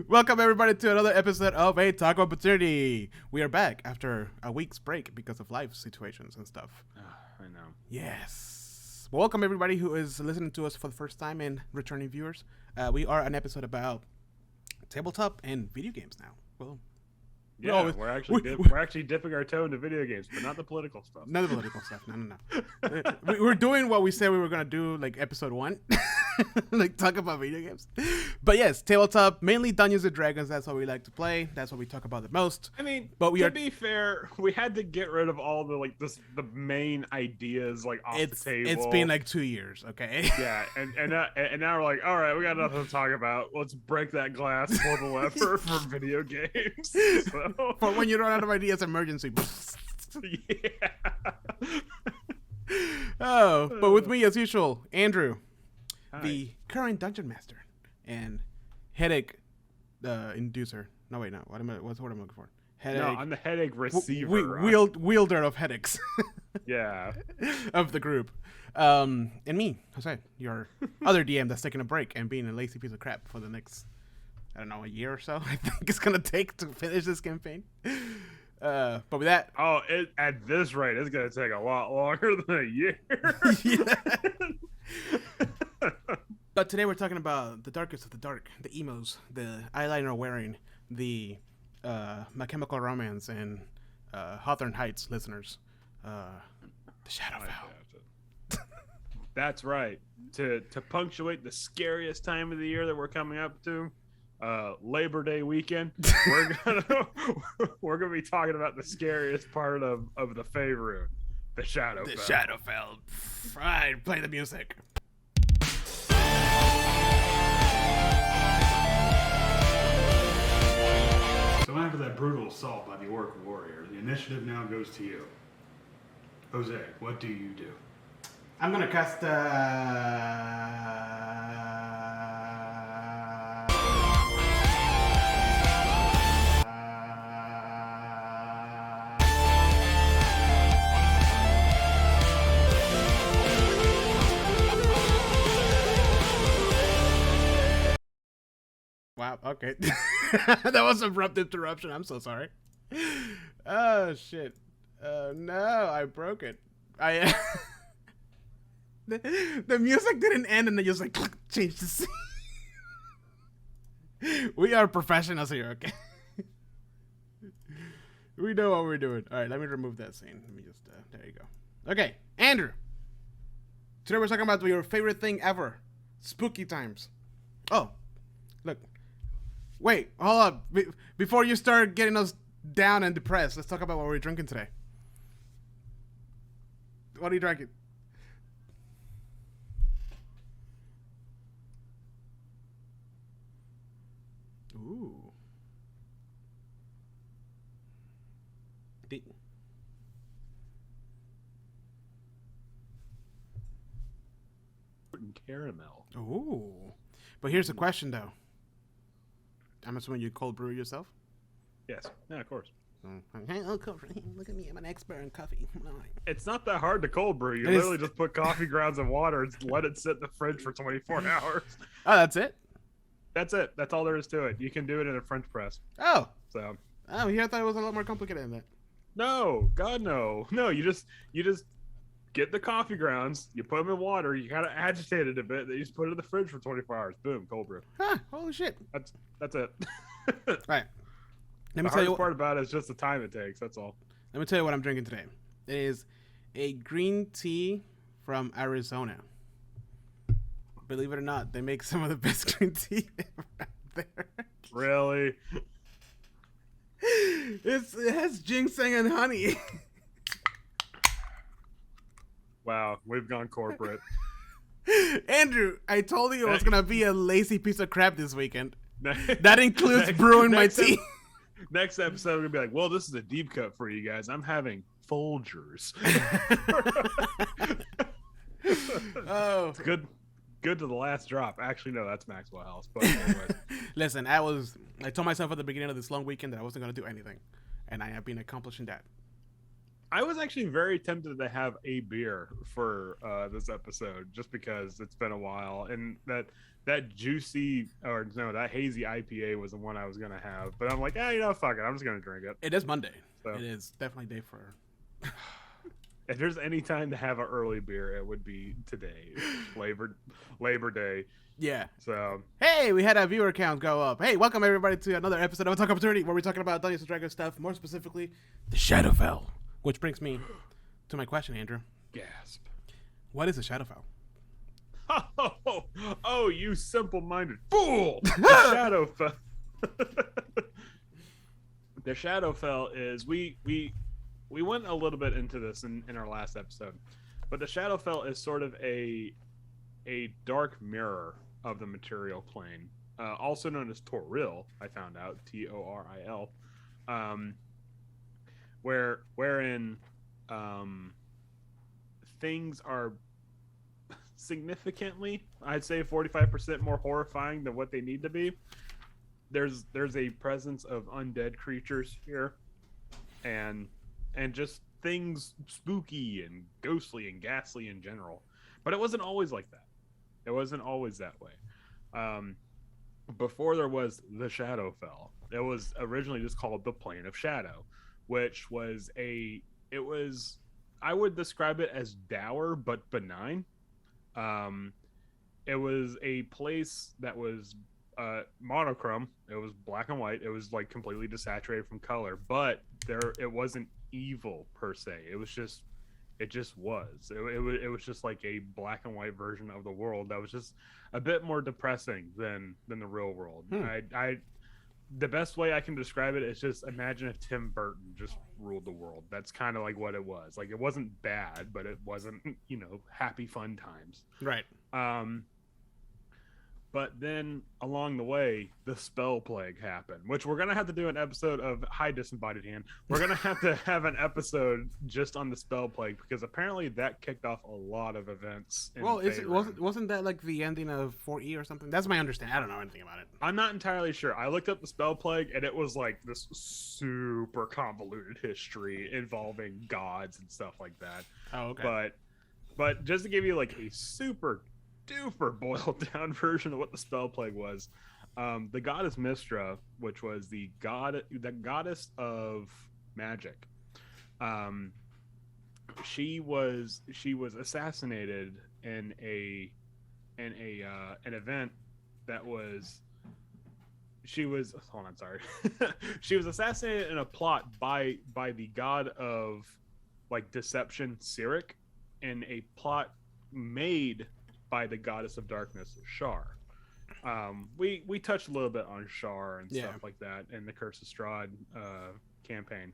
Welcome everybody to another episode of A Taco Opportunity. We are back after a week's break because of life situations and stuff. I know. Yes. Welcome everybody who is listening to us for the first time and returning viewers. We are an episode about tabletop and video games now. Well, Yeah, we're actually dipping our toe into video games, but not the political stuff. not the political stuff. No. We're doing what we said we were gonna do, like episode 1, like talk about video games. But yes, tabletop, mainly Dungeons and Dragons. That's what we like to play. That's what we talk about the most. I mean, but to be fair, we had to get rid of all the the main ideas off the table. It's been like 2 years, okay? Yeah, and now we're like, all right, we got nothing to talk about. Let's break that glass, pull the lever for video games. So. For when you run out of ideas, emergency. Yeah. Oh, but with me as usual, Andrew, Hi. the current dungeon master and headache inducer. No, wait, no. What's the word I'm looking for? Headache. No, I'm the headache receiver. Wielder of headaches. Yeah. Of the group. And me, Jose, your other DM that's taking a break and being a lazy piece of crap for the next, I don't know, a year or so. I think it's gonna take to finish this campaign. But with that, at this rate, it's gonna take a lot longer than a year. Yeah. But today we're talking about the darkest of the dark, the emos, the eyeliner wearing, the My Chemical Romance and Hawthorne Heights listeners, the Shadowfell. That's right. To punctuate the scariest time of the year that we're coming up to, Labor Day weekend, we're gonna be talking about the scariest part of the Faerun, the Shadowfell. The Shadowfell. Right, play the music. So after that brutal assault by the Orc warrior, the initiative now goes to you. Jose, what do you do? I'm gonna cast Wow, okay. That was an abrupt interruption. I'm so sorry. Oh, shit. No, I broke it. The music didn't end and then just like changed the scene. We are professionals here, okay? We know what we're doing. All right, let me remove that scene. Let me just, there you go. Okay, Andrew. Today we're talking about your favorite thing ever. Spooky times. Oh, look. Wait, hold up. Before you start getting us down and depressed, let's talk about what we're drinking today. What are you drinking? Ooh. Caramel. Ooh. But here's the question, though. I'm assuming you cold brew yourself? Yes. Yeah, of course. Hey, look at me. I'm an expert in coffee. It's not that hard to cold brew. You literally just put coffee grounds and water and let it sit in the fridge for 24 hours. Oh, that's it? That's it. That's all there is to it. You can do it in a French press. Oh. So. Oh, here I thought it was a lot more complicated than that. No, God, no. No, you just get the coffee grounds, you put them in water, you kind of agitate it a bit, then you just put it in the fridge for 24 hours. Boom, cold brew. Huh, holy shit. That's it. Right. Let me The tell you hardest part about it is just the time it takes. That's all. Let me tell you what I'm drinking today. It is a green tea from Arizona. Believe it or not, they make some of the best green tea ever out there. Really? It has ginseng and honey. Wow, we've gone corporate. Andrew, I told you it was gonna be a lazy piece of crap this weekend. That includes brewing my tea. Next episode, we're gonna be like, well, this is a deep cut for you guys. I'm having Folgers. Oh, it's good to the last drop. Actually, no, that's Maxwell House. But anyways. Listen, I told myself at the beginning of this long weekend that I wasn't gonna do anything, and I have been accomplishing that. I was actually very tempted to have a beer for this episode, just because it's been a while, and that that juicy, or no, that hazy IPA was the one I was gonna have. But I'm like, fuck it, I'm just gonna drink it. It is Monday. So It is definitely day for. if there's any time to have an early beer, it would be today, Labor Day. Yeah. So Hey, we had a viewer count go up. Hey, welcome everybody to another episode of A Talk Opportunity, where we're talking about Dungeons and Dragons stuff, more specifically, the Shadowfell. Which brings me to my question, Andrew. gasp. What is a Shadowfell? Oh, you simple-minded fool! The Shadowfell. The Shadowfell is we went a little bit into this in our last episode, but the Shadowfell is sort of a dark mirror of the material plane, also known as Toril. I found out Toril, wherein things are significantly, I'd say 45% more horrifying than what they need to be. There's a presence of undead creatures here, and just things spooky and ghostly and ghastly in general. But it wasn't always like that. It wasn't always that way. Before there was the Shadowfell, it was originally just called the Plane of Shadow, which was I would describe it as dour but benign. It was a place that was monochrome. It was black and white. It was like completely desaturated from color, but it wasn't evil per se. It was just it was just like a black and white version of the world that was just a bit more depressing than the real world. The best way I can describe it is just imagine if Tim Burton just ruled the world. That's kind of like what it was. Like, it wasn't bad, but it wasn't, happy fun times. Right. But then along the way, the spell plague happened, which we're going to have to do an episode of High Disembodied Hand. We're going to have an episode just on the spell plague, because apparently that kicked off a lot of events. Well, wasn't that like the ending of 4E or something? That's my understanding. I don't know anything about it. I'm not entirely sure. I looked up the spell plague, and it was like this super convoluted history involving gods and stuff like that. Oh, okay. But just to give you like a super duper boiled down version of what the spell plague was, the goddess Mystra, which was the goddess of magic, she was assassinated in an event that was she was assassinated in a plot by the god of like deception, Cyric, in a plot made by the goddess of darkness, Shar. We touched a little bit on Shar and stuff like that in the Curse of Strahd campaign,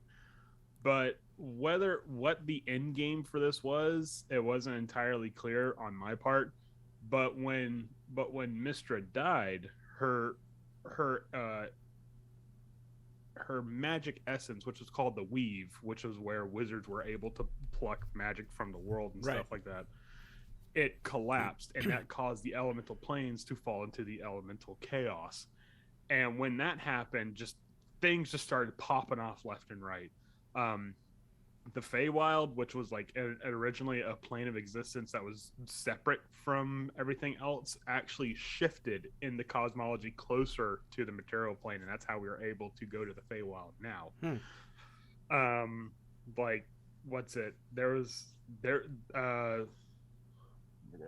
but what the end game for this was, it wasn't entirely clear on my part. But when Mystra died, her magic essence, which was called the Weave, which was where wizards were able to pluck magic from the world and stuff like that, it collapsed, and that caused the elemental planes to fall into the elemental chaos. And when that happened, things just started popping off left and right. The Feywild, which was like originally a plane of existence that was separate from everything else, actually shifted in the cosmology closer to the material plane, and that's how we were able to go to the Feywild now. Like, what's it?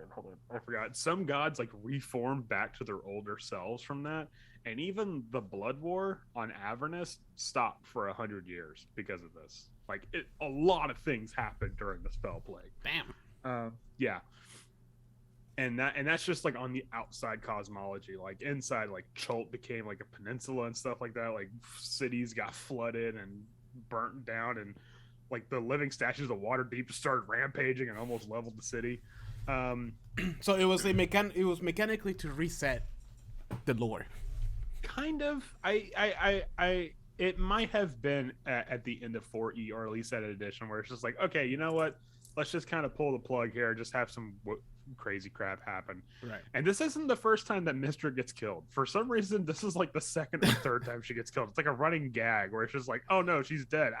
Hold on, I forgot. Some gods like reformed back to their older selves from that, and even the Blood War on Avernus stopped for 100 years because of this. Like, a lot of things happened during the spell plague. Damn. Yeah. And that's just like on the outside cosmology. Like inside, like Chult became like a peninsula and stuff like that. Like cities got flooded and burnt down, and like the living statues of Waterdeep started rampaging and almost leveled the city. So it was mechanically to reset the lore. Kind of. It might have been at the end of 4E, or at least at an edition where it's just like, okay, you know what? Let's just kind of pull the plug here. Just have some crazy crap happen. Right. And this isn't the first time that Mystra gets killed. For some reason, this is like the second or third time she gets killed. It's like a running gag where it's just like, oh no, she's dead.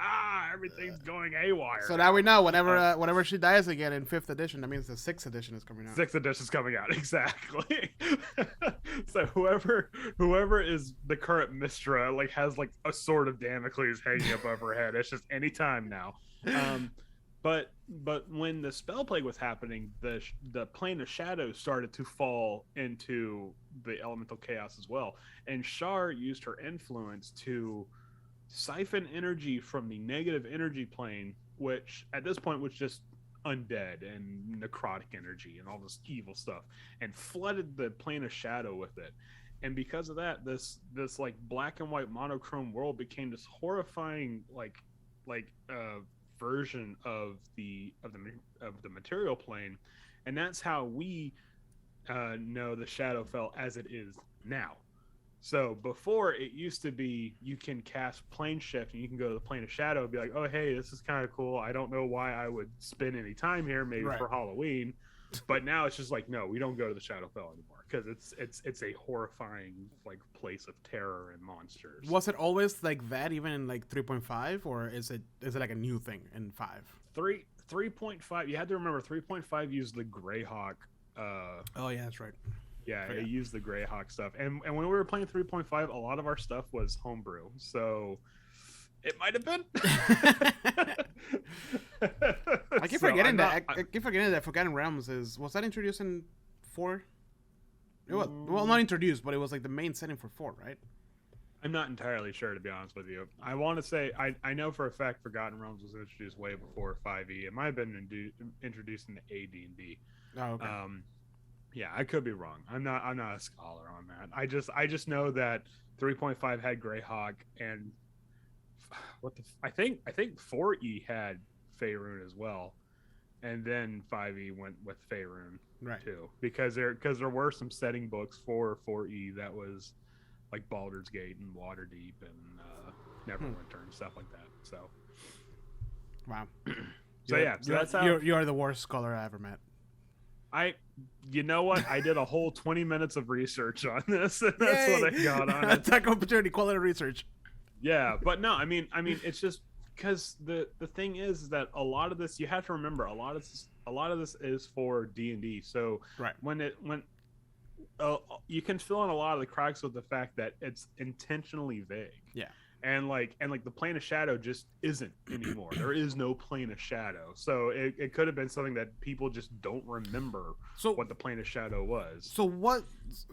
Everything's going haywire. So now we know whenever she dies again in 5th edition, that means the 6th edition is coming out. 6th edition is coming out, exactly. So whoever is the current Mystra like has like a sword of Damocles hanging above her head. It's just any time now. But when the spell plague was happening, the plane of shadows started to fall into the elemental chaos as well. And Shar used her influence to siphon energy from the negative energy plane, which at this point was just undead and necrotic energy and all this evil stuff, and flooded the plane of shadow with it. And because of that, this like black and white monochrome world became this horrifying like version of the material plane, and that's how we know the Shadowfell as it is now. So before, it used to be you can cast plane shift and you can go to the plane of shadow and be like, oh hey, this is kind of cool. I don't know why I would spend any time here, maybe for Halloween, but now it's just like, no, we don't go to the Shadowfell anymore because it's a horrifying like place of terror and monsters. Was it always like that even in like 3.5, or is it like a new thing in 5? 3.5, you had to remember 3.5 used the Greyhawk. Oh yeah, that's right. Yeah, it used the Greyhawk stuff, and when we were playing 3.5, a lot of our stuff was homebrew, so it might have been. I keep forgetting that. I keep forgetting that Forgotten Realms was that introduced in 4? It was, well, not introduced, but it was like the main setting for 4, right? I'm not entirely sure, to be honest with you. I want to say I know for a fact Forgotten Realms was introduced way before 5e. It might have been introduced in the AD&D. Oh, okay. Yeah, I could be wrong. I'm not a scholar on that. I just know that 3.5 had Greyhawk, and I think 4e had Faerun as well, and then 5e went with Faerun too, because there were some setting books for 4e that was like Baldur's Gate and Waterdeep and Neverwinter and stuff like that. So wow. So that's how you're the worst scholar I ever met. You know what? I did a whole 20 minutes of research on this, and that's what I got on it. Attack opportunity, quality research. Yeah, but no, I mean, it's just because the thing is that a lot of this, you have to remember, a lot of this is for D&D. So when you can fill in a lot of the cracks with the fact that it's intentionally vague. Yeah. And the plane of shadow just isn't anymore. There is no plane of shadow. So it could have been something that people just don't remember what the plane of shadow was.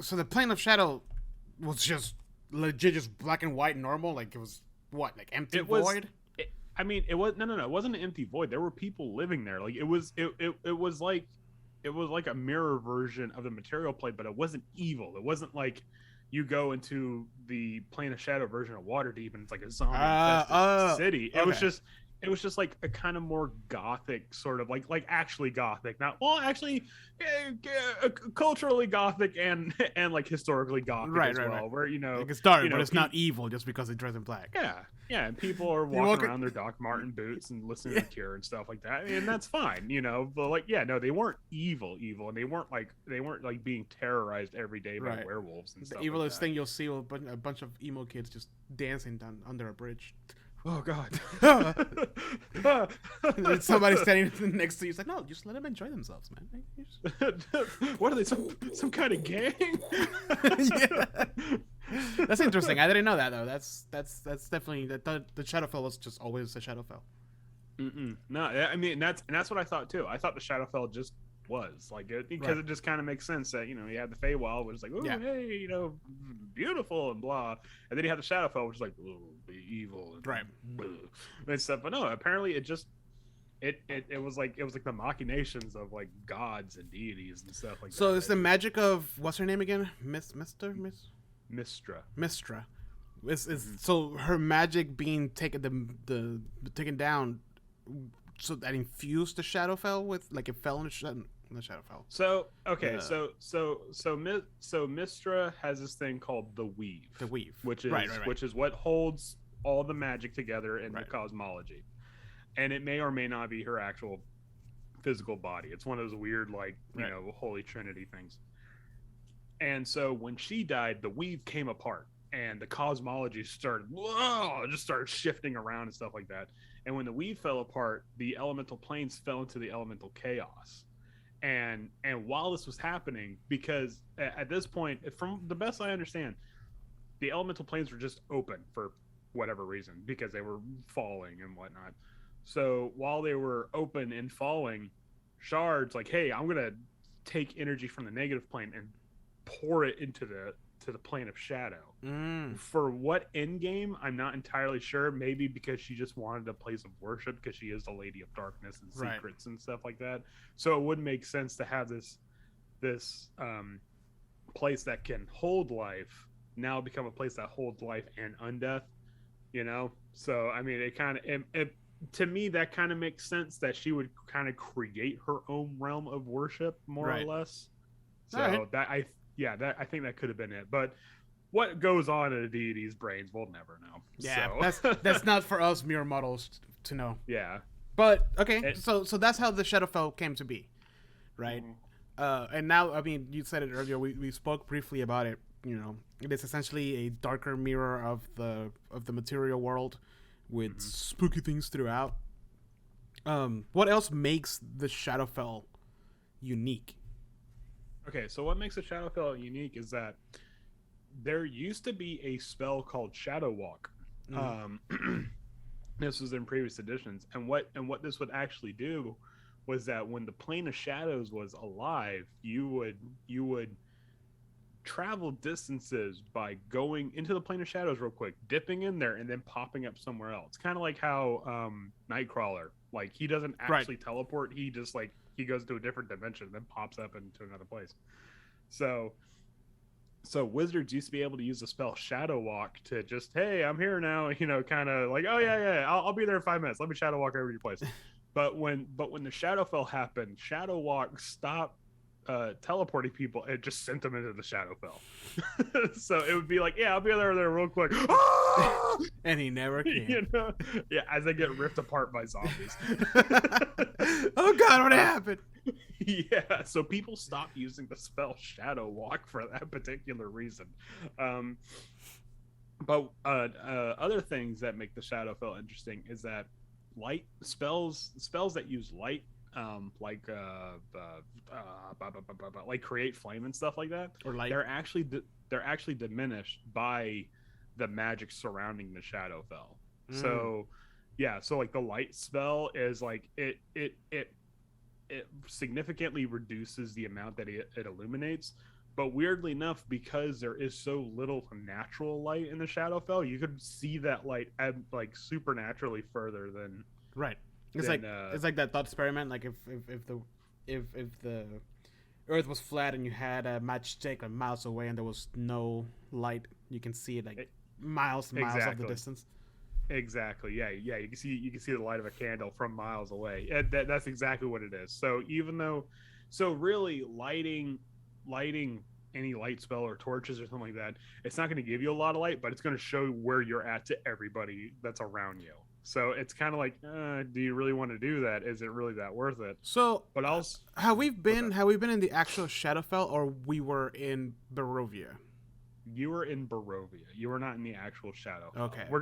So the plane of shadow was just legit, just black and white normal? Like it was what? Like empty void? It was no. It wasn't an empty void. There were people living there. Like it was like a mirror version of the material plane, but it wasn't evil. It wasn't like you go into the plane of shadow version of Waterdeep and it's like a zombie infested city. It was just like a kind of more gothic sort of like actually gothic, not culturally gothic and like historically gothic as well. Where like it's dark, but it's not evil just because they dress in black. Yeah, and people are walking around their Doc Marten boots and listening to Cure and stuff like that, and that's fine, But they weren't evil, and they weren't like being terrorized every day by werewolves and stuff. The evilest thing you'll see will be a bunch of emo kids just dancing down under a bridge. Oh God! There's somebody standing next to you. It's like, no, just let them enjoy themselves, man. What are they? Some kind of gang? That's interesting. I didn't know that though. That's definitely the Shadowfell was just always the Shadowfell. No, I mean that's what I thought too. I thought the Shadowfell just was like it because it just kind of makes sense that you had the Feywild, which is like, oh hey, beautiful and blah, and then you had the Shadowfell, which is like, oh, be evil and stuff. But no, apparently it just it was like the machinations of like gods and deities and stuff like that. So it's the magic of what's her name again? Mystra. So her magic being taken down. So that infused the Shadowfell with like it fell in the Shadowfell. So okay, so Mystra has this thing called the Weave. The Weave, which is what holds all the magic together in the cosmology, and it may or may not be her actual physical body. It's one of those weird, like, you know, Holy Trinity things. And so when she died, the weave came apart and the cosmology started shifting around and stuff like that. And when the weave fell apart, the elemental planes fell into the elemental chaos. And while this was happening, because at this point, from the best I understand, the elemental planes were just open for whatever reason, because they were falling and whatnot. So while they were open and falling, Shard's like, hey, I'm gonna take energy from the negative plane and pour it into the plane of shadow. For what end game, I'm not entirely sure. Maybe because she just wanted a place of worship, because she is the Lady of Darkness and secrets and stuff like that. So it would make sense to have this place that can hold life now become a place that holds life and undeath, you know. So I mean, it kind of, to me, that kind of makes sense that she would kind of create her own realm of worship, more or less. So I think that could have been it. But what goes on in a deity's brains, we'll never know. Yeah, so. that's not for us mere mortals to know. Yeah. But okay, so that's how the Shadowfell came to be, right? And now, I mean, you said it earlier. We spoke briefly about it. You know, it is essentially a darker mirror of the material world, with spooky things throughout. What else makes the Shadowfell unique? Okay, so what makes the Shadowfell unique is that there used to be a spell called Shadow Walk. This was in previous editions, and what this would actually do was that when the plane of shadows was alive, you would travel distances by going into the plane of shadows real quick, dipping in there, and then popping up somewhere else. Kind of like how Nightcrawler, like, he doesn't actually teleport, he just, like, he goes to a different dimension and then pops up into another place. So wizards used to be able to use the spell Shadow Walk to just, hey, I'm here now, you know, kind of like, oh yeah, I'll be there in 5 minutes, let me Shadow Walk over your place. But when the Shadowfell happened, Shadow Walk stopped teleporting people and just sent them into the Shadowfell. So it would be like, yeah, I'll be there real quick. And he never came. You know? Yeah, as they get ripped apart by zombies. Oh God, what happened? Yeah, so people stopped using the spell Shadow Walk for that particular reason. But other things that make the Shadowfell interesting is that light spells that use light, like create flame and stuff like that, or light, they're actually diminished by the magic surrounding the Shadowfell. So yeah, so like the light spell is like it significantly reduces the amount that it illuminates. But weirdly enough, because there is so little natural light in the Shadowfell, you could see that light like supernaturally further than It's like that thought experiment. Like if the Earth was flat and you had a matchstick miles away and there was no light, you can see it like miles of the distance. Exactly. Yeah. You can see the light of a candle from miles away. That's exactly what it is. So really lighting any light spell or torches or something like that, it's not going to give you a lot of light, but it's going to show where you're at to everybody that's around you. So it's kind of like, do you really want to do that? Is it really that worth it? So, but else, have we been in the actual Shadowfell, or we were in Barovia? You were in Barovia. You were not in the actual Shadowfell. Okay. We're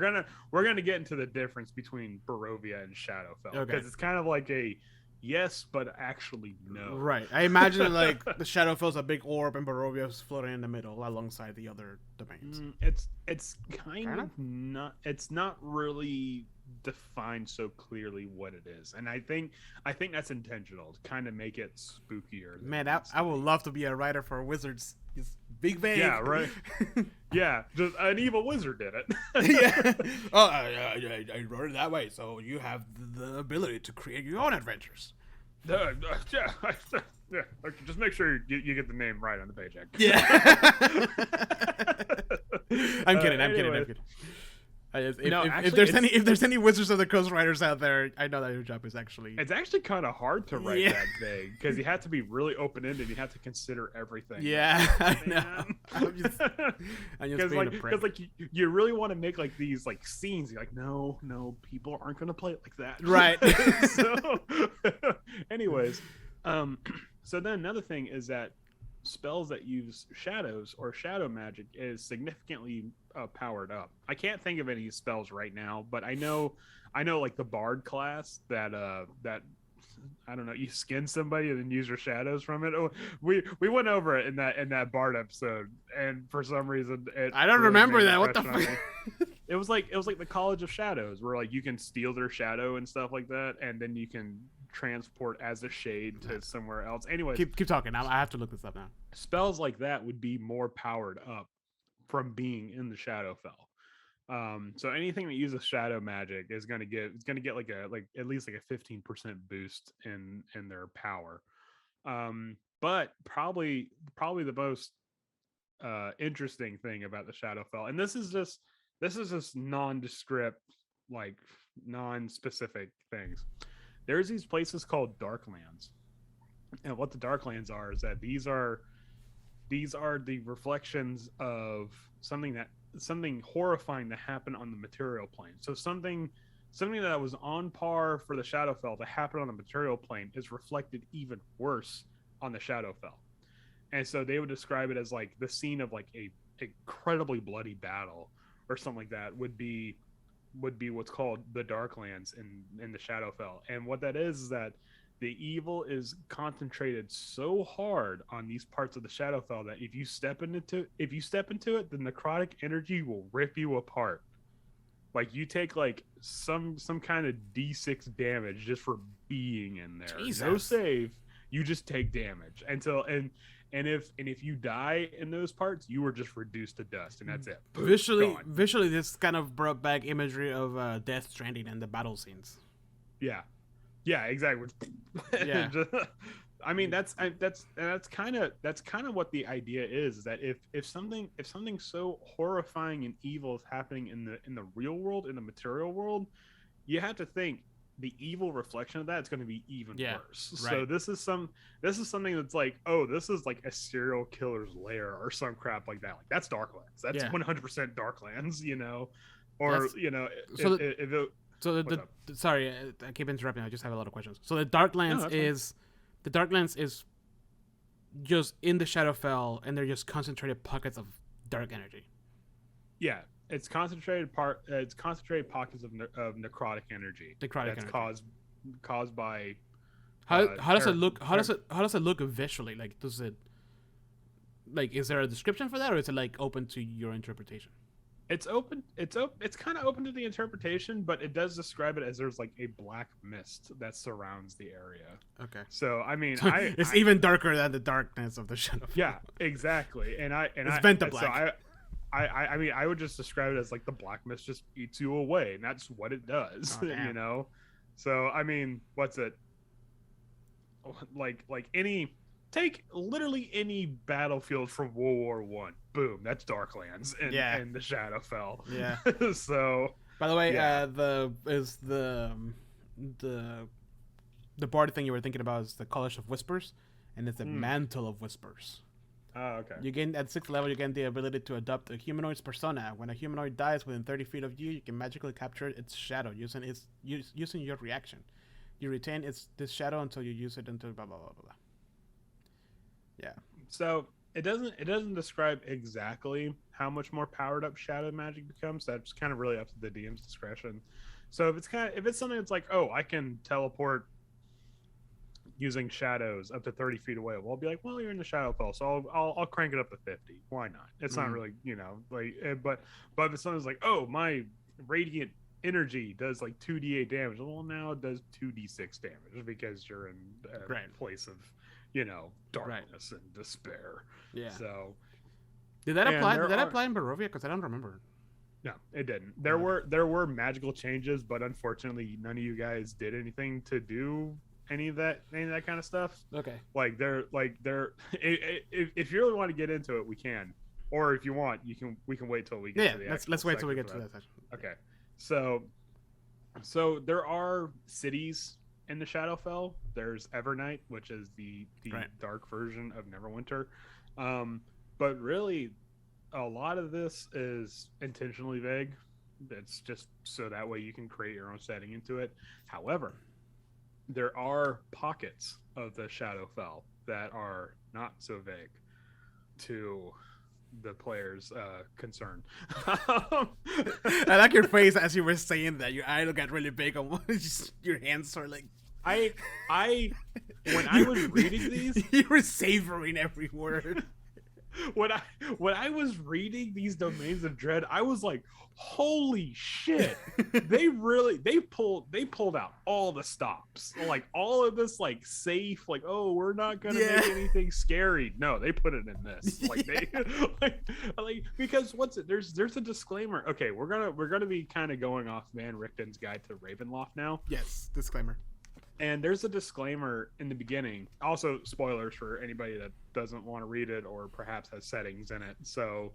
gonna get into the difference between Barovia and Shadowfell, because it's kind of like a yes, but actually no. Right. I imagine like the Shadowfell's a big orb and Barovia's floating in the middle alongside the other domains. It's kind of not. It's not really defined so clearly what it is, and I think that's intentional to kind of make it spookier. Man, I would love to be a writer for Wizards. It's big vague. Yeah, right. Yeah, just an evil wizard did it. Yeah. Oh, I wrote it that way, so you have the ability to create your own adventures. Yeah. Okay, just make sure you get the name right on the paycheck. Yeah. I'm kidding. If there's any Wizards of the Coast writers out there, I know that your job is actually. It's actually kind of hard to write that big because you have to be really open ended. You have to consider everything. Yeah, I know. I'm just because like you really want to make like these like scenes. You're like, no, people aren't going to play it like that. Right. So, anyways, so then another thing is that spells that use shadows or shadow magic is significantly powered up. I can't think of any spells right now, but I know like the bard class that I don't know, you skin somebody and then use your shadows from it. Oh, we went over it in that bard episode, and for some reason I don't remember that. What the fuck? It was like the College of Shadows, where like you can steal their shadow and stuff like that, and then you can transport as a shade to somewhere else. Anyways, keep talking. I have to look this up now. Spells like that would be more powered up from being in the Shadowfell. So anything that uses shadow magic is gonna get like at least like a 15% boost in their power. But probably the most interesting thing about the Shadowfell, and this is just nondescript, like non-specific things. There's these places called Darklands, and what the Darklands are is that these are the reflections of something horrifying that happened on the material plane. So something that was on par for the Shadowfell to happen on the material plane is reflected even worse on the Shadowfell. And so they would describe it as like the scene of like a incredibly bloody battle or something like that would be what's called the Darklands in the Shadowfell. And what that is that the evil is concentrated so hard on these parts of the Shadowfell that if you step into it, the necrotic energy will rip you apart. Like you take like some kind of D6 damage just for being in there. Jesus. No save, you just take damage until and if you die in those parts, you were just reduced to dust, and that's it. Boom, visually, this kind of brought back imagery of Death Stranding and the battle scenes. Yeah, exactly. Yeah. I mean, that's kind of what the idea is that if something so horrifying and evil is happening in the real world, in the material world, you have to think the evil reflection of that is going to be even worse. Right. So this is something that's like, oh, this is like a serial killer's lair or some crap like that. Like that's Darklands. That's 100% Darklands, you know, or that's, you know, sorry, I keep interrupting. I just have a lot of questions. So the Darklands is just in the Shadowfell, and they're just concentrated pockets of dark energy. Yeah, it's concentrated pockets of necrotic energy. Caused by. How does it look? How does it look visually? Like, is there a description for that, or is it like open to your interpretation? It's open. It's kind of open to the interpretation, but it does describe it as there's like a black mist that surrounds the area. Okay. So I mean, it's even darker than the darkness of the Shadowfell. Yeah, exactly. It's bent to black. So I mean, I would just describe it as like the black mist just eats you away, and that's what it does. Oh, you know. So I mean, what's it? Like take literally any battlefield from World War One. Boom, that's Darklands and the Shadowfell. Yeah. So by the way, the bard thing you were thinking about is the College of Whispers, and it's the Mantle of Whispers. Oh, okay. You gain at 6th level. You gain the ability to adopt a humanoid's persona. When a humanoid dies within 30 feet of you, you can magically capture its shadow using your reaction. You retain this shadow until you use it until blah blah blah blah blah. Yeah. So it doesn't describe exactly how much more powered up shadow magic becomes. That's kind of really up to the DM's discretion. So if it's something that's like, oh, I can teleport using shadows up to 30 feet away, well, I'll be like, well, you're in the Shadowfell, so I'll crank it up to 50. Why not? It's not really, you know, like, but if it's something like, oh, my radiant energy does like 2d8 damage, well, now it does 2d6 damage because you're in a place of, you know, darkness and despair. Yeah. So did that apply in Barovia? Because I don't remember. No, it didn't. There were magical changes, but unfortunately, none of you guys did anything to do any of that kind of stuff. Okay. If you really want to get into it, we can. or if you want, we can wait till we get to the let's wait till we get to that section. Okay, so there are cities in the Shadowfell. There's Evernight, which is the dark version of Neverwinter, but really, a lot of this is intentionally vague. It's just so that way you can create your own setting into it. However, there are pockets of the Shadowfell that are not so vague to the player's concern. I like your face as you were saying that. Your eye got really big on one. Just, your hands are like. I when I was reading these, you were savoring every word. When I was reading these Domains of Dread, I was like, holy shit. They pulled out all the stops. Like all of this like safe, like, oh, we're not gonna make anything scary. No, they put it in this. Like they like because there's a disclaimer. Okay, we're gonna be kind of going off Van Richten's Guide to Ravenloft now. Yes, disclaimer. And there's a disclaimer in the beginning. Also, spoilers for anybody that doesn't want to read it or perhaps has settings in it. So,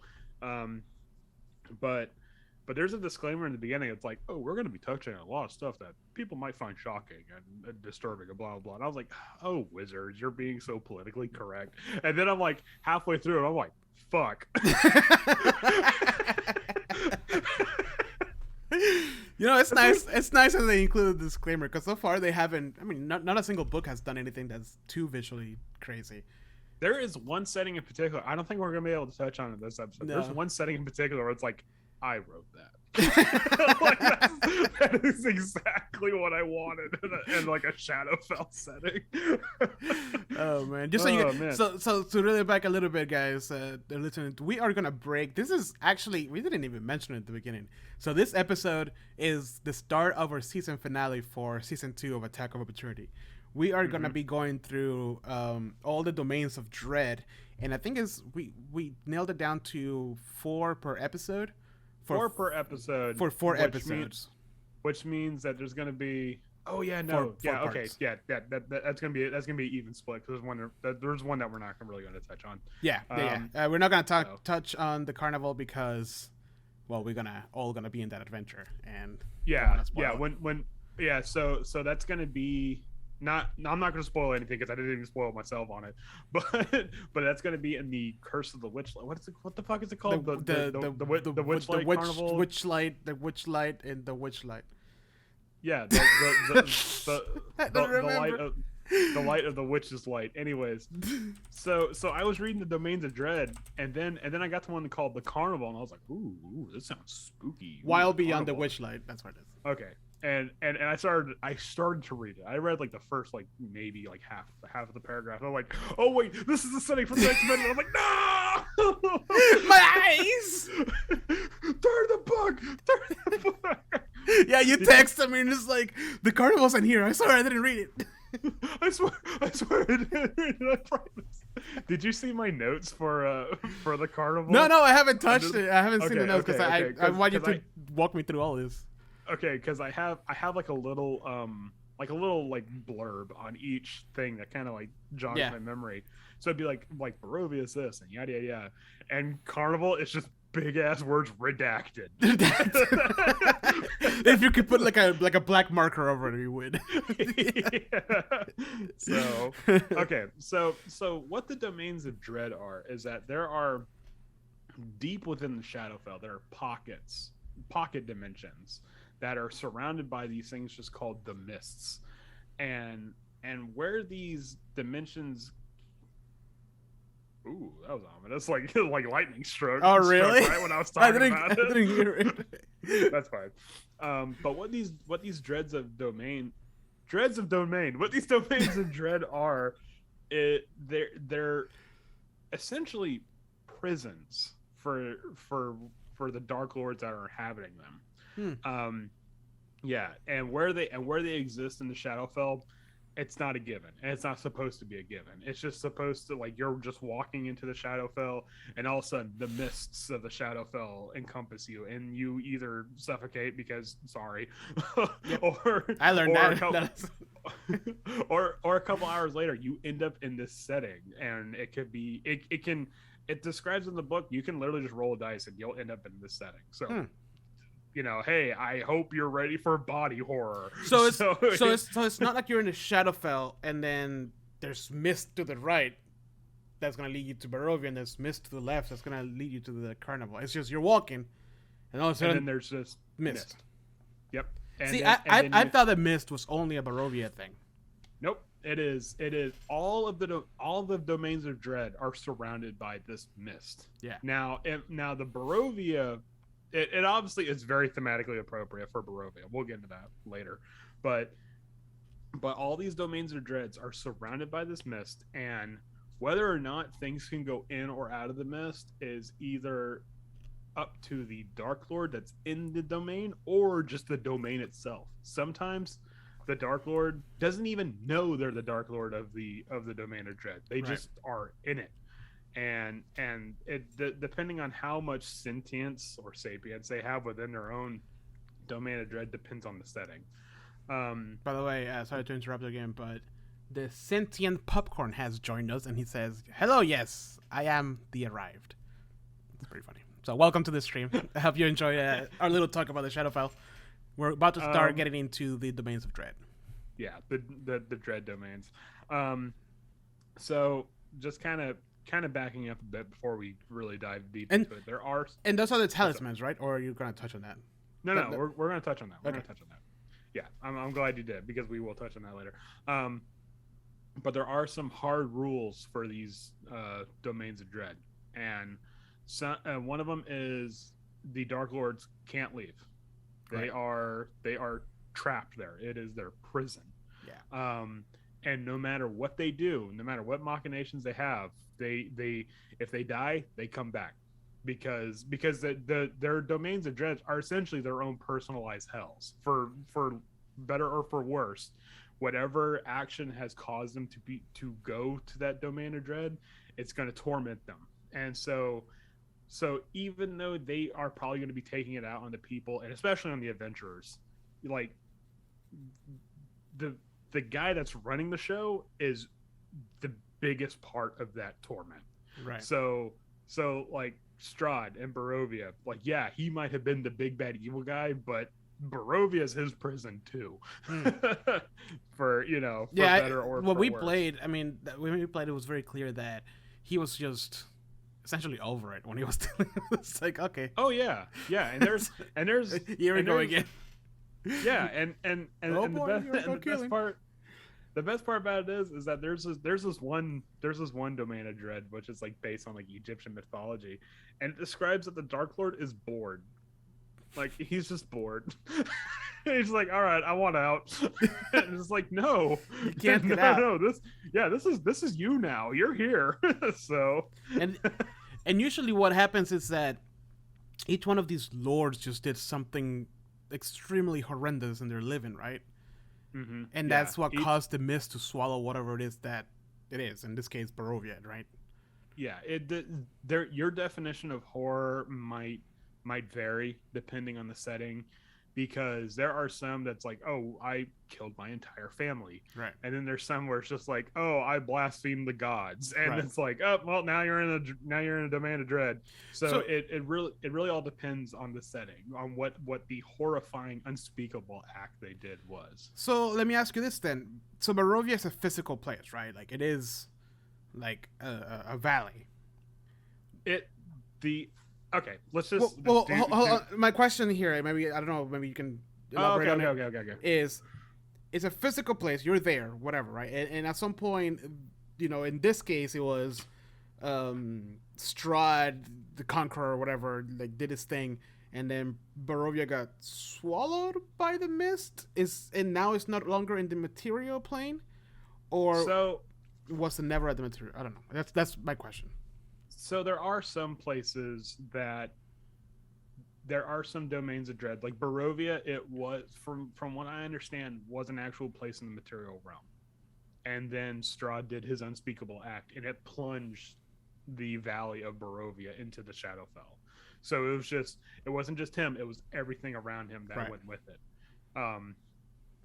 but there's a disclaimer in the beginning. It's like, oh, we're going to be touching on a lot of stuff that people might find shocking and disturbing and blah, blah, blah. And I was like, oh, Wizards, you're being so politically correct. And then I'm like halfway through it, I'm like, fuck. You know, it's nice. It's nice that they included the disclaimer because so far they haven't. I mean, not a single book has done anything that's too visually crazy. There is one setting in particular. I don't think we're gonna be able to touch on it this episode. No. There's one setting in particular where it's like, I wrote that. Like that is exactly what I wanted in like a Shadowfell setting. Oh man! Just so you so to really back a little bit, guys, listening, we are gonna break. This is actually we didn't even mention it at the beginning. So this episode is the start of our season finale for season 2 of Attack of Opportunity. We are gonna be going through all the domains of dread, and I think we nailed it down to 4 per episode. 4 per episode for 4 episodes, which means that there's going to be. Oh yeah, no, four okay, parts. That's going to be even split because there's one that we're not really going to touch on. Yeah, we're not going to touch on the carnival because, well, we're all gonna be in that adventure and so that's going to be. I'm not going to spoil anything because I didn't even spoil myself on it, but that's going to be in the Curse of the Witchlight. What the fuck is it called? The Witchlight Carnival. The Witchlight and the Witchlight. Yeah, the light of the witch's light. Anyways, so I was reading the Domains of Dread, and then I got to one called the Carnival, and I was like, ooh, this sounds spooky. Wild Beyond the Witchlight. That's what it is. Okay. And I started to read it. I read like the first like maybe like half of the paragraph. I'm like, oh wait, this is the setting for the next minute. I'm like, no, my eyes. Turn the book. Yeah, you texted me and it's like the carnival's in here. I swear I didn't read it. I swear I didn't read it. I promise. Did you see my notes for the carnival? No, I haven't touched it. I haven't seen the notes because I want you to walk me through all this. Okay, because I have like a little blurb on each thing that kind of like jogs my memory. So it'd be like Barovia is this and yada yada yada, and Carnival is just big ass words redacted. If you could put like a black marker over it, you would. So okay, so what the Domains of Dread are is that there are deep within the Shadowfell there are pocket dimensions that are surrounded by these things just called the mists, and where these dimensions. Ooh, that was ominous, like lightning stroke. Oh, really? Right when I was talking about it. I didn't hear it. That's fine. But what these dreads of domain, what these domains of dread are, they're essentially prisons for the Dark Lords that are inhabiting them. And where they exist in the Shadowfell, it's not a given, and it's not supposed to be a given. It's just supposed to, like, you're just walking into the Shadowfell, and all of a sudden the mists of the Shadowfell encompass you, and you either suffocate because sorry, or I learned that. Or a couple hours later you end up in this setting, and it could be it can it describes in the book, you can literally just roll a dice and you'll end up in this setting. So, Hmm. you know, hey, I hope you're ready for body horror. So it's not like you're in a Shadowfell and then there's mist to the right that's gonna lead you to Barovia, and there's mist to the left that's gonna lead you to the carnival. It's just you're walking, and all of a sudden then there's just mist. Yep. And See, then, I thought that mist was only a Barovia thing. Nope. It is all of the domains of dread are surrounded by this mist. Yeah. Now the Barovia, it obviously is very thematically appropriate for Barovia. We'll get into that later, but all these domains of dreads are surrounded by this mist, and whether or not things can go in or out of the mist is either up to the Dark Lord that's in the domain or just the domain itself. Sometimes the Dark Lord doesn't even know they're the Dark Lord of the domain of dread. They just are in it, and it depending on how much sentience or sapience they have within their own domain of dread depends on the setting. By the way, sorry to interrupt again, but the sentient popcorn has joined us, and he says, "Hello, yes, I am the arrived." It's pretty funny. So welcome to the stream. I hope you enjoy our little talk about the Shadowfell. We're about to start getting into the domains of dread. Yeah, the dread domains. So just kind of backing up a bit before we really dive deep into it. There are those are the talismans, right? Or are you going to touch on that? No, we're going to touch on that. We're going to touch on that. Yeah, I'm glad you did, because we will touch on that later. But there are some hard rules for these domains of dread, and one of them is the Dark Lords can't leave. They are trapped there. It is their prison. Yeah. And no matter what they do, no matter what machinations they have, they if they die, they come back, because their domains of dread are essentially their own personalized hells. For better or for worse, whatever action has caused them to go to that domain of dread, it's going to torment them. And so even though they are probably going to be taking it out on the people, and especially on the adventurers, like the guy that's running the show is the biggest part of that torment. Right. So like Strahd and Barovia, like, yeah, he might have been the big bad evil guy, but Barovia is his prison too. For better or when for we worse. played, I mean, when we played, it was very clear that he was just essentially over it when he was telling us. It's like, okay. Oh yeah, and there's here we go again. Yeah, and the best part about it is that there's this one domain of dread which is like based on like Egyptian mythology, and it describes that the Dark Lord is bored. Like, he's just bored. He's like, all right, I want out. And it's like, no, you can't get out. No, this is you now. You're here. So and usually what happens is that each one of these lords just did something extremely horrendous in their living, right? Mm-hmm. And that's what caused the mist to swallow whatever it is that it is. In this case, Barovia, right? Yeah, your definition of horror might vary depending on the setting, because there are some that's like, oh, I killed my entire family, right? And then there's some where it's just like, oh, I blasphemed the gods, and right. It's like, oh, well, now you're in a domain of dread. So it really all depends on the setting, on what the horrifying, unspeakable act they did was. So let me ask you this then. So Barovia is a physical place, right? Like, it is like a valley. Okay, let's just. Hold on. My question here, maybe I don't know, maybe you can elaborate on it. Okay. Is it's a physical place. You're there, whatever, right? And at some point, in this case, it was Strahd, the Conqueror, or whatever, like, did his thing, and then Barovia got swallowed by the mist. And now it's no longer in the material plane, or was it never at the material? I don't know. That's my question. So there are some places that there are some domains of dread, like Barovia. It was, from what I understand, was an actual place in the material realm, and then Strahd did his unspeakable act, and it plunged the valley of Barovia into the Shadowfell. So it wasn't just him; it was everything around him that went with it,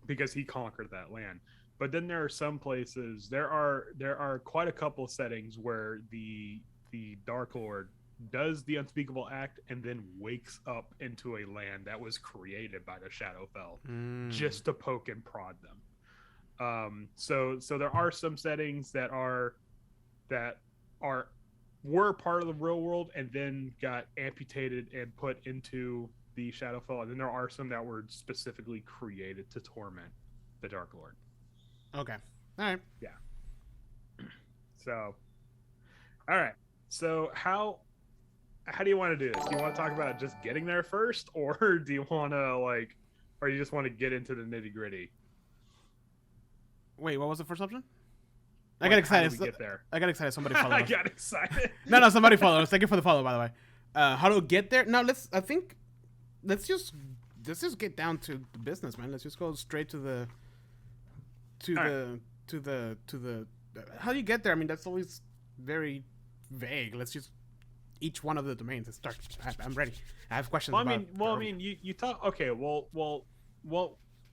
because he conquered that land. But then there are some places. There are quite a couple of settings where the the Dark Lord does the unspeakable act and then wakes up into a land that was created by the Shadowfell just to poke and prod them. So there are some settings that were part of the real world and then got amputated and put into the Shadowfell, and then there are some that were specifically created to torment the Dark Lord. Okay. All right. Yeah. So, all right. So how do you want to do this? Do you want to talk about just getting there first, or do you want to or you just want to get into the nitty gritty? Wait, what was the first option? I got excited. Get there. I got excited. Somebody followed. I got excited. No, somebody followed us. Thank you for the follow, by the way. How to get there? No, let's just get down to the business, man. Let's just go straight to the how do you get there? I mean, that's always very vague. Let's just each one of the domains. Let's start. I'm ready. I have questions. You talk. Okay. Well.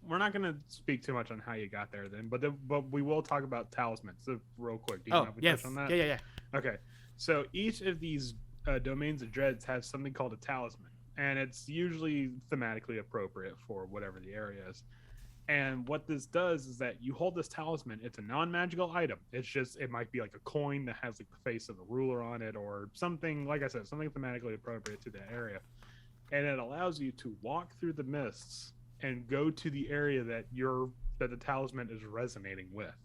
We're not going to speak too much on how you got there, then, but we will talk about talismans. So real quick. Do you want to touch on that? Yeah. Okay. So each of these domains of dreads has something called a talisman, and it's usually thematically appropriate for whatever the area is. And what this does is that you hold this talisman. It's a non-magical item. It might be like a coin that has like the face of the ruler on it, or something, like I said, something thematically appropriate to that area. And it allows you to walk through the mists and go to the area that the talisman is resonating with.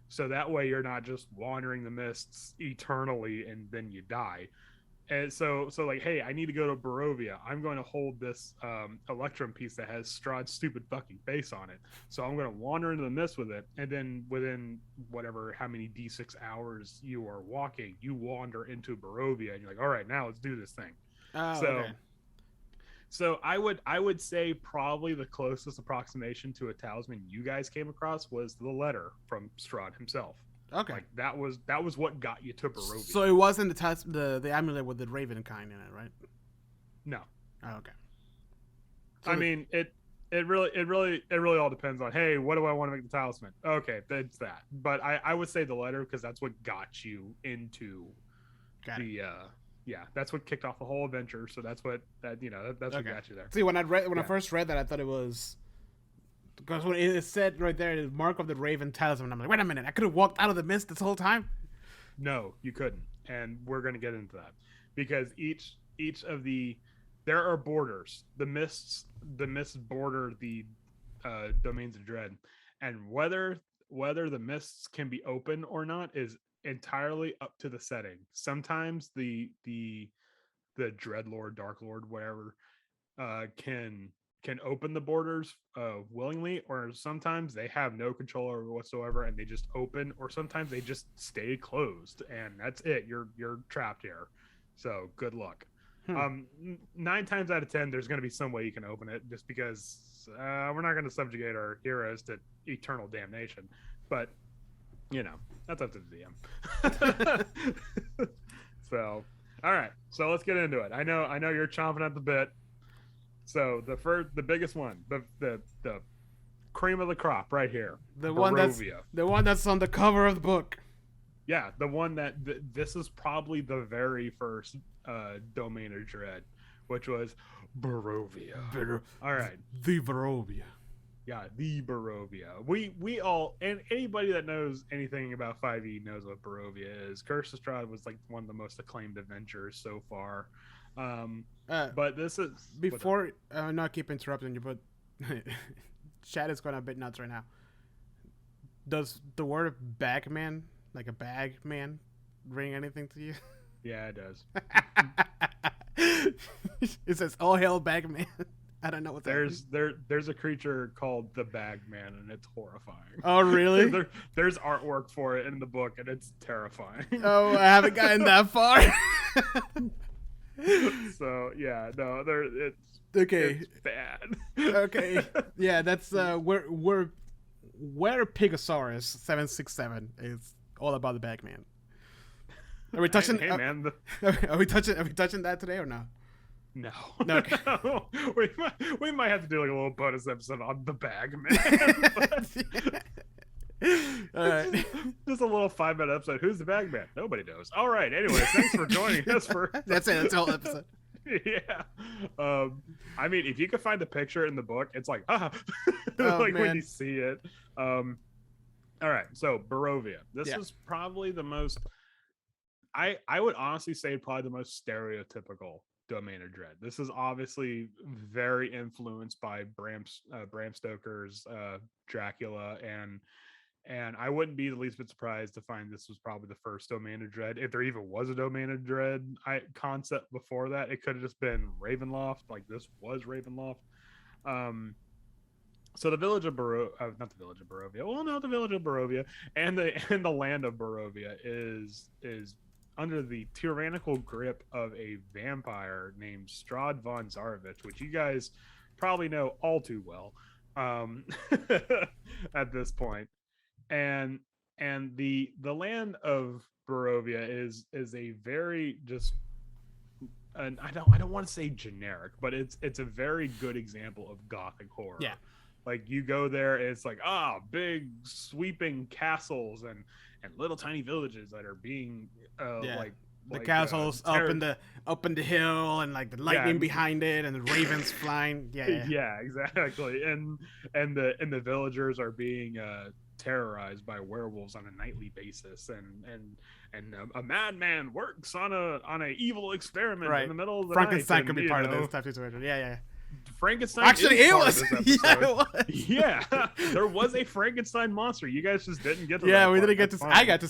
So that way you're not just wandering the mists eternally and then you die. And so like, hey, I need to go to Barovia. I'm going to hold this electrum piece that has Strahd's stupid fucking face on it. So I'm going to wander into the mist with it, and then within how many D6 hours you are walking, you wander into Barovia, and you're like, all right, now let's do this thing. Okay. So I would say probably the closest approximation to a talisman you guys came across was the letter from Strahd himself. Okay. Like that was what got you to Barovia. So it wasn't the amulet with the raven kind in it, right? No. Oh, okay. So I mean, it really all depends on, hey, what do I want to make the talisman? Okay, that's that. But I would say the letter, because that's what got you into that's what kicked off the whole adventure. So that's what what got you there. See, when I first read that, I thought it was because when it said right there, the mark of the raven talisman. I'm like, wait a minute, I could have walked out of the mist this whole time. No, you couldn't, and we're going to get into that because each of there are borders. The mists border the domains of dread, and whether the mists can be open or not is entirely up to the setting. Sometimes the Dreadlord, Dark Lord, whatever, can open the borders willingly, or sometimes they have no control over whatsoever and they just open, or sometimes they just stay closed and that's it. You're trapped here. So good luck. 9 times out of 10, there's going to be some way you can open it, just because we're not going to subjugate our heroes to eternal damnation. But that's up to the DM. So, all right. So let's get into it. I know you're chomping at the bit. So the biggest one, the cream of the crop right here. The one that's on the cover of the book. Yeah, the one that this is probably the very first domain of dread, which was Barovia. All right, the Barovia. Yeah, the Barovia. We all, and anybody that knows anything about 5e knows what Barovia is. Curse of Strahd was like one of the most acclaimed adventures so far. But this is before. Not keep interrupting you, but chat is going a bit nuts right now. Does the word bagman, like a bag man, ring anything to you? Yeah, it does. It says, "Oh hell, bagman." I don't know what there's a creature called the Bagman, and it's horrifying. Oh really? There's artwork for it in the book, and it's terrifying. Oh, I haven't gotten that far. So yeah, no, it's okay. It's bad. Okay, yeah, that's where Pigosaurus 767 is all about the Bagman. Are we touching? Hey man, are we touching that today or no? No. Okay. we might have to do like a little bonus episode on the Bagman. All right. Just a little 5-minute episode. Who's the bagman? Nobody knows. All right. Anyways, thanks for joining us for. That's it. That's the whole episode. Yeah. I mean, if you could find the picture in the book, it's like Oh, like man. when you see it. All right. So Barovia. This Yeah. is probably the most. I would honestly say probably the most stereotypical domain of dread. This is obviously very influenced by Bram Stoker's Dracula, and I wouldn't be the least bit surprised to find this was probably the first domain of dread, if there even was a domain of dread concept before that. It could have just been Ravenloft, like this was Ravenloft. So the village of not the village of Barovia. Well, no, the village of Barovia and the land of Barovia is under the tyrannical grip of a vampire named Strahd von Zarovich, which you guys probably know all too well at this point. And the land of Barovia is a very just, and I don't want to say generic, but it's a very good example of gothic horror. Yeah. Like you go there, it's like big sweeping castles and little tiny villages that are being the castles up in the hill, and like the lightning behind it, and the ravens flying. Yeah, exactly. And the villagers are being terrorized by werewolves on a nightly basis, and a madman works on a evil experiment in the middle of the Frankenstein night. Could be part of this type of situation. Yeah. Frankenstein. Actually, it was. Yeah, it was. Yeah, there was a Frankenstein monster. You guys just didn't get to. Yeah, that we part. didn't get That's to. fine. I got to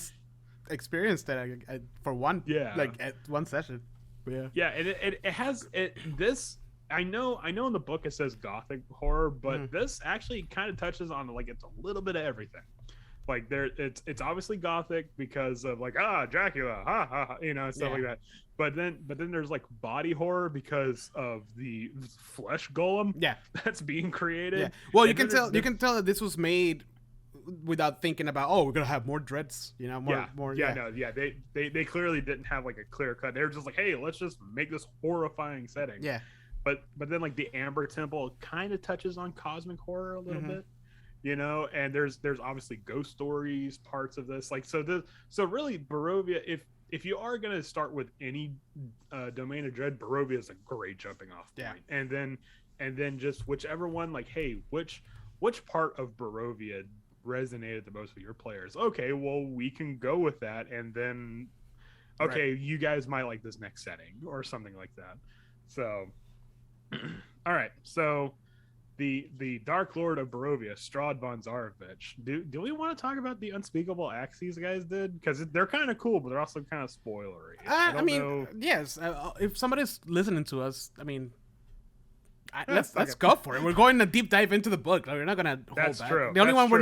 experience that for one. Yeah. Like at one session. Yeah. Yeah, and it has this. I know in the book it says gothic horror, but this actually kind of touches on like it's a little bit of everything. Like it's obviously gothic because of like Dracula, stuff like that. But then there's like body horror because of the flesh golem that's being created. Yeah. Well, you can tell that this was made without thinking about we're gonna have more dreads, more. They clearly didn't have like a clear cut. They were just like, hey, let's just make this horrifying setting. Yeah. But then like the Amber Temple kind of touches on cosmic horror a little bit. And there's obviously ghost stories, parts of this. Like so really Barovia, if you are gonna start with any domain of dread, Barovia is a great jumping off point. And then just whichever one, like, hey, which part of Barovia resonated the most with your players? Okay, well we can go with that, and then you guys might like this next setting or something like that. So all right, so the Dark Lord of Barovia, Strahd von Zarovich. Do we want to talk about the unspeakable acts these guys did? Because they're kind of cool, but they're also kind of spoilery. I mean, yes. If somebody's listening to us, I mean, let's go for it. We're going to deep dive into the book. We're not gonna hold That's back. true. The only one we're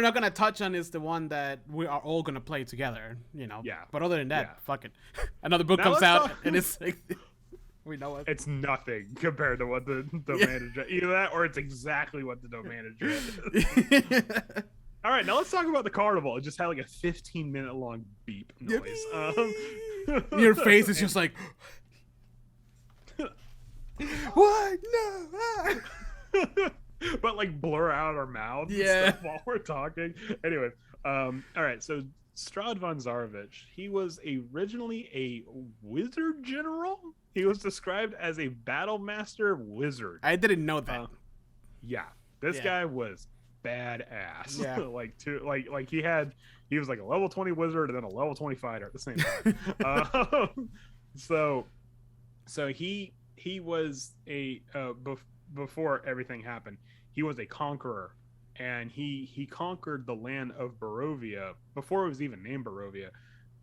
not gonna touch on is the one that we are all gonna play together. Yeah. But other than that, fuck it. Another book comes out and it's like. We know it. It's nothing compared to what the domain of dread. Either that, or it's exactly what the domain of dread is. All right, now let's talk about the carnival. It just had like a 15-minute long beep noise. Your face is just like, what? No. But like blur out our mouths and stuff while we're talking. Anyway, all right, so Strahd von Zarovich, he was originally a wizard general. He was described as a battle master wizard. I didn't know that. This guy was badass. Yeah. He was like a level 20 wizard and then a level 20 fighter at the same time. So he was a before everything happened, he was a conqueror, and he conquered the land of Barovia before it was even named Barovia,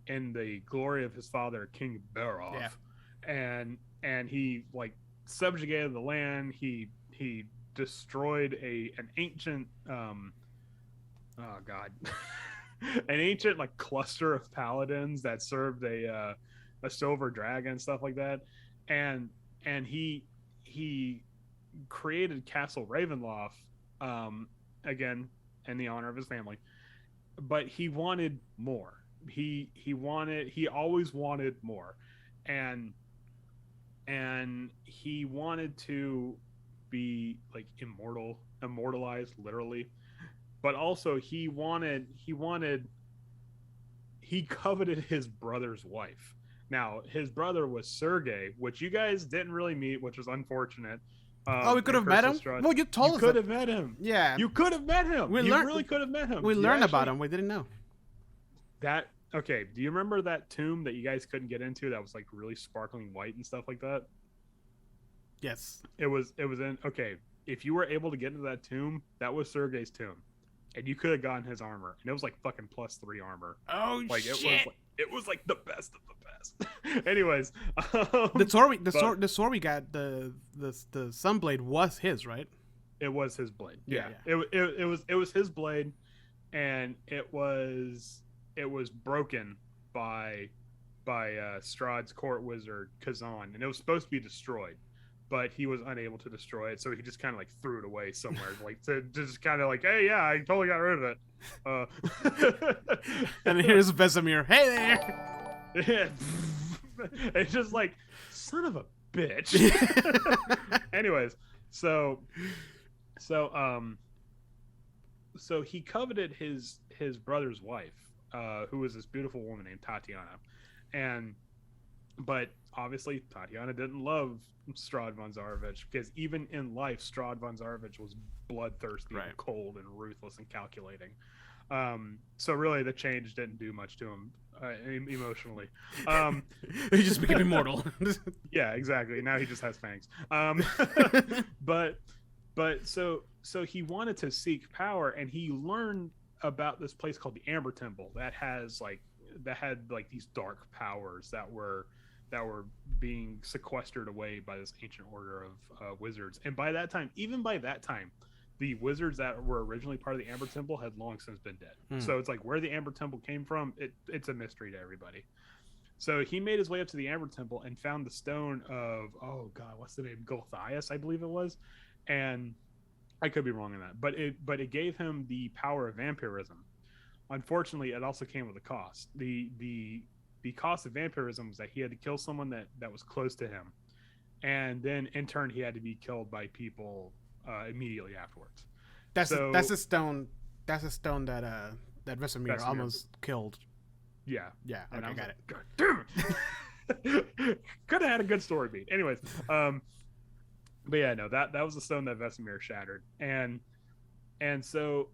in the glory of his father King Barov. Yeah. And he like subjugated the land. He destroyed an ancient an ancient like cluster of paladins that served a silver dragon, stuff like that. And he created Castle Ravenloft, again in the honor of his family, but he wanted more. He always wanted more, and he wanted to be like immortalized literally, but also he coveted his brother's wife. Now, his brother was Sergei, which you guys didn't really meet, which was unfortunate. We could have met him. Well, you told us. You could have met him. Yeah, you could have met him. You really could have met him. We learned about him. We didn't know. Okay, do you remember that tomb that you guys couldn't get into that was like really sparkling white and stuff like that? Yes. It was in, okay, if you were able to get into that tomb, that was Sergei's tomb. And you could have gotten his armor. And it was like fucking +3 armor. Oh, like, shit. It was like the best of the best. Anyways. The sword we got, the Sunblade was his, right? It was his blade. Yeah. It was his blade, and it was broken by Strahd's court wizard Kazan, and it was supposed to be destroyed, but he was unable to destroy it, so he just kind of like threw it away somewhere, like to just kind of like, hey, yeah, I totally got rid of it. And here's Vesemir. Hey there. It's just like, son of a bitch. Anyways, so he coveted his brother's wife, who was this beautiful woman named Tatiana, but obviously Tatiana didn't love Strahd von Zarovich, because even in life Strahd von Zarovich was bloodthirsty, and cold and ruthless and calculating. So really the change didn't do much to him emotionally. He just became immortal. Yeah, exactly. Now he just has fangs. But so he wanted to seek power, and he learned about this place called the Amber Temple that had these dark powers that were being sequestered away by this ancient order of wizards. And by that time, the wizards that were originally part of the Amber Temple had long since been dead. So it's like, where the Amber Temple came from, it's a mystery to everybody. So he made his way up to the Amber Temple and found the stone of, oh god, what's the name? Gothias, I believe it was. And I could be wrong on that, but it gave him the power of vampirism. Unfortunately, it also came with a cost. The cost of vampirism was that he had to kill someone that was close to him, and then in turn he had to be killed by people immediately afterwards. That's a stone. That's a stone that Vesemir almost killed. Yeah. Okay, I got it. God damn it! Could have had a good story beat. Anyways, but yeah, no, that was the stone that Vesemir shattered, and so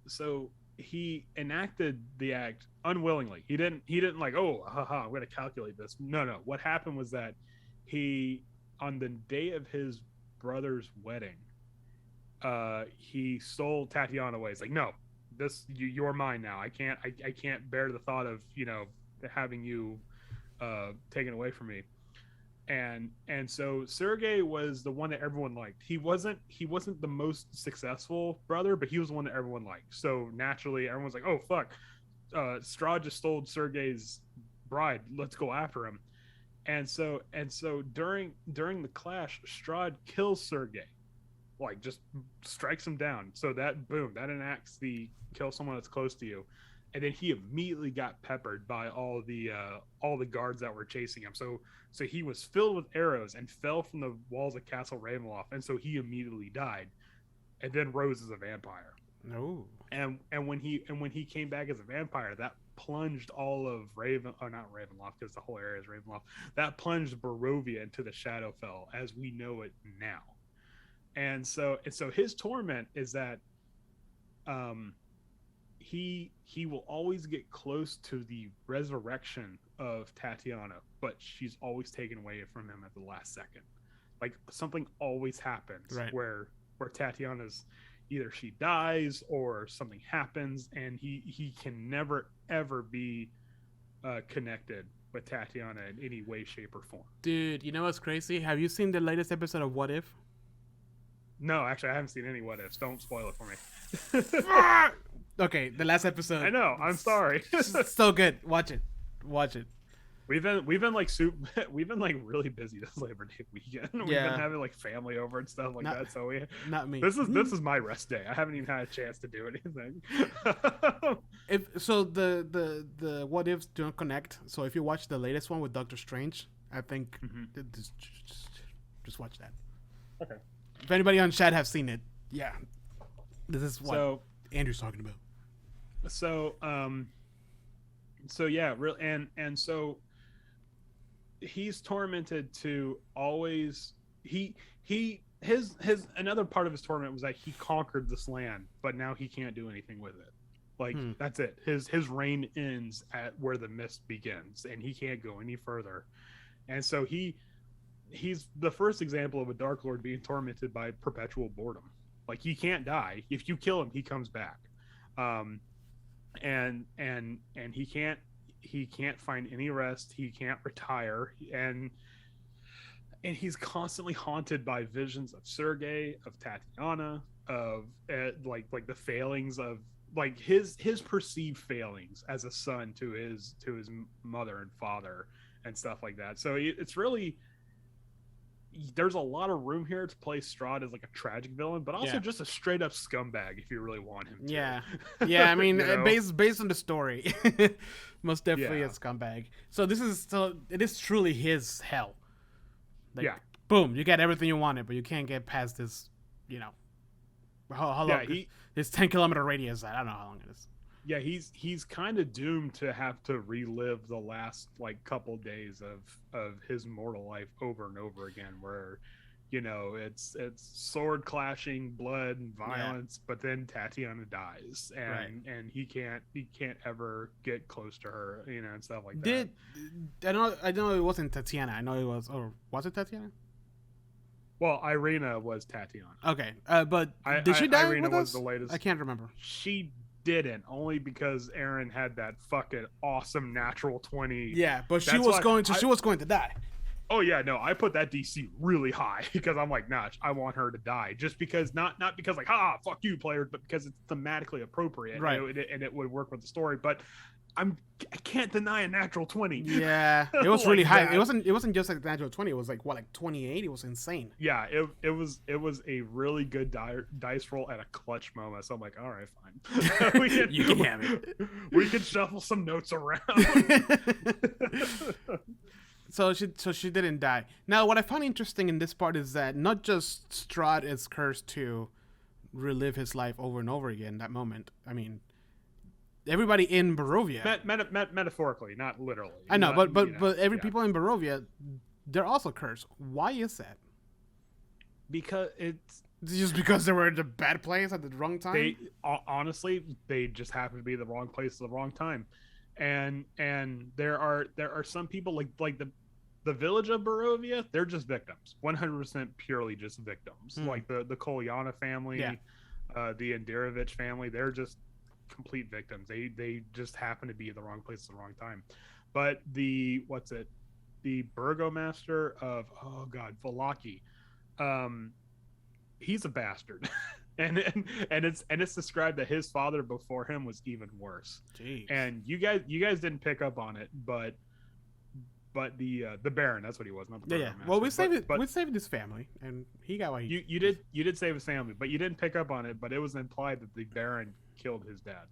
he enacted the act unwillingly. He didn't like, oh, haha, I'm going to calculate this. No. What happened was that he, on the day of his brother's wedding, he stole Tatiana away. He's like, no, you're mine now. I can't bear the thought of, having you taken away from me. And so Sergei was the one that everyone liked. He wasn't the most successful brother, but he was the one that everyone liked. So naturally, everyone's like, "Oh fuck, Strahd just stole Sergei's bride. Let's go after him." And so during the clash, Strahd kills Sergei, like just strikes him down. So that enacts the kill someone that's close to you. And then he immediately got peppered by all the guards that were chasing him. So he was filled with arrows and fell from the walls of Castle Ravenloft, and so he immediately died, and then rose as a vampire. No. And when he came back as a vampire, that plunged all of not Ravenloft, because the whole area is Ravenloft. That plunged Barovia into the Shadowfell as we know it now. And so his torment is that he will always get close to the resurrection of Tatiana, but she's always taken away from him at the last second. Like, something always happens where Tatiana's, either she dies or something happens, and he can never ever be connected with Tatiana in any way, shape, or form. Dude, you know what's crazy? Have you seen the latest episode of What If? No, actually, I haven't seen any What Ifs. Don't spoil it for me. Okay, the last episode. I know. I'm sorry. So good. Watch it. We've been like really busy this Labor Day weekend. We've been having like family over and stuff like that. So not me. This is my rest day. I haven't even had a chance to do anything. The What Ifs don't connect. So if you watch the latest one with Doctor Strange, I think just watch that. Okay. If anybody on chat have seen it, this is what Andrew's talking about. So so yeah, real and so he's tormented to always his another part of his torment was that he conquered this land, but now he can't do anything with it. Like that's it. His reign ends at where the mist begins, and he can't go any further. And so he's the first example of a Dark Lord being tormented by perpetual boredom. Like he can't die. If you kill him, he comes back. And he can't find any rest. He can't retire, and he's constantly haunted by visions of Sergei, of Tatiana, of like the failings of like his perceived failings as a son to his mother and father and stuff like that. So it's really, there's a lot of room here to play Strahd as like a tragic villain, but also just a straight up scumbag if you really want him to. Yeah, I mean, based on the story, most definitely a scumbag. So it is truly his hell. Like, boom, you get everything you wanted, but you can't get past this, how long? This 10-kilometer radius. I don't know how long it is. Yeah, he's kind of doomed to have to relive the last like couple days of his mortal life over and over again, where it's sword clashing, blood and violence, but then Tatiana dies, and he can't ever get close to her, and stuff like that. I know it wasn't Tatiana. I know it was, or was it Tatiana? Well, Irina was Tatiana. Okay, but did she die Irina with was us? the latest. I can't remember. She didn't, only because Aaron had that fucking awesome natural 20. Yeah, but she was going to die. Oh yeah, no, I put that DC really high because I'm like, nah, I want her to die, just because not because like, fuck you, players, but because it's thematically appropriate, right? And it would work with the story. But I can't deny a natural 20. Yeah, it was really high. It wasn't just like natural 20. It was like 28. It was insane. Yeah, it was a really good dice roll at a clutch moment. So I'm like, all right, fine. You can have it. We can shuffle some notes around. So she didn't die. Now, what I found interesting in this part is that not just Strahd is cursed to relive his life over and over again. That moment. I mean, everybody in Barovia, metaphorically, not literally. I know, but every people in Barovia, they're also cursed. Why is that? Because it's just because they were in the bad place at the wrong time. Honestly, they just happen to be the wrong place at the wrong time, and there are some people like the village of Barovia. They're just victims, 100% purely just victims. Like the Kolyana family, the Indirovich family. They're just complete victims. They just happen to be in the wrong place at the wrong time. But the burgomaster of Valaki, he's a bastard. and it's described that his father before him was even worse. Jeez. And you guys didn't pick up on it, but the Baron, that's what he was, not the burgomaster. Well, we saved his family, and he got what he you did save his family, but you didn't pick up on it. But it was implied that the Baron killed his dad,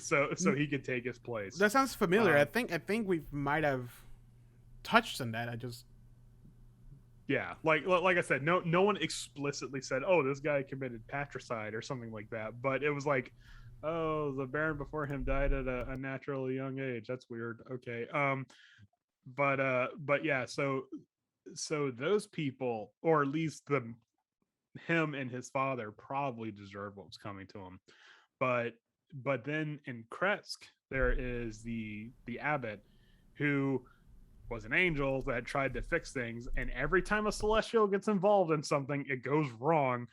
so he could take his place. That sounds familiar. I think we might have touched on that. Like I said, no one explicitly said, oh, this guy committed patricide or something like that, but it was like, oh, the Baron before him died at a naturally young age. That's weird. Okay. But yeah, so those people, or at least him and his father, probably deserved what was coming to him. But then in Kretsk, there is the abbot, who was an angel that tried to fix things, and every time a celestial gets involved in something, it goes wrong.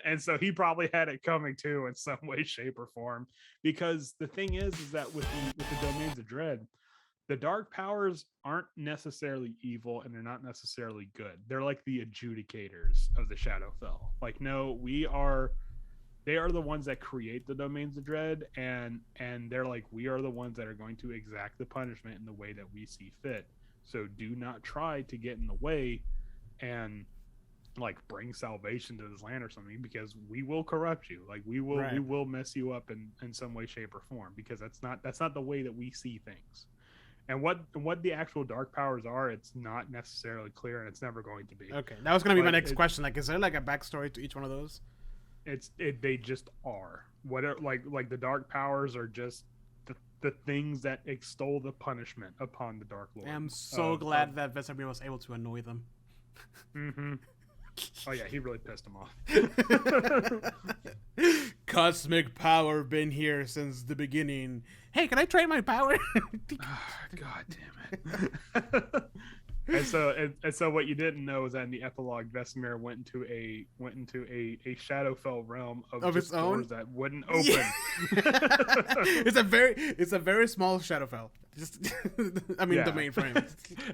And so he probably had it coming too in some way, shape, or form. Because the thing is that with the domains of dread, the dark powers aren't necessarily evil, and they're not necessarily good. They're like the adjudicators of the Shadowfell. Like, no, they are the ones that create the domains of dread, and they're like, we are the ones that are going to exact the punishment in the way that we see fit. So do not try to get in the way and like bring salvation to this land or something, because we will corrupt you. Like we will mess you up in some way, shape, or form, because that's not the way that we see things. And what the actual dark powers are, it's not necessarily clear, and it's never going to be. Okay, that was going to be my next question. Like, is there like a backstory to each one of those? they just are. Whatever, like the dark powers are just the things that extol the punishment upon the Dark Lord. I'm so glad that Vesemir was able to annoy them. Mm-hmm. Oh yeah, he really pissed him off. Cosmic power been here since the beginning. Hey, can I trade my power? God damn it. And so what you didn't know is that in the epilogue, Vesemir went into a Shadowfell realm of its own doors that wouldn't open. Yeah. It's a very small Shadowfell. Just the mainframe.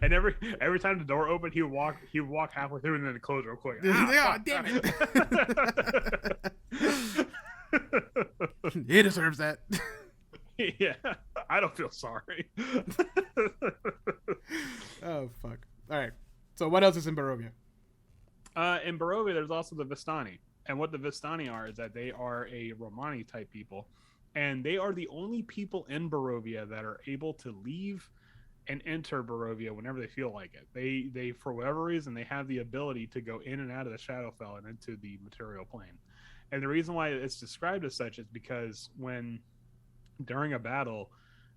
And every time the door opened, he would walk halfway through and then it closed real quick. Yeah, damn it. He deserves that. Yeah, I don't feel sorry. Oh fuck! All right. So what else is in Barovia? In Barovia, there's also the Vistani, and what the Vistani are is that they are a Romani type people, and they are the only people in Barovia that are able to leave and enter Barovia whenever they feel like it. They for whatever reason they have the ability to go in and out of the Shadowfell and into the material plane. And the reason why it's described as such is because when during a battle,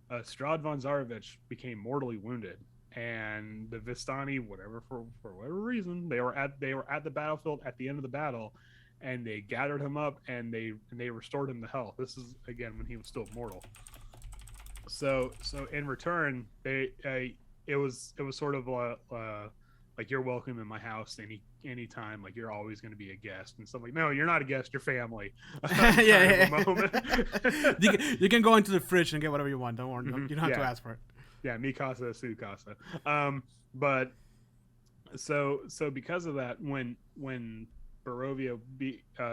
Strahd von Zarovich became mortally wounded, and the Vistani, for whatever reason, they were at the battlefield at the end of the battle, and they gathered him up and they restored him to health. This is again when he was still mortal. So in return, it was sort of like you're welcome in my house anytime, like you're always going to be a guest and stuff. Like, no, you're not a guest, you're family. You can go into the fridge and get whatever you want. Don't worry, you don't have to ask for it. Yeah, mi casa su casa. But so because of that, when Barovia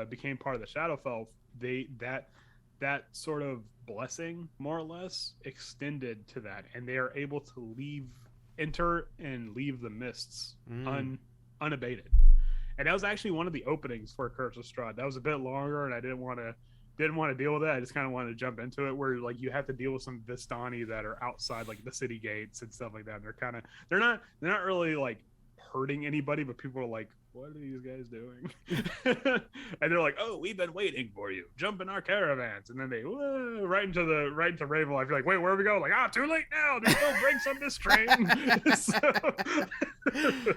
became part of the Shadowfell, that sort of blessing more or less extended to that, and they are able to enter and leave the mists unabated. And that was actually one of the openings for Curse of Strahd. That was a bit longer, and I didn't want to deal with that. I just kind of wanted to jump into it, where like you have to deal with some Vistani that are outside like the city gates and stuff like that. And they're not really like hurting anybody, but people are like, what are these guys doing? And they're like, oh, we've been waiting for you. Jump in our caravans. And then they right into Ravenloft. You're like, wait, where are we going? Like, too late now. There's no brakes on this train.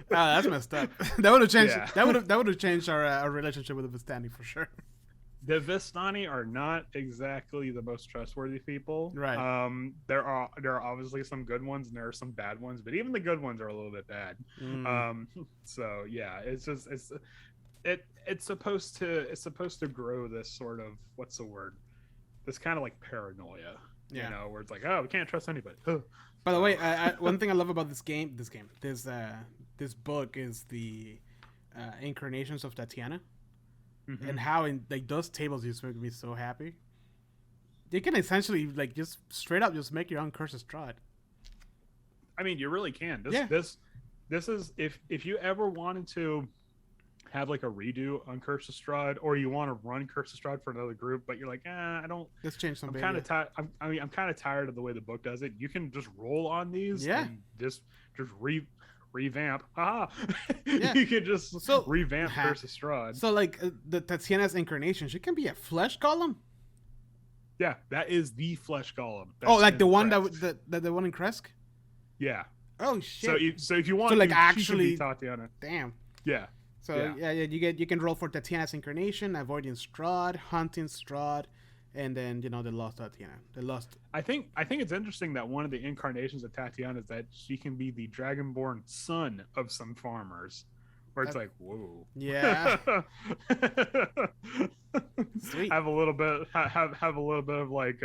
That's messed up. That would have changed. Yeah. That would have changed our relationship with the Vistani for sure. The Vistani are not exactly the most trustworthy people. Right. There are obviously some good ones and there are some bad ones, but even the good ones are a little bit bad. So yeah, it's supposed to grow this sort of, what's the word? This kind of like paranoia. Yeah. You know, where it's like, oh, we can't trust anybody. By the way, one thing I love about this book is the incarnations of Tatiana. Mm-hmm. And how in like those tables used to make me so happy. You can essentially like just straight up just make your own Curse of Strahd. I mean, you really can. This is if you ever wanted to have like a redo on Curse of Strahd, or you want to run Curse of Strahd for another group, but you're like, I don't. Let's change something. I'm kind of tired. I'm kind of tired of the way the book does it. You can just roll on these. Yeah. And just revamp. Yeah. You can just revamp Curse of Strahd. So like the Tatiana's incarnation, she can be a flesh golem. Yeah, that is the flesh golem. Like the one that the one in Kresk. Yeah. Oh shit. So if you want, so like actually Tatiana. Damn. Yeah. So yeah, you can roll for Tatiana's incarnation, avoiding Strahd, hunting Strahd, and then the lost Tatiana. I think it's interesting that one of the incarnations of Tatiana is that she can be the dragonborn son of some farmers, where it's like, whoa. Yeah. Sweet. Have a little bit of like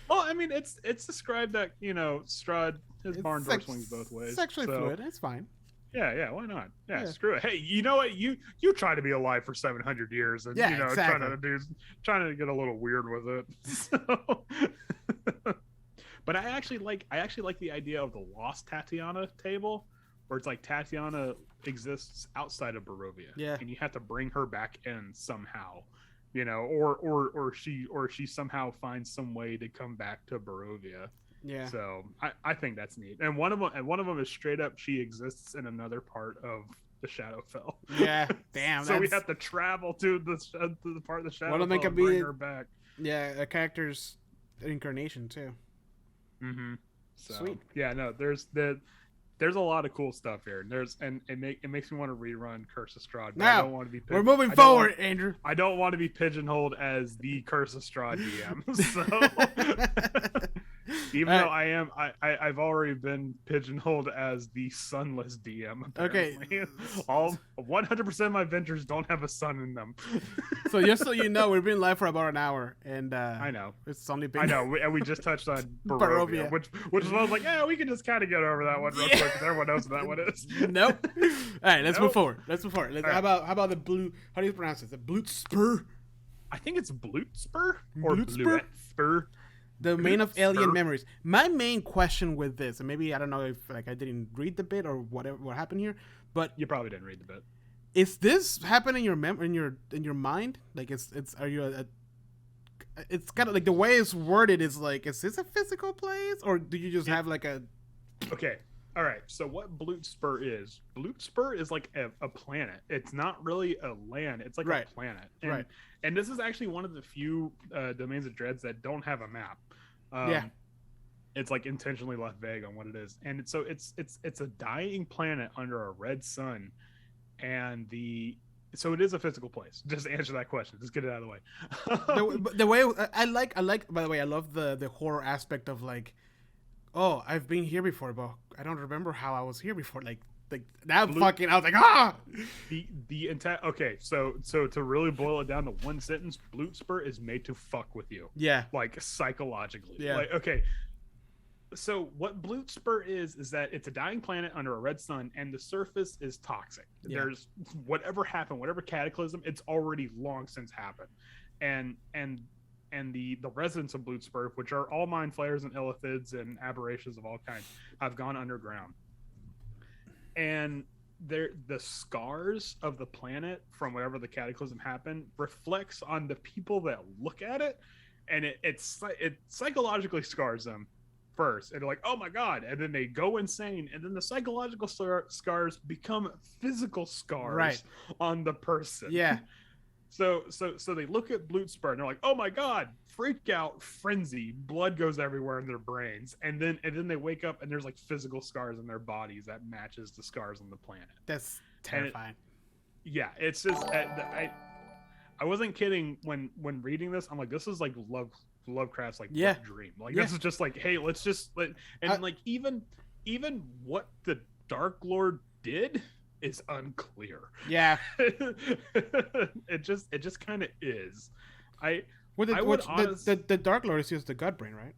Well, I mean, it's described that Strahd, his barn door swings both ways. Sexually fluid. It's fine. Yeah, why not? Yeah, screw it. Hey, you know what? You try to be alive for 700 years, and exactly. trying to get a little weird with it. So, but I actually like the idea of the lost Tatiana table, where it's like Tatiana exists outside of Barovia, and you have to bring her back in somehow, or she somehow finds some way to come back to Barovia. Yeah. So I think that's neat. And one of them is straight up, she exists in another part of the Shadowfell. Yeah, damn. So we have to travel to the part of the Shadowfell they could and bring be- her back. Yeah, a character's incarnation too. Mm-hmm. So, Sweet. Yeah, no, there's a lot of cool stuff here. It makes me want to rerun Curse of Strahd. But I Now don't want to be. we're moving forward, Andrew. I don't want to be pigeonholed as the Curse of Strahd DM. So even though I've already been pigeonholed as the sunless DM. Apparently. Okay. All 100% of my ventures don't have a sun in them. So just so you know, we've been live for about an hour, and I know. it's only been. I know, and we just touched on Barovia. Barovia, which is why I was like, yeah, we can just kind of get over that one real quick because everyone knows what that one is. Nope. All right, let's move Nope. forward. Let's, All how right. about the blue? How do you pronounce it? The Bluetspur, I think it's Bluetspur or Bluetspur? Bluetspur. the main of alien Bluetspur. memories. My main question with this, and maybe I don't know if like I didn't read the bit or whatever what happened here, but You probably didn't read the bit. is this happening in your in your mind? Like it's are you it's kind of like the way it's worded is like, is this a physical place or do you just have like a Okay. All right. So what Bluetspur is like a planet. It's not really a land. It's like Right. a planet. And, Right. And this is actually one of the few domains of dreads that don't have a map. Yeah. It's like intentionally left vague on what it is. And so it's a dying planet under a red sun. And so it is a physical place. Just answer that question. Just get it out of the way. the way I like by the way, I love the horror aspect of like, oh, I've been here before, but I don't remember how I was here before. Like that fucking, I was like, ah. The entire okay. So to really boil it down to one sentence, Bluetspur is made to fuck with you. Yeah. Like psychologically. Yeah. Like okay. So what Bluetspur is that it's a dying planet under a red sun, and the surface is toxic. Yeah. There's whatever happened, whatever cataclysm, it's already long since happened, and the residents of Bluetspur, which are all mind flayers and illithids and aberrations of all kinds, have gone underground, and the scars of the planet from wherever the cataclysm happened reflects on the people that look at it, and it psychologically scars them first, and they're like, oh my god, and then they go insane, and then the psychological scars become physical scars Right. on the person. Yeah. So they look at Bluetspur and they're like, oh my god, freak out, frenzy, blood goes everywhere in their brains, and then they wake up and there's like physical scars in their bodies that matches the scars on the planet. That's terrifying. Yeah, it's just I wasn't kidding when reading this. I'm like, this is like Lovecraft's like Yeah. wet dream. Like Yeah. this is just like, hey, let's just like even what the Dark Lord did is unclear. Yeah. it just kind of is. The Dark Lord is just the gut brain, right?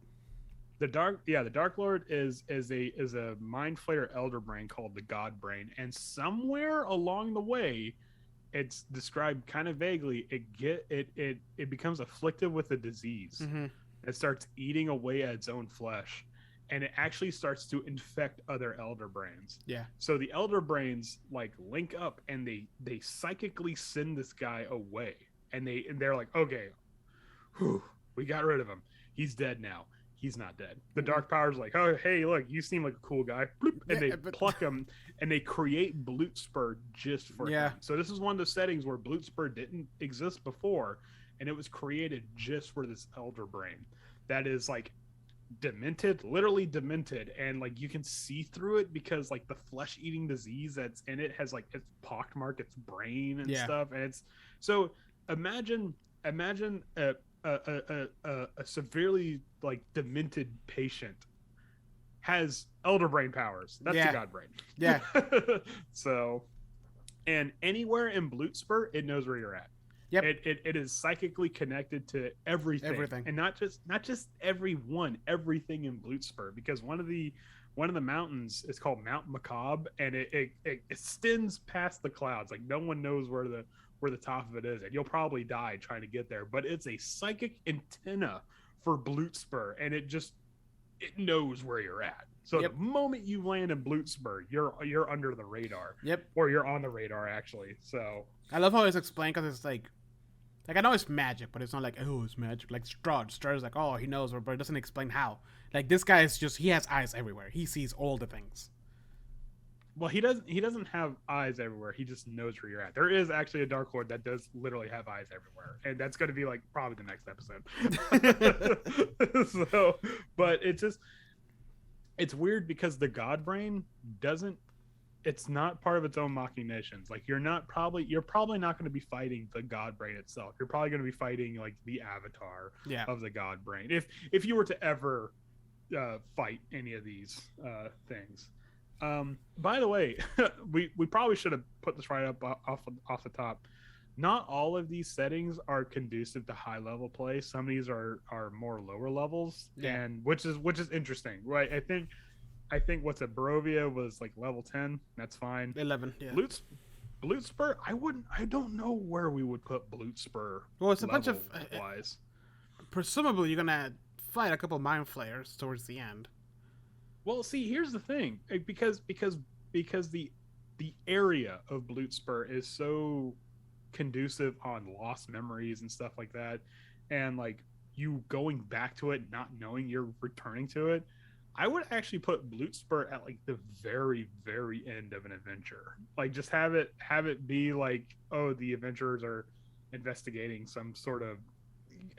The Dark Lord is a mind flayer elder brain called the God Brain, and somewhere along the way, it's described kind of vaguely. It becomes afflicted with a disease. Mm-hmm. It starts eating away at its own flesh, and it actually starts to infect other elder brains. Yeah. So the elder brains like link up, and they psychically send this guy away, and they're like, okay, whew, we got rid of him. He's dead now. He's not dead. The Dark Power's like, oh, hey, look, you seem like a cool guy. Bloop, and they pluck him, and they create Bluetspur just for him. So this is one of the settings where Bluetspur didn't exist before, and it was created just for this elder brain that is like demented, literally demented, and like you can see through it because like the flesh-eating disease that's in it has like it's pockmarked its brain and stuff, and it's so imagine a severely like demented patient has elder brain powers. That's the God brain. Yeah. So, and anywhere in Bluetspur, it knows where you're at. Yep. It is psychically connected to everything. And not just everything in Bluetspur, because one of the mountains is called Mount Macabre, and it extends past the clouds. Like no one knows where the top of it is, and you'll probably die trying to get there, but it's a psychic antenna for Bluetspur, and it knows where you're at. So the moment you land in Bluetspur, you're under the radar. Yep. Or you're on the radar, actually. So I love how it's explained, because it's like I know it's magic, but it's not like, oh, it's magic. Like Strahd is like, oh, he knows, but it doesn't explain how. Like this guy is just, he has eyes everywhere. He sees all the things. Well, he doesn't have eyes everywhere. He just knows where you're at. There is actually a Dark Lord that does literally have eyes everywhere, and that's going to be like probably the next episode. So, but it's weird because the God Brain doesn't. It's not part of its own machinations. Like you're probably not going to be fighting the God Brain itself. You're probably going to be fighting like the avatar of the God Brain. If you were to ever fight any of these things. By the way, we probably should have put this right up off the top. Not all of these settings are conducive to high level play. Some of these are more lower levels, and which is interesting, right? I think what's at Barovia was like level 10. That's fine. 11. Yeah. Bluetspur. I don't know where we would put Bluetspur. Well, it's a bunch of wise. Presumably, you're gonna fight a couple mind flayers towards the end. Well, see, here's the thing, because the area of Bluetspur is so conducive on lost memories and stuff like that, and like you going back to it, not knowing you're returning to it. I would actually put Bluetspur at like the very, very end of an adventure. Like just have it be like, oh, the adventurers are investigating some sort of.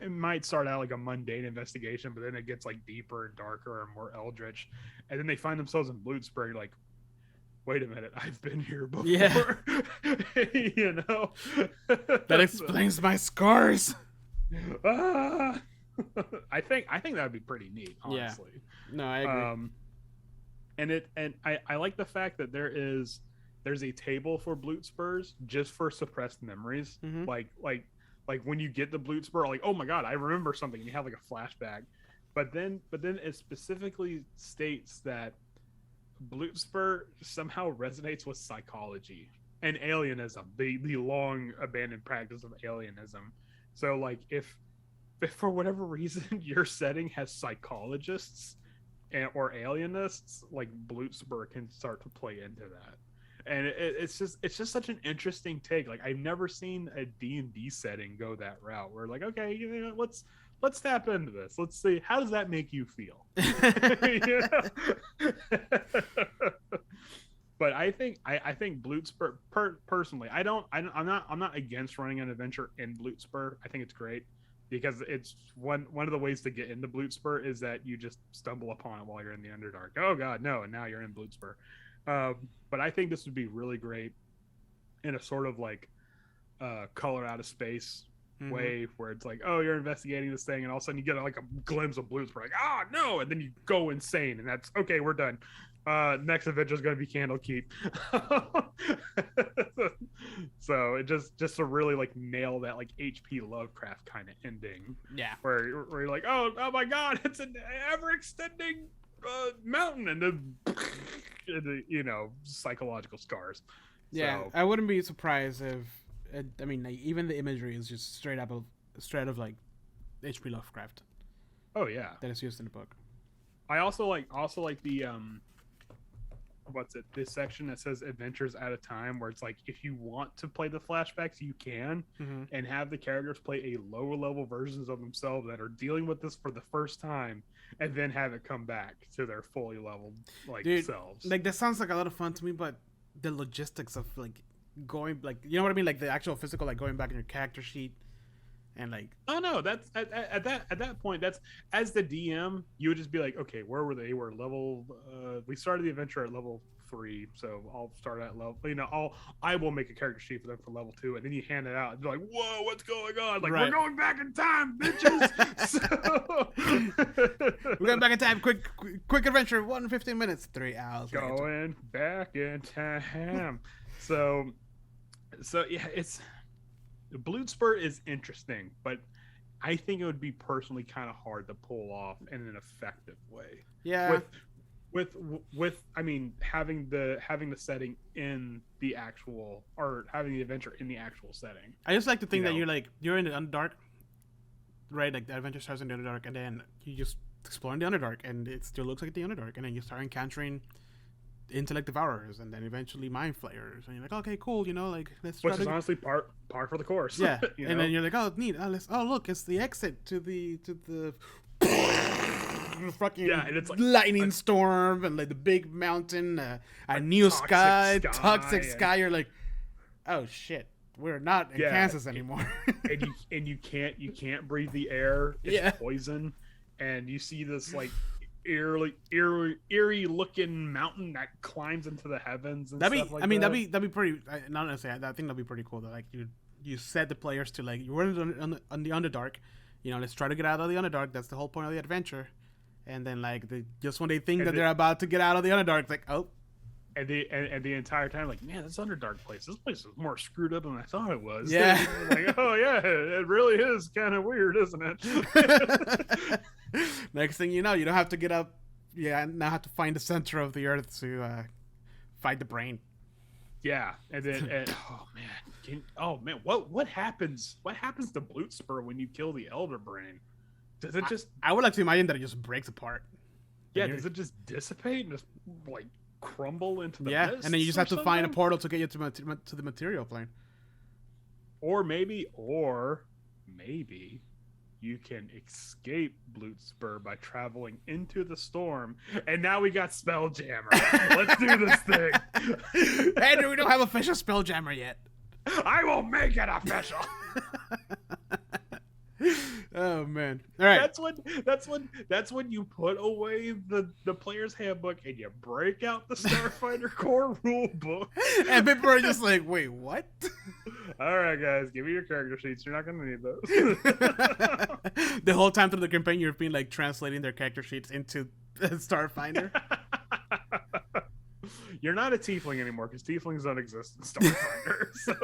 It might start out like a mundane investigation, but then it gets like deeper and darker and more eldritch, and then they find themselves in Bluetspur. You're like, wait a minute, I've been here before. Yeah. You know, that explains my scars. I think that would be pretty neat, honestly. Yeah. No, I agree. And I like the fact that there's a table for Bluetspurs just for suppressed memories. Mm-hmm. Like when you get the Bluetspur, like, oh my god, I remember something, and you have like a flashback. But then it specifically states that Bluetspur somehow resonates with psychology and alienism, the long abandoned practice of alienism. So like if for whatever reason your setting has psychologists or alienists, like Bluetspur can start to play into that. And it's just such an interesting take. Like I've never seen a D&D setting go that route. Where like, okay, you know, let's tap into this. Let's see, how does that make you feel? But I think Bluetspur personally, I'm not against running an adventure in Bluetspur. I think it's great because it's one of the ways to get into Bluetspur is that you just stumble upon it while you're in the Underdark. Oh god, no, and now you're in Bluetspur. But I think this would be really great in a sort of like color out of space way where it's like, oh, you're investigating this thing, and all of a sudden you get like a glimpse of Bluetspur, like, no, and then you go insane, and that's okay, we're done. Next adventure is going to be Candlekeep. So it just to really like nail that like HP Lovecraft kind of ending. Yeah. Where you're like, oh my god, it's an ever extending mountain, and then you know, psychological scars. Yeah, so, I wouldn't be surprised if I mean, like, even the imagery is just straight out of like HP Lovecraft. Oh yeah, that is used in the book. I also like the this section that says adventures at a time, where it's like if you want to play the flashbacks you can, and have the characters play a lower level versions of themselves that are dealing with this for the first time, and then have it come back to their fully leveled selves. Like that sounds like a lot of fun to me, but the logistics of like going, like, you know what I mean, like the actual physical, like going back in your character sheet and like, oh no, that's at that point, that's, as the DM, you would just be like, okay, where were they? We're level we started the adventure at level 3, so I'll start at level, you know, I will make a character sheet for them for level 2, and then you hand it out and you're like, whoa, what's going on? Like, right. We're going back in time, bitches. We're going back in time. Quick adventure, 15 minutes, 3 hours going back in time. So yeah, it's Bluetspur is interesting, but I think it would be personally kind of hard to pull off in an effective way. Yeah. With I mean, having the setting in the actual, or having the adventure in the actual setting. I just like to think that you're in the Underdark, right? Like the adventure starts in the Underdark, and then you just explore in the Underdark, and it still looks like the Underdark, and then you start encountering intellect devourers, and then eventually mind flayers, and you're like, okay, cool, you know, like let's. Which is honestly par for the course. Yeah, and then you're like, oh, neat. Oh, look, it's the exit to the. fucking and it's like lightning storm and like the big mountain, a new sky, toxic sky. You're like, oh shit, we're not in Kansas anymore. and you can't breathe the air. It's poison, and you see this like eerie looking mountain that climbs into the heavens and stuff like that. That'd be pretty. Not necessarily. I think that'd be pretty cool. Though. Like you set the players to like you're on the Underdark. You know, let's try to get out of the Underdark. That's the whole point of the adventure. And then like just when they think that they're about to get out of the Underdark, it's like, oh. And the entire time, like, man, this Underdark place. This place is more screwed up than I thought it was. Yeah. Like, oh yeah, it really is kind of weird, isn't it? Next thing you know, you don't have to get up. Yeah, now have to find the center of the earth to fight the brain. Yeah, and then oh man, what happens? What happens to Bluetspur when you kill the Elder Brain? Does it just? I would like to imagine that it just breaks apart. Yeah, does it just dissipate and just like crumble into the mist, and then you just have to find a portal to get you to the material plane. Or maybe you can escape Bluetspur by traveling into the storm. And now we got Spelljammer. Let's do this thing. Andrew, we don't have official Spelljammer yet. I will make it official. Oh man! All right. That's when you put away the player's handbook and you break out the Starfighter core rule book. And people are just like, "Wait, what?" All right, guys, give me your character sheets. You're not gonna need those. The whole time through the campaign, you've been like translating their character sheets into Starfinder. You're not a tiefling anymore because tieflings don't exist in Starfinder. So.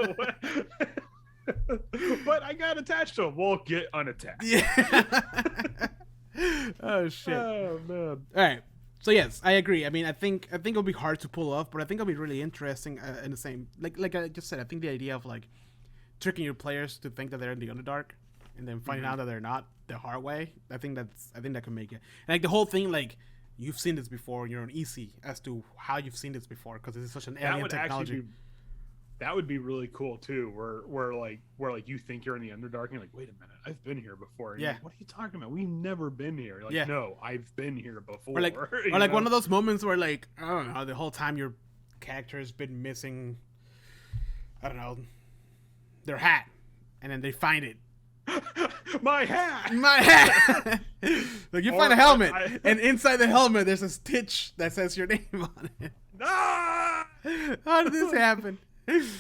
But I got attached to him. We'll get unattached. Yeah. Oh shit. Oh man. All right. So yes, I agree. I mean, I think it'll be hard to pull off, but I think it'll be really interesting. In the same, like I just said, I think the idea of like tricking your players to think that they're in the Underdark, and then finding out that they're not the hard way. I think that can make it. And like the whole thing, like you've seen this before, and you're on easy as to how you've seen this before because this is such an alien technology. That would be really cool too, where you think you're in the Underdark and you're like, wait a minute, I've been here before. And like, what are you talking about? We've never been here. You're like, no, I've been here before. Or like one of those moments where like, I don't know, the whole time your character has been missing, I don't know, their hat, and then they find it. My hat. Like you find a helmet, and inside the helmet there's a stitch that says your name on it. Ah! How did this happen?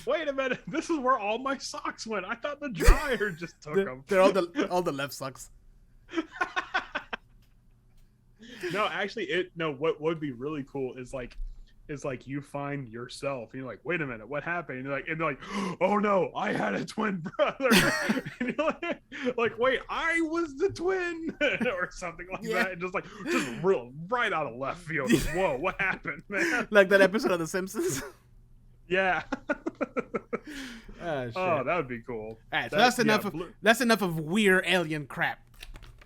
Wait a minute! This is where all my socks went. I thought the dryer just took them. They're all the left socks. No, actually, what would be really cool is like you find yourself and you're like, wait a minute, what happened? And they're like, oh no, I had a twin brother. And you're like, wait, I was the twin, or something like that. And just real right out of left field. Whoa, what happened, man? Like that episode of The Simpsons. Yeah. Shit. Oh, that would be cool. All right, so that's enough of weird alien crap.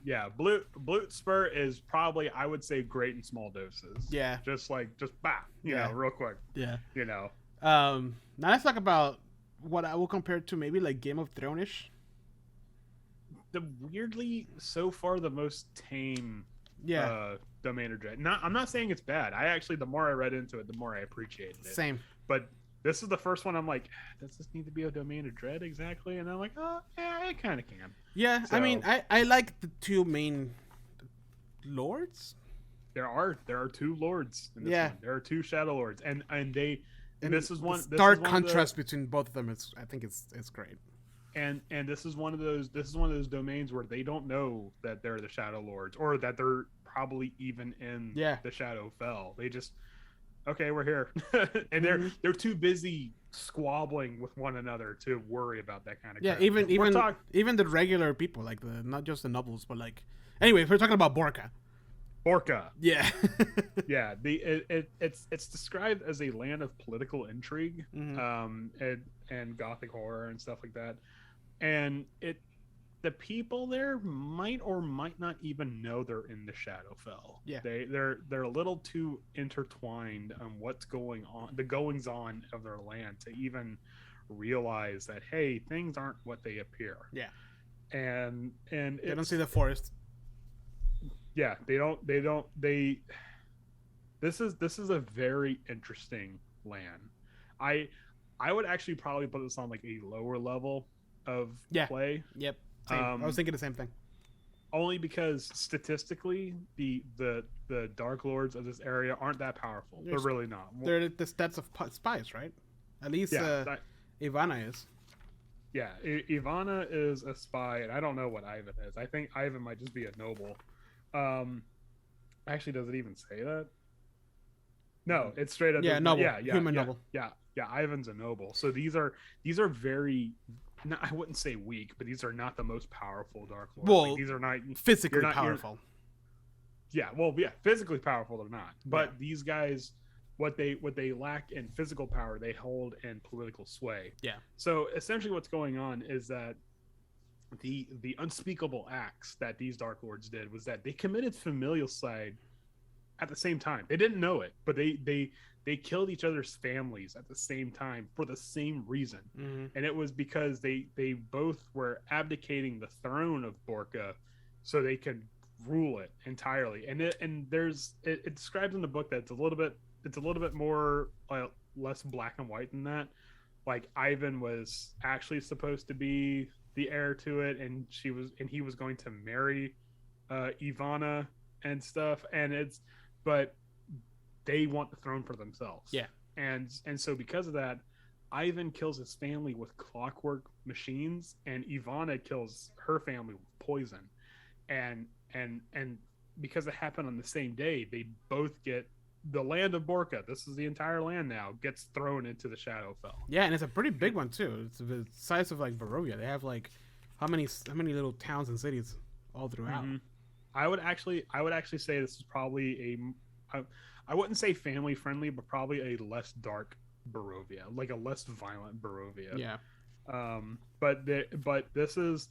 Yeah, Bluetspur is probably, I would say, great in small doses. Yeah. Just you know, real quick. Yeah. You know. Now let's talk about what I will compare to maybe like Game of Thrones-ish. Weirdly, so far the most tame Domain of Dread. I'm not saying it's bad. The more I read into it, the more I appreciated it. Same. But this is the first one I'm like, does this need to be a Domain of Dread exactly? And I'm like, oh, yeah, it kind of can. Yeah, so, I mean, I like the two main lords. There are two lords in this one. There are two Shadow Lords, and this is one stark contrast between both of them. I think it's great. And this is one of those domains where they don't know that they're the Shadow Lords or that they're probably even in the Shadowfell. They just, okay, we're here. And they're too busy squabbling with one another to worry about that kind of crap. Even the regular people, like not just the nobles, but like, anyway, we're talking about Borca. Yeah. Yeah, it's described as a land of political intrigue, and gothic horror and stuff like that. And the people there might or might not even know they're in the Shadowfell. Yeah, they're a little too intertwined on what's going on, the goings on of their land, to even realize that, hey, things aren't what they appear. Yeah, and they don't see the forest. Yeah, they. This is a very interesting land. I I would actually probably put this on like a lower level of Yeah. play. Yep. Same. I was thinking the same thing. Only because statistically the Dark Lords of this area aren't that powerful. They're really not. They're the stats of spies, right? At least Ivana is. Yeah, Ivana is a spy, and I don't know what Ivan is. I think Ivan might just be a noble. Actually, does it even say that? No, it's straight up. Yeah, noble. Yeah, human noble. Yeah. Ivan's a noble. So these are very. No, I wouldn't say weak, but these are not the most powerful Dark Lords. Well, like, these are not physically powerful. Physically powerful they're not. But these guys, what they lack in physical power, they hold in political sway. Yeah. So essentially, what's going on is that the unspeakable acts that these Dark Lords did was that they committed familicide at the same time. They didn't know it, but they killed each other's families at the same time for the same reason. Mm-hmm. And it was because they both were abdicating the throne of Borca so they could rule it entirely. And it describes in the book that it's a little bit more less black and white than that. Like Ivan was actually supposed to be the heir to it, and he was going to marry Ivana and stuff, but they want the throne for themselves. Yeah. And so because of that, Ivan kills his family with clockwork machines, and Ivana kills her family with poison. And because it happened on the same day, they both get the land of Borca. This is the entire land now, gets thrown into the Shadowfell. Yeah, and it's a pretty big one too. It's the size of like Barovia. They have like how many little towns and cities all throughout. Mm-hmm. I would actually say this is probably I wouldn't say family friendly, but probably a less dark Barovia, like a less violent Barovia. Yeah. But this is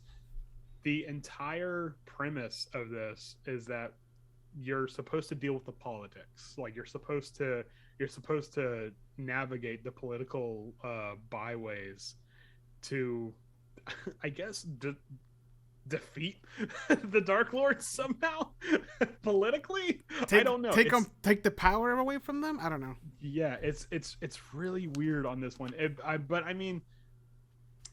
the entire premise of this is that you're supposed to deal with the politics. Like you're supposed to navigate the political byways to, I guess, defeat the Dark Lords somehow politically. I don't know. Take the power away from them. I don't know. Yeah, it's really weird on this one. But I mean,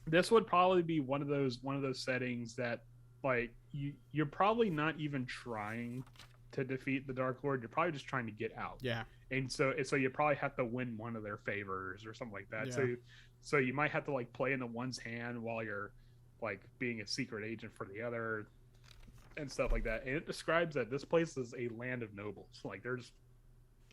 this would probably be one of those settings that like you're probably not even trying to defeat the Dark Lord. You're probably just trying to get out. Yeah. And so you probably have to win one of their favors or something like that. Yeah. So you might have to like play into one's hand while you're like being a secret agent for the other and stuff like that. And it describes that this place is a land of nobles. Like there's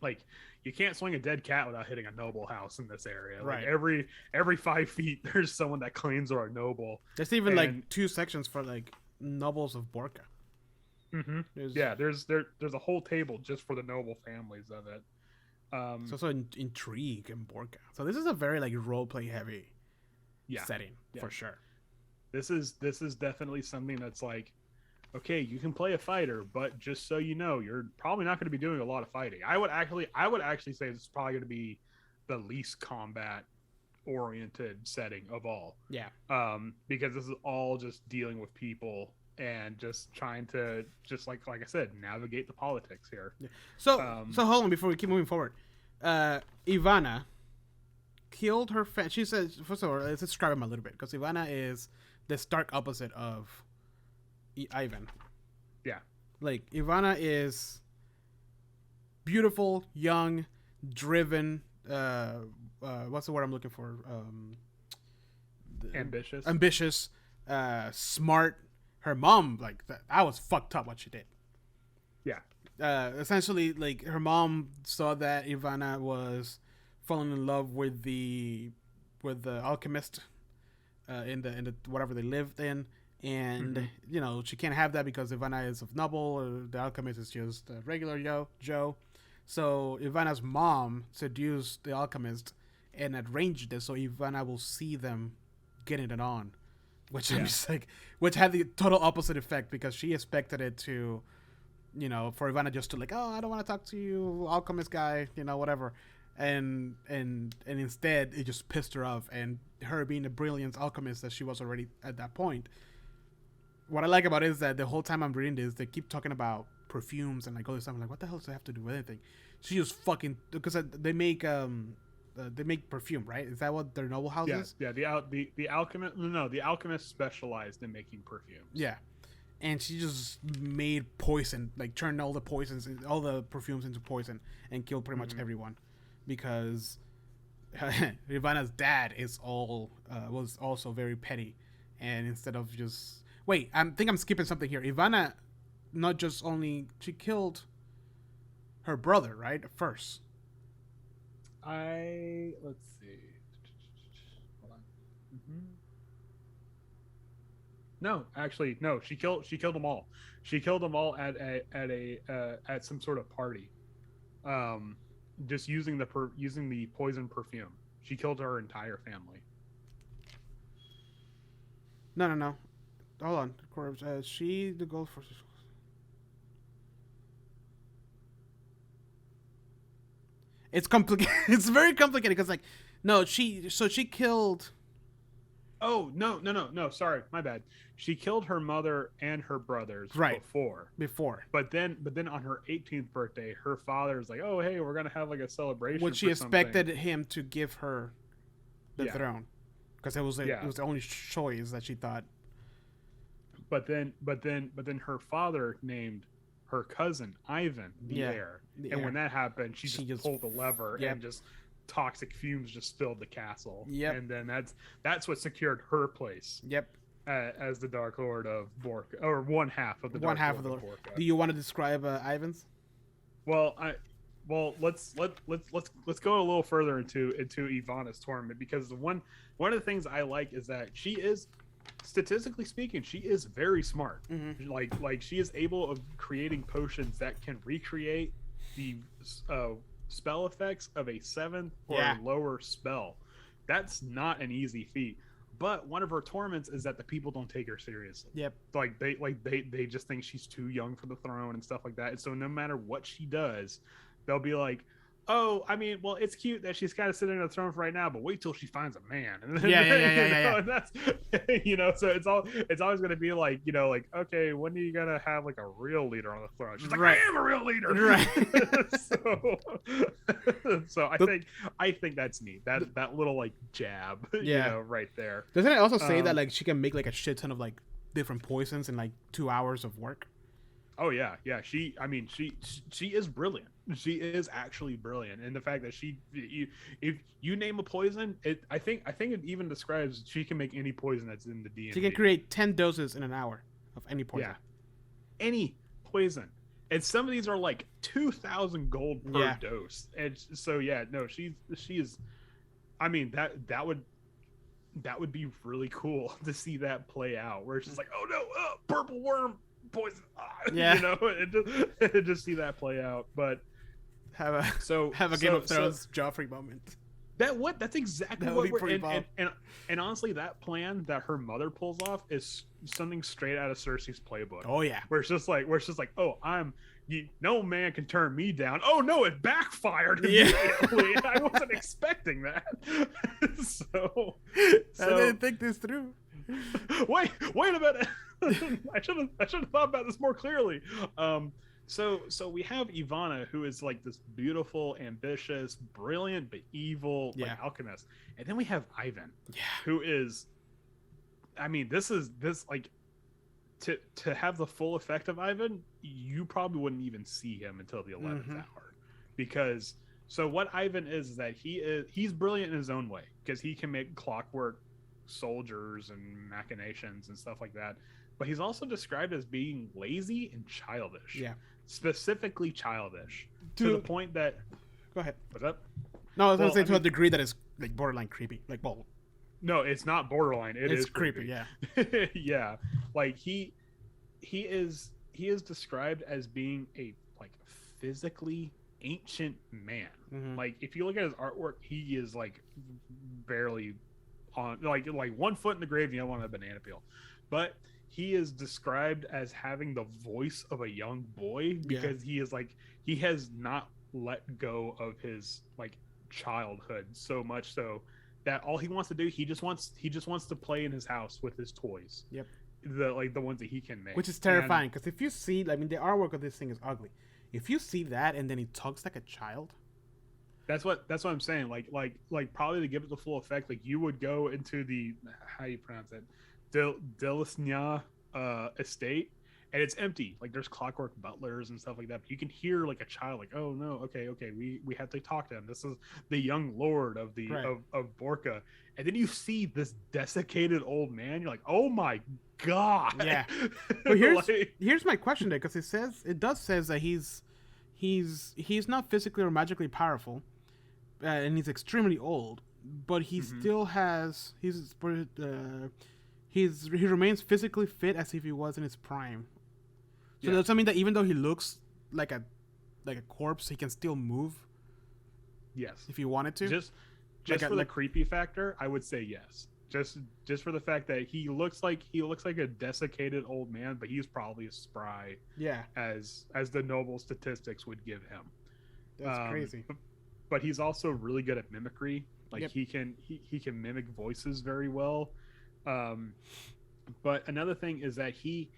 like you can't swing a dead cat without hitting a noble house in this area. Right. Like every 5 feet there's someone that claims they're a noble. There's even like 2 sections for like nobles of Borca. Mm-hmm. There's a whole table just for the noble families of it. It's also intrigue in Borca. So this is a very like role play heavy setting for sure. This is definitely something that's like, okay, you can play a fighter, but just so you know, you're probably not going to be doing a lot of fighting. I would actually say this is probably going to be the least combat oriented setting of all. Yeah. Because this is all just dealing with people and just trying to like I said, navigate the politics here. Yeah. So hold on before we keep moving forward. Ivana killed her she says, first of all, let's describe him a little bit, because Ivana is the stark opposite of Ivan. Yeah. Like Ivana is beautiful, young, driven, what's the word I'm looking for? Ambitious, smart. Her mom, like that was fucked up what she did. Yeah. Essentially, like her mom saw that Ivana was falling in love with the alchemist in the whatever they lived in, and you know she can't have that because Ivana is of noble, or the alchemist is just a regular Joe. So Ivana's mom seduced the alchemist and arranged this so Ivana will see them getting it on, which I'm just like, which had the total opposite effect, because she expected it to, you know, for Ivana just to like, oh, I don't want to talk to you, alchemist guy, you know, whatever. And instead it just pissed her off, and her being a brilliant alchemist that she was already at that point. What I like about it is that the whole time I'm reading this, they keep talking about perfumes and like all this stuff. I'm like, what the hell does it have to do with anything? She just fucking because they make perfume, right? Is that what their noble house is? Yeah. The alchemist. No, the alchemist specialized in making perfumes. Yeah, and she just made poison, like turned all the poisons, all the perfumes into poison, and killed pretty much everyone, because Ivana's dad was also very petty, and instead of just I think I'm skipping something here. Ivana, not just only she killed her brother, right? First. Let's see. Hold on. No, actually, no. She killed them all. She killed them all at some sort of party. Just using the poison perfume. She killed her entire family. No. Hold on, corpse. She the gold for. It's complicated. It's very complicated because she killed. Oh no! Sorry, my bad. She killed her mother and her brothers before. But then on her 18th birthday, her father's like, "Oh hey, we're gonna have like a celebration." What she expected him to give her the throne, because it was the only choice that she thought. But then her father named her cousin Ivan the heir. And when that happened, she just pulled the lever and just toxic fumes just filled the castle. Yep. And then that's what secured her place. Yep. As the Dark Lord of Borka, or one half of the Dark Lord of Borka. Do you want to describe Ivan's? Well, let's go a little further into Ivana's tournament, because one of the things I like is that she is, statistically speaking, she is very smart. Mm-hmm. Like she is able of creating potions that can recreate the spell effects of a 7th or lower spell. That's not an easy feat. But one of her torments is that the people don't take her seriously. Yep. They just think she's too young for the throne and stuff like that. And so no matter what she does, they'll be like, "Oh, I mean, well, it's cute that she's kind of sitting on the throne for right now, but wait till she finds a man." And then, yeah. And that's, so it's always going to be like, okay, when are you gonna have like a real leader on the throne? She's like, "I am a real leader." Right. so I think that's neat. That little like jab, right there. Doesn't it also say that like she can make like a shit ton of like different poisons in like 2 hours of work? Oh yeah. She is brilliant. She is actually brilliant, and the fact that if you name a poison, I think it even describes she can make any poison that's in the D&D. She can create 10 doses in an hour of any poison. Yeah, any poison, and some of these are like 2,000 gold per dose. And so she is. I mean that would be really cool to see that play out, where she's like, "Oh no, purple worm poison," and just see that play out. But have a Game of Thrones Joffrey moment. That's exactly what we're and honestly, that plan that her mother pulls off is something straight out of Cersei's playbook. Oh yeah, where it's just like, "Oh, no man can turn me down." Oh no, it backfired immediately. I wasn't expecting that. so I didn't think this through. Wait a minute. I should have thought about this more clearly. So we have Ivana, who is like this beautiful, ambitious, brilliant, but evil alchemist, and then we have Ivan, who is, I mean, this like to have the full effect of Ivan, you probably wouldn't even see him until the 11th hour, because what Ivan is that he's brilliant in his own way, because he can make clockwork soldiers and machinations and stuff like that. But he's also described as being lazy and childish. Yeah. Specifically childish. To the point that... Go ahead. What's up? No, I was going to say to a degree that is like borderline creepy. Like, well... No, it's not borderline. It's creepy, yeah. Yeah. Like, he is described as being a like physically ancient man. Mm-hmm. Like, if you look at his artwork, he is like barely on... Like 1 foot in the grave, you don't want a banana peel. But... he is described as having the voice of a young boy, because he has not let go of his like childhood so much so that all he wants to do, he just wants to play in his house with his toys. Yep. the ones that he can make, which is terrifying because if you see, I mean, the artwork of this thing is ugly. If you see that and then he talks like a child, that's what I'm saying. Like probably to give it the full effect, like you would go into the, how do you pronounce it, Delisnia estate, and it's empty. Like there's clockwork butlers and stuff like that. But you can hear like a child, like, oh no, okay, we have to talk to him. This is the young lord of the of Borca, and then you see this desiccated old man. You're like, oh my god. Yeah. But here's my question there, because it does says that he's not physically or magically powerful, and he's extremely old, but he still has he remains physically fit as if he was in his prime. So does that mean that even though he looks like a corpse, he can still move? Yes. If he wanted to? Just for the creepy factor, I would say yes. Just for the fact that he looks like a desiccated old man, but he's probably as spry as the noble statistics would give him. That's crazy. But he's also really good at mimicry. Like he can mimic voices very well. But another thing is that he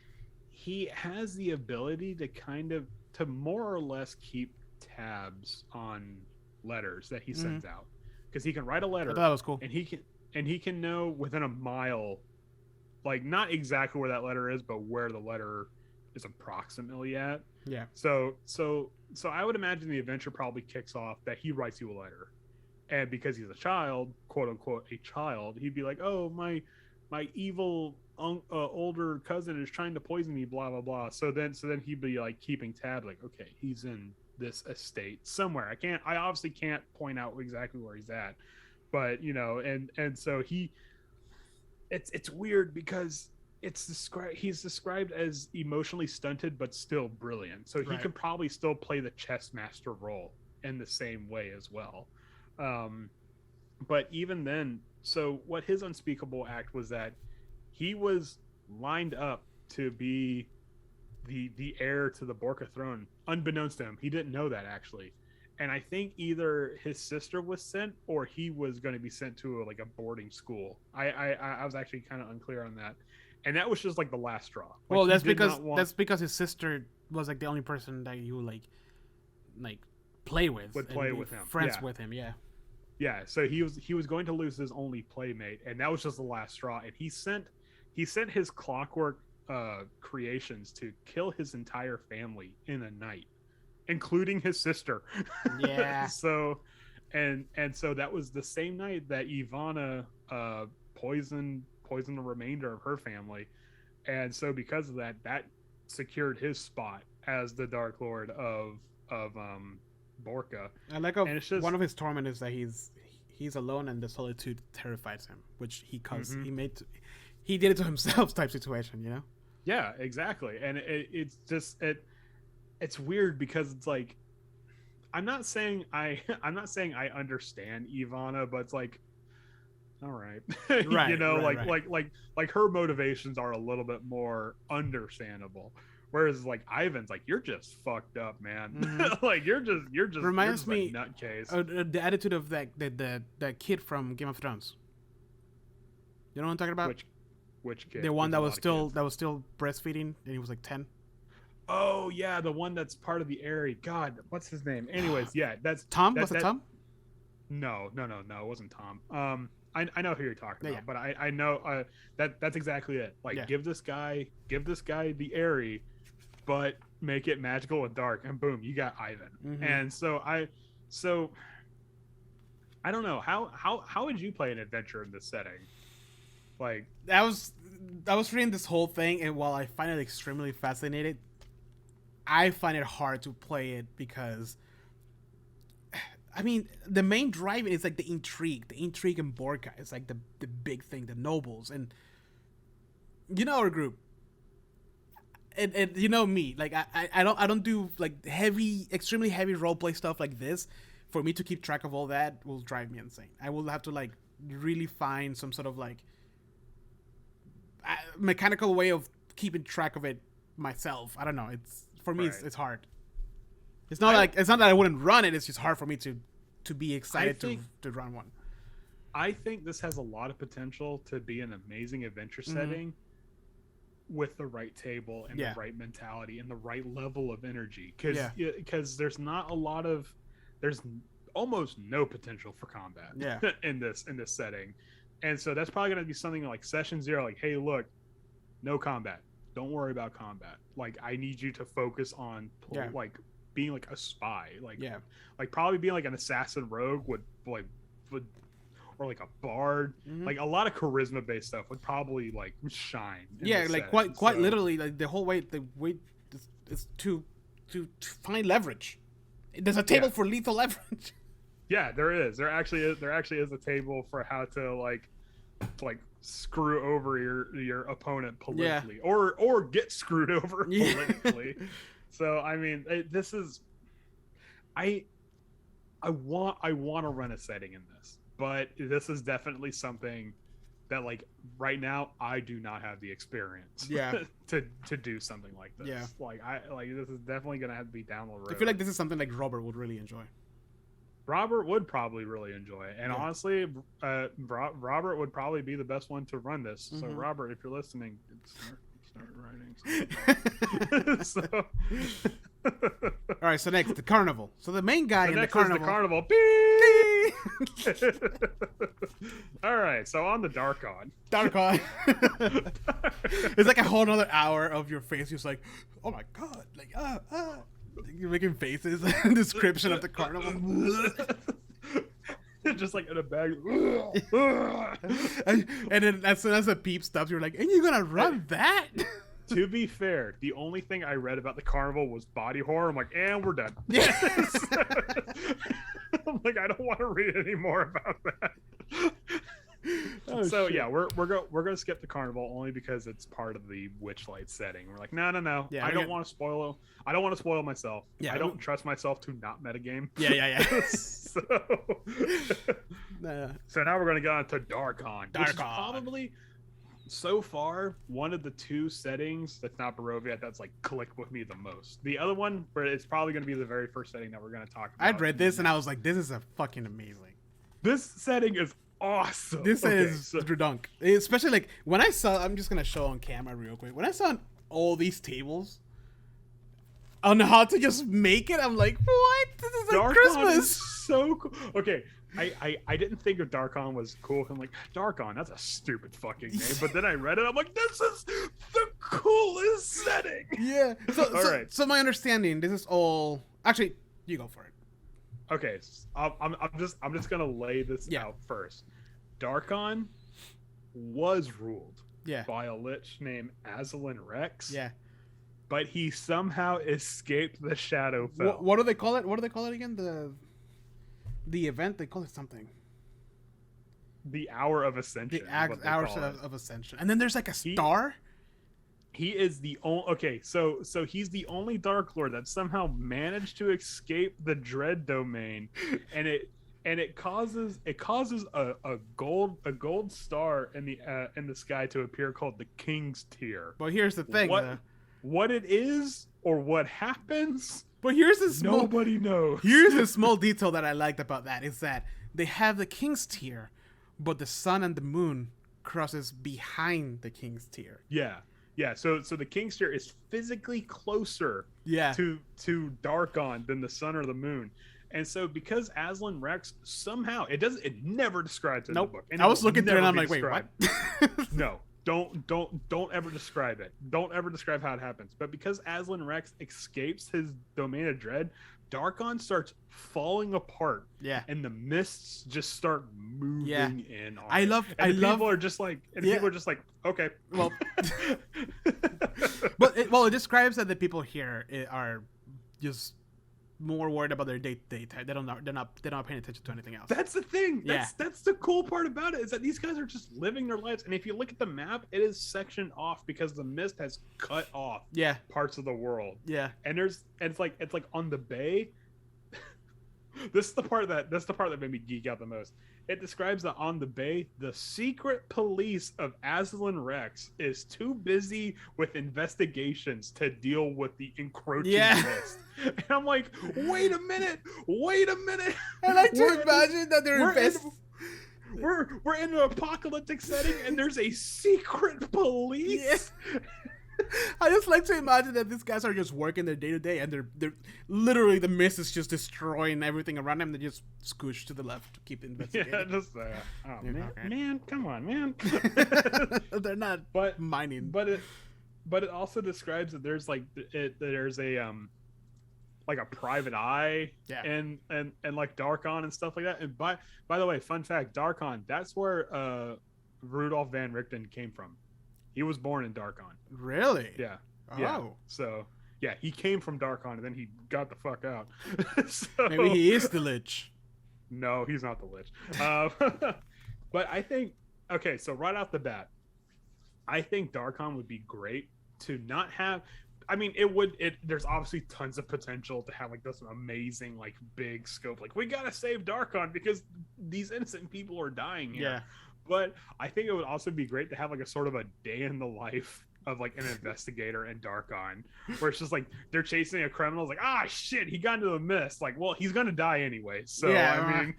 has the ability to more or less keep tabs on letters that he sends out, because he can write a letter. I thought that was cool. And he can know within a mile, like not exactly where that letter is, but where the letter is approximately at. Yeah. So I would imagine the adventure probably kicks off that he writes you a letter, and because he's a child, quote unquote, a child, he'd be like, oh, my evil older cousin is trying to poison me, blah blah blah. So then he'd be like keeping tab, like, okay, he's in this estate somewhere. I obviously can't point out exactly where he's at, but and so it's weird because he's described as emotionally stunted but still brilliant. So he can probably still play the chess master role in the same way as well. But even then, so what his unspeakable act was that he was lined up to be the heir to the Borca throne, unbeknownst to him. He didn't know that, actually. And I think either his sister was sent or he was going to be sent to a boarding school. I was actually kind of unclear on that. And that was just like the last straw. Well, that's because his sister was like the only person that you like play with. Would play with him. Friends with him, yeah. Yeah, so he was going to lose his only playmate, and that was just the last straw. And he sent his clockwork creations to kill his entire family in a night, including his sister. Yeah. So that was the same night that Ivana poisoned the remainder of her family, and so because of that secured his spot as the Dark Lord of Borca. I like one of his torment is that he's alone and the solitude terrifies him, which he did it to himself type situation, Yeah, exactly. And it's weird because it's like, I'm not saying I understand Ivana, but it's like, all right, like her motivations are a little bit more understable. Whereas like Ivan's like, you're just fucked up, man. Mm-hmm. Like you're just reminds me a nutcase. The attitude of that kid from Game of Thrones. You know what I'm talking about? Which kid? The one that was still breastfeeding and he was like 10. Oh yeah, the one that's part of the Airy. God, what's his name? Anyways, yeah, that's Tom. Was it Tom? No, it wasn't Tom. I know who you're talking about, but I know that's exactly it. Like, give this guy the Airy, but make it magical and dark, and boom, you got Ivan. Mm-hmm. And so I don't know how would you play an adventure in this setting? Like, I was reading this whole thing, and while I find it extremely fascinating, I find it hard to play it because, I mean, the main drive is like the intrigue in Borca. It's like the big thing, the nobles, and our group, and me. Like I don't do like extremely heavy roleplay stuff like this. For me to keep track of all that will drive me insane. I will have to like really find some sort of like mechanical way of keeping track of it myself. I don't know. It's for me. It's hard. It's not that I wouldn't run it. It's just hard for me to be excited to run one. I think this has a lot of potential to be an amazing adventure setting. with the right table and Yeah. the right mentality and the right level of energy, because there's almost no potential for combat Yeah. in this setting. And so that's probably going to be something like session 0, like, hey, look, no combat, don't worry about combat, like I need you to focus on like being like a spy, like like probably being like an assassin rogue would or like a bard, like a lot of charisma based stuff would probably like shine in this like setting. quite literally, like the way is to find leverage. There's a table for lethal leverage. Yeah, there is. There actually is a table for how to like screw over your opponent politically, or get screwed over politically. So I mean, this is I want to run a setting in this, but this is definitely something that like right now I do not have the experience to do something like this. Yeah. Like this is definitely gonna have to be down the road. I feel like this is something like Robert would really enjoy. Robert would probably really enjoy it. And honestly, Robert would probably be the best one to run this. So Robert, if you're listening, start writing. So all right, so next, the carnival. So the main guy in the carnival. All right, so on the Darkon. It's like a whole nother hour of your face just like, oh my god, like you're making faces. Description of the carnival. Just like in a bag. And then as soon as the peep stops, you're like, and you're gonna run that? To be fair, the only thing I read about the carnival was body horror. I'm like, and we're done. Yes. I'm like, I don't want to read any more about that. So shit. Yeah, we're gonna skip the carnival only because it's part of the Witchlight setting. We're like, no. Yeah, I don't want to spoil. I don't want to spoil myself. Yeah, I don't trust myself to not metagame. Yeah. So now we're gonna go on to Darkon. Which is probably so far one of the two settings that's not Barovia that's like clicked with me the most. The other one, but it's probably gonna be the very first setting that we're gonna talk about. I'd read this and I was like, this is a fucking amazing. This setting is awesome. This is redunk. Especially like when I saw, I'm just gonna show on camera real quick. When I saw all these tables on how to just make it, I'm like, what? This is like Christmas. Is so cool. Okay, I didn't think of Darkon was cool. I'm like, Darkon, that's a stupid fucking name. But then I read it, I'm like, this is the coolest setting. Yeah. So my understanding, this is all. Actually, you go for it. Okay, I'm just gonna lay this out first. Darkon was ruled by a lich named Aslan Rex. Yeah. But he somehow escaped the Shadowfell. What do they call it? What do they call it again? The event, they call it something. The Hour of Ascension. The Hour of Ascension. And then there's like a star. He is the only. Okay, so he's the only Dark Lord that somehow managed to escape the Dread Domain, and it causes a gold star in the sky to appear called the King's Tear. But here's the thing. What it is or what happens. But nobody knows. Here's a small detail that I liked about that is that they have the King's Tear, but the sun and the moon crosses behind the King's Tear. Yeah. So the King's Tear is physically closer to Darkon than the sun or the moon. And so because Aslan Rex somehow it never describes it in the book. I was looking through it and I'm like, wait, what? No. Don't ever describe it. Don't ever describe how it happens. But because Aslan Rex escapes his domain of dread, Darkon starts falling apart. Yeah. And the mists just start moving in on people are just like okay. Well it describes that the people here are just more worried about their day-to-day time. They're not paying attention to anything else. That's the thing. That's the cool part about it is that these guys are just living their lives. And if you look at the map, it is sectioned off because the mist has cut off parts of the world. Yeah. And it's like on the bay. This is the part that made me geek out the most. It describes that on the bay, the secret police of Aslan Rex is too busy with investigations to deal with the encroaching mist. And I'm like, wait a minute. I like to imagine that they're we're in an apocalyptic setting and there's a secret police. I just like to imagine that these guys are just working their day to day, and they're literally the mist is just destroying everything around them. They just scooch to the left to keep investigating. Yeah, just oh man, come on, man. They're not mining, but it also describes that there's there's a like a private eye, and like Darkon and stuff like that. And by the way, fun fact, Darkon, that's where Rudolf van Richten came from. He was born in Darkon. Really? Yeah. Oh. Yeah. So yeah, he came from Darkon and then he got the fuck out. So, maybe he is the Lich. No, he's not the Lich. But I think, okay, so right off the bat, I think Darkon would be great to not have. I mean, there's obviously tons of potential to have like this amazing, like big scope. Like, we gotta save Darkon because these innocent people are dying here. Yeah. But I think it would also be great to have like a sort of a day in the life of like an investigator in Darkon, where it's just like they're chasing a criminal. It's like, shit, he got into the mist. Like, well, he's gonna die anyway. So yeah, I mean,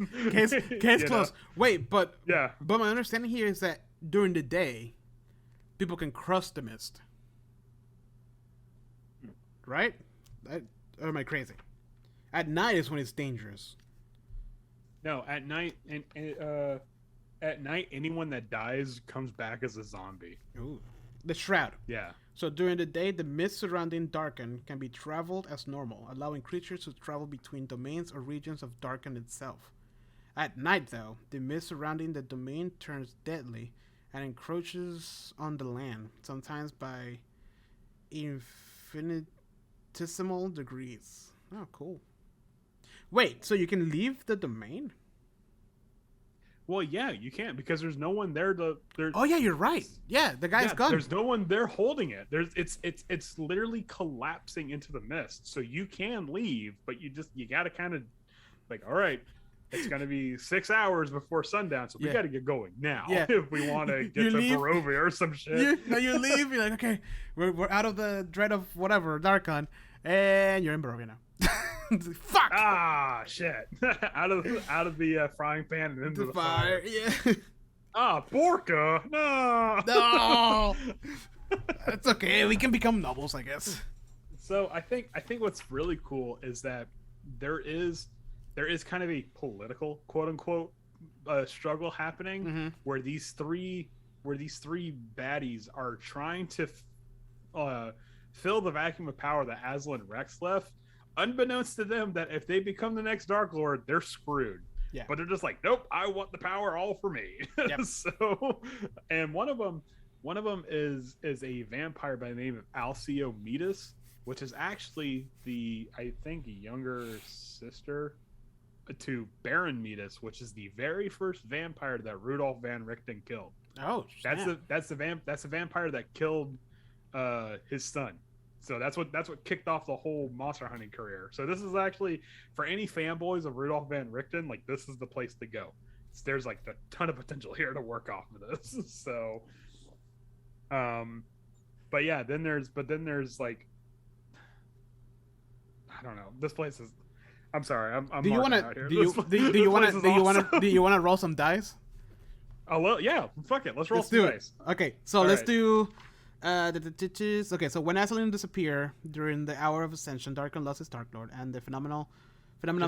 case closed. Wait, but yeah. But my understanding here is that during the day, people can cross the mist. Right? Or am I crazy? At night is when it's dangerous. No, at night at night, anyone that dies comes back as a zombie. Ooh. The Shroud. Yeah. So during the day, the mist surrounding Darken can be traveled as normal, allowing creatures to travel between domains or regions of Darken itself. At night, though, the mist surrounding the domain turns deadly and encroaches on the land, sometimes by infinitesimal degrees. Oh, cool. Wait, so you can leave the domain? Well, yeah, you can't because there's no one there to. Oh yeah, you're right. Yeah, the guy's gone. There's no one there holding it. It's literally collapsing into the mist. So you can leave, but you gotta kind of like, all right, it's gonna be 6 hours before sundown, so we gotta get going now if we want to get to Barovia or some shit. You leave. You're like, okay, we're out of the dread of whatever Darkon, and you're in Barovia now. Fuck! Shit! out of the frying pan and into the fire. Yeah. Borka! No. It's okay. We can become nobles, I guess. So I think what's really cool is that there is kind of a political quote unquote struggle happening where these three baddies are trying to fill the vacuum of power that Aslan Rex left. Unbeknownst to them, that if they become the next Dark Lord, they're screwed. Yeah. But they're just like, nope, I want the power all for me. Yep. So, and one of them is a vampire by the name of Alcio Metis, which is actually I think younger sister to Baron Metis, which is the very first vampire that Rudolf van Richten killed. Oh, snap. That's the vampire that killed his son. So that's what kicked off the whole monster hunting career. So this is actually, for any fanboys of Rudolf van Richten, like, this is the place to go. There's like a ton of potential here to work off of this. So, but yeah, then there's like, I don't know. This place is. I'm sorry. I'm. Do you want to? Do you want to roll some dice? Yeah. Fuck it. Let's roll some dice. Okay, so let's do. Okay, so when Aslan disappear during the hour of ascension, Darkon lost his Dark Lord, and the phenomenon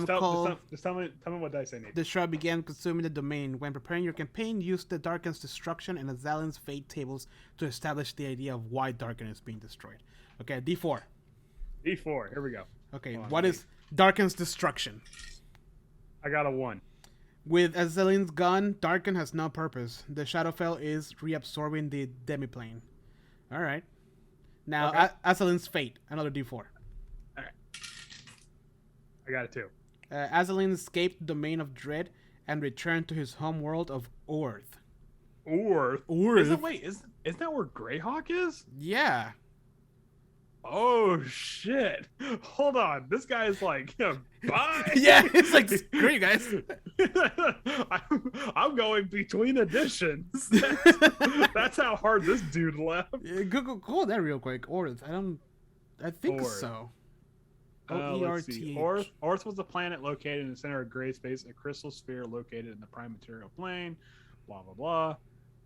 called. Just tell me what dice I need. The Shroud began consuming the domain. When preparing your campaign, use the Darkon's destruction and Azalin's fate tables to establish the idea of why Darkon is being destroyed. Okay, D4. D4. Here we go. Okay, what is Darkon's destruction? I got a 1. With Azalin's gun, Darkon has no purpose. The Shadowfell is reabsorbing the demiplane. All right. Now, Azalin's fate, another D4. All right. I got it too. Azalin escaped the domain of Dread and returned to his home world of Orth. Orth? Isn't that where Greyhawk is? Yeah. Oh, shit. Hold on. This guy is like, bye. Yeah, it's like, screw you guys. I'm going between editions. That's how hard this dude left. Yeah, Google that real quick. Orth. I think Orth. so. Let's see. Orth was a planet located in the center of gray space, a crystal sphere located in the prime material plane. Blah, blah, blah.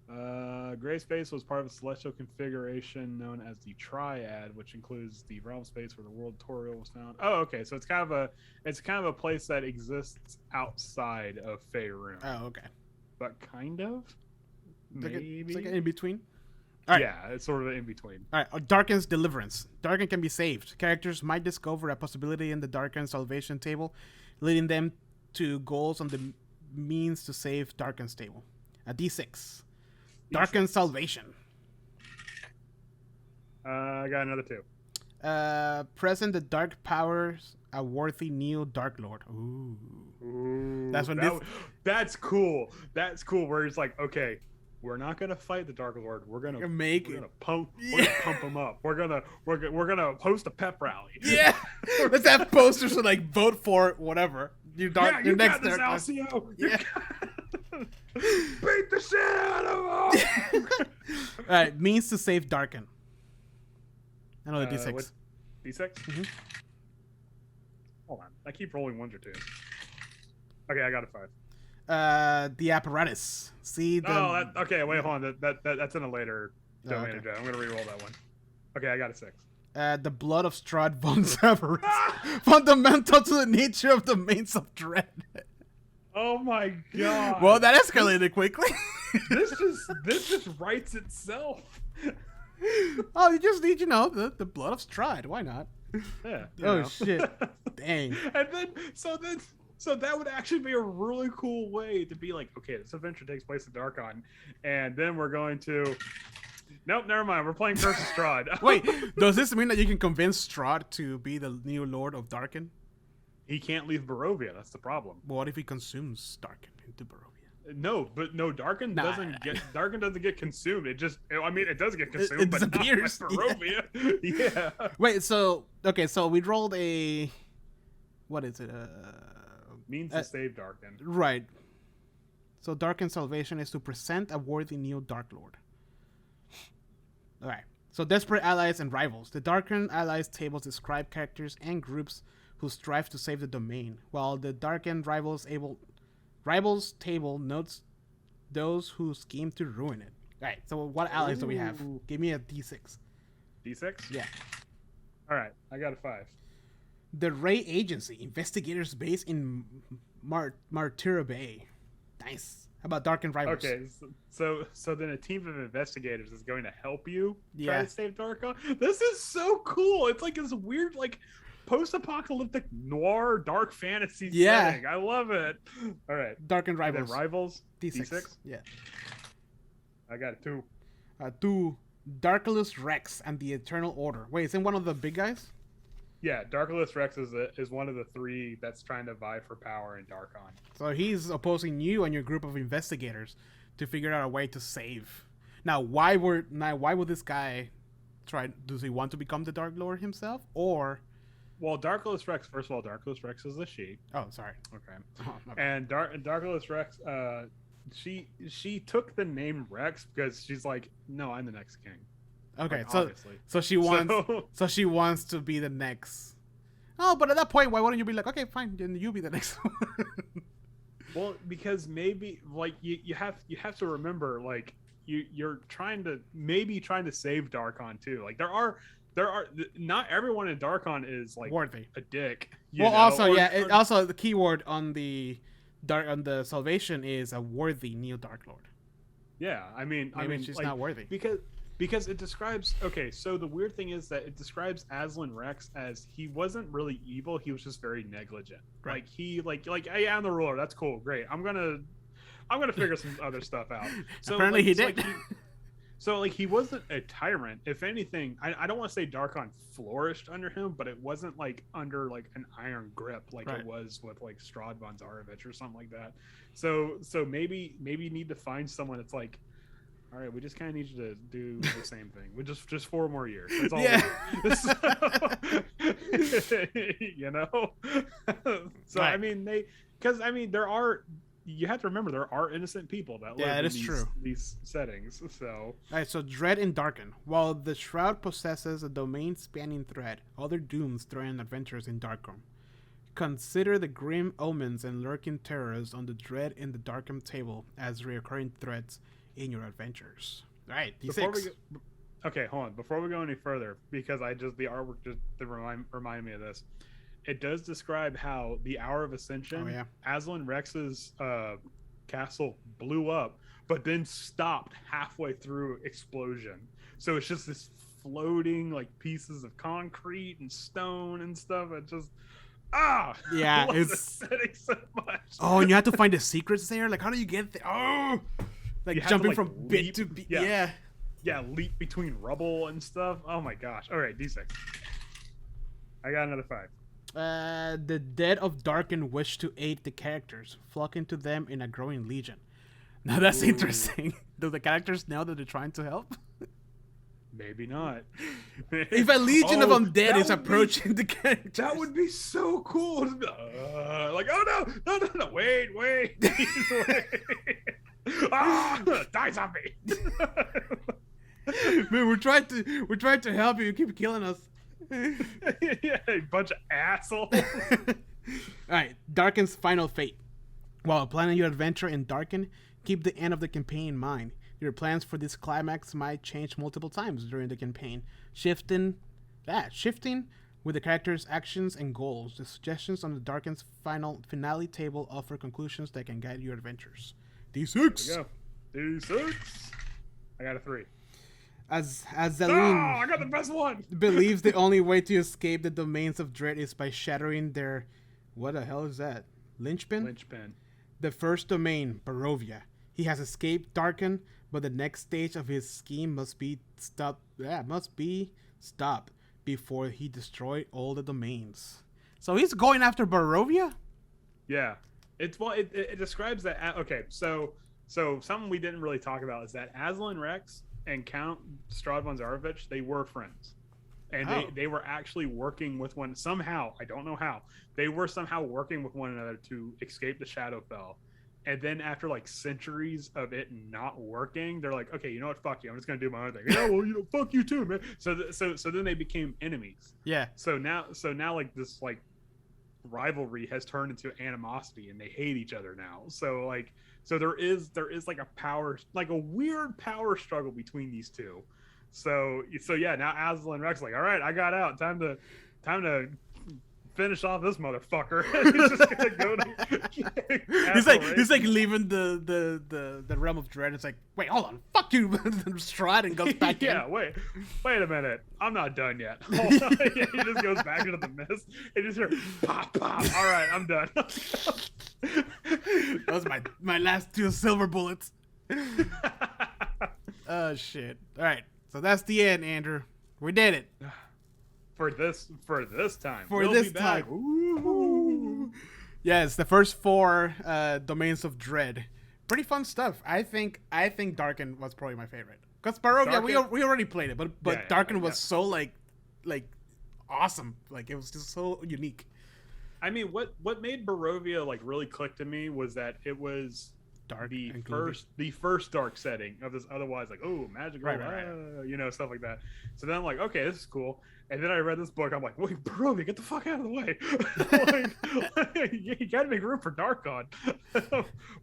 Gray space was part of a celestial configuration known as the Triad, which includes the realm space where the world tutorial was found. Oh, okay. So it's kind of a place that exists outside of Faerun. Oh, okay. But kind of. Maybe. It's like an in between. All right. Yeah, it's sort of in between. All right. Darken's deliverance. Darken can be saved. Characters might discover a possibility in the Darken salvation table, leading them to goals on the means to save Darken's table. A D6. Darken salvation. I got another 2. Present the dark powers a worthy new Dark Lord. Ooh. That's when that's cool. That's cool. Where it's like, okay, we're not gonna fight the Dark Lord. We're gonna pump him up. We're gonna host a pep rally. Yeah. Let's have posters to like vote for whatever. You got this, Alcio. Yeah. Beat the shit out of him. All right, means to save Darken. Another D6. D6? Mm-hmm. Hold on. I keep rolling 1s or 2s. Okay, I got a 5. The apparatus. See the. Okay. Wait, hold on. That's in a later domain. Okay. I'm gonna re-roll that one. Okay, I got a 6. The blood of Strahd von Severus. Fundamental to the nature of the mains of dread. Oh my god. Well, that escalated quickly. This just writes itself. Oh, you just need, the blood of Strahd. Why not? Yeah. Oh shit. Dang. And so that would actually be a really cool way to be like, okay, this adventure takes place in Darkon, and then we're going to. Nope, never mind. We're playing Curse of Strahd. Wait, does this mean that you can convince Strahd to be the new Lord of Darken? He can't leave Barovia. That's the problem. Well, what if he consumes Darken into Barovia? No, Darken doesn't get consumed. It just, it does get consumed, it but disappears. Not like Barovia. Yeah. Wait, so we rolled a, what is it? Means to save Darken. Right. So Darken salvation is to present a worthy new Dark Lord. All right. So desperate allies and rivals. The Darken allies tables describe characters and groups who strive to save the domain, while the Darken rivals table notes those who scheme to ruin it. All right. So what allies do we have? Give me a D6. D6? Yeah. All right. I got a 5. The Ray Agency, investigators based in Martyra Bay. Nice. How about Darken rivals? Okay, so then a team of investigators is going to help you try to save Darkon. This is so cool. It's like this weird, like, post-apocalyptic noir dark fantasy setting. I love it. All right, Darken rivals. And then rivals. D6. Yeah. I got a 2. 2. Darkulus Rex and the Eternal Order. Wait, isn't one of the big guys? Yeah, Darkulus Rex is one of the 3 that's trying to vie for power in Darkon. So he's opposing you and your group of investigators to figure out a way to save. Now, why would this guy try? Does he want to become the Dark Lord himself, or? Well, Darkulus Rex. First of all, Darkulus Rex is the she. Oh, sorry. Okay. And Darkulus Rex, she took the name Rex because she's like, no, I'm the next king. Okay, like, so obviously. so she wants to be the next. Oh, but at that point, why wouldn't you be like, okay, fine, then you be the next one? Well, because maybe like you have to remember, like you're trying to save Darkon too. Like there are not everyone in Darkon is like worthy, a dick. Also the keyword on the salvation is a worthy Neo Dark Lord. Yeah, I mean she's like, not worthy because it describes. Okay, so the weird thing is that it describes Aslan Rex as he wasn't really evil. He was just very negligent. Right. Like he like hey, I'm the ruler. That's cool, great. I'm gonna figure some other stuff out. So apparently he did. So like he wasn't a tyrant. If anything, I don't want to say Darkon flourished under him, but it wasn't like under like an iron grip like it was with like Strahd von Zarovich or something like that. So maybe you need to find someone that's like, all right, we just kind of need you to do the same thing. We just 4 more years. That's all. Yeah. You know. So right. I mean there are. You have to remember there are innocent people that live in these settings. So all right, so Dread and Darken. While the Shroud possesses a domain-spanning thread, other dooms threaten adventurers in Darkroom. Consider the grim omens and lurking terrors on the Dread in the Darkroom table as recurring threats in your adventures. All right, Before we D6. go, okay, hold on. Before we go any further, because the artwork just remind me of this. It does describe how the Hour of Ascension, Oh, yeah. Aslan Rex's castle blew up, but then stopped halfway through explosion. So it's just this floating like pieces of concrete and stone and stuff. It just Yeah, I love it's this setting so much. Oh, and you have to find the secrets there. Like, how do you get there? Oh, like You have jumping to, like, from bit leap. to bit. Yeah. Yeah. Leap between rubble and stuff. Oh my gosh. All right, D6. I got another 5. The dead of Darken wish to aid the characters, flocking to them in a growing legion. Now that's interesting. Do the characters know that they're trying to help? Maybe not. If a legion of undead that is would approaching the characters, That would be so cool. Like, oh no, wait. wait. Die zombie. man, we're trying to help you. You keep killing us. Yeah, a bunch of assholes. All right, Darken's final fate. While planning your adventure in Darken, keep the end of the campaign in mind. Your plans for this climax might change multiple times during the campaign, shifting with the character's actions and goals. The suggestions on the Darken's finale table offer conclusions that can guide your adventures. D6. There we go. D6. I got a 3. As Oh, Zelene I got the best one. believes the only way to escape the domains of dread is by shattering their, what the hell is that? Linchpin? The first domain, Barovia. He has escaped Darken, but the next stage of his scheme must be stopped before he destroy all the domains. So he's going after Barovia? Yeah. It describes that. Okay, so something we didn't really talk about is that Aslan Rex and Count Strahd Zarovich, they were friends. And they were actually working with one somehow. I don't know how. They were somehow working with one another to escape the Shadowfell. And then after like centuries of it not working, they're like, okay, you know what? Fuck you. I'm just gonna do my own thing. Yeah, well, fuck you too, man. So then they became enemies. Yeah. So now like this like rivalry has turned into animosity, and they hate each other now. So there is like a weird power struggle between these two. So yeah, now Aslan Rex like, all right, I got out. Time to finish off this motherfucker. He's just gonna go to he's like leaving the realm of dread. It's like, wait, hold on, fuck you, Strahd, and goes back in. Yeah, wait a minute, I'm not done yet. Hold on. Yeah, he just goes back into the mist and just hear pop pop. All right, I'm done. That was my last 2 silver bullets. Oh shit. All right, so that's the end, Andrew. We did it. For this time. We'll this time. Ooh. Yes, the first 4 domains of dread. Pretty fun stuff. I think Darken was probably my favorite. Because Barovia, we already played it, but Darken was so like awesome. Like, it was just so unique. I mean, what made Barovia like really click to me was that it was Dark, the first dark setting of this otherwise like, oh, magical, right. Stuff like that. So then I'm like, okay, this is cool. And then I read this book. I'm like, wait, Barovia, get the fuck out of the way. You gotta make room for Darkon.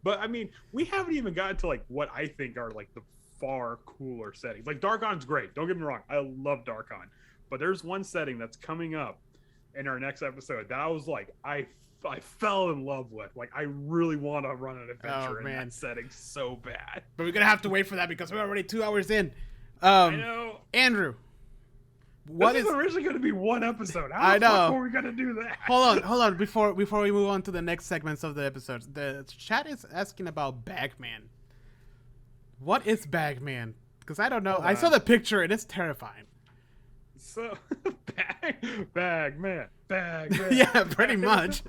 But I mean, we haven't even gotten to like what I think are like the far cooler settings. Like, Darkon's great, don't get me wrong, I love Darkon, but there's one setting that's coming up in our next episode that I was like, I fell in love with. Like, I really want to run an adventure in that setting so bad. But we're gonna have to wait for that because we're already 2 hours in. I know, Andrew. This is originally going to be 1 episode. How the fuck are we going to do that? Hold on. Before we move on to the next segments of the episode, the chat is asking about Bagman. What is Bagman? Because I don't know. I saw the picture and it's terrifying. So, Bagman. Yeah, pretty much.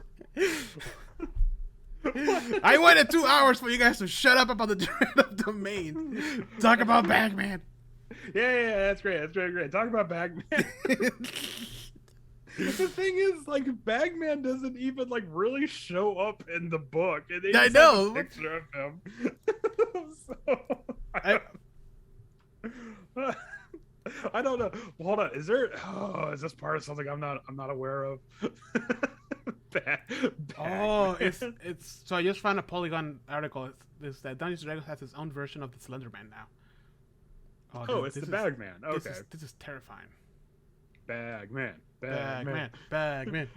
I waited 2 hours for you guys to shut up about the dread of domain. Talk about Bagman. Yeah, that's great. Talk about Bagman. The thing is, like, Bagman doesn't even like really show up in the book. And they just have a picture of him. I don't know. Hold on. Is this part of something I'm not aware of? Oh, it's. So I just found a Polygon article. It's that Dungeons and Dragons has its own version of the Slender Man now. Oh, it's the Bagman. Okay. This is terrifying. Bagman. Bagman.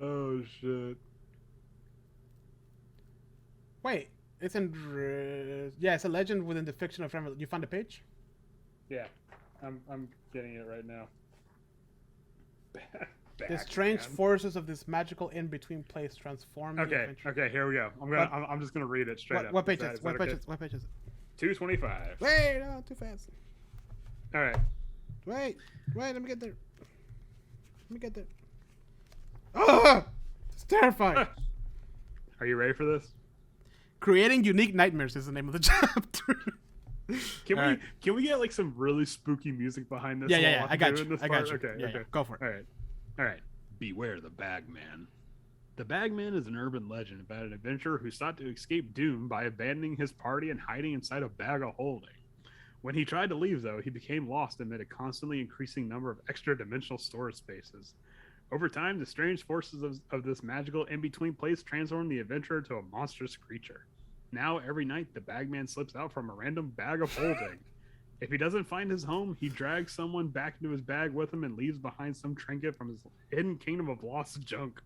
Oh shit. Wait, it's in. Yeah, it's a legend within the fiction of Ravenloft. You found the page? Yeah, I'm getting it right now. The strange forces of this magical in-between place transform the adventure. Okay, here we go. I'm just gonna read it straight up. What page is it? 225. Wait, no, too fast. All right. Wait, let me get there. Oh, it's terrifying. Are you ready for this? Creating unique nightmares is the name of the chapter. Can we get like some really spooky music behind this? Yeah. I got you. Okay. Yeah, go for it. All right. Beware the Bagman. The Bagman is an urban legend about an adventurer who sought to escape doom by abandoning his party and hiding inside a bag of holding. When he tried to leave, though, he became lost amid a constantly increasing number of extra-dimensional storage spaces. Over time, the strange forces of this magical in-between place transformed the adventurer to a monstrous creature. Now, every night, the Bagman slips out from a random bag of holding. If he doesn't find his home, he drags someone back into his bag with him and leaves behind some trinket from his hidden kingdom of lost junk.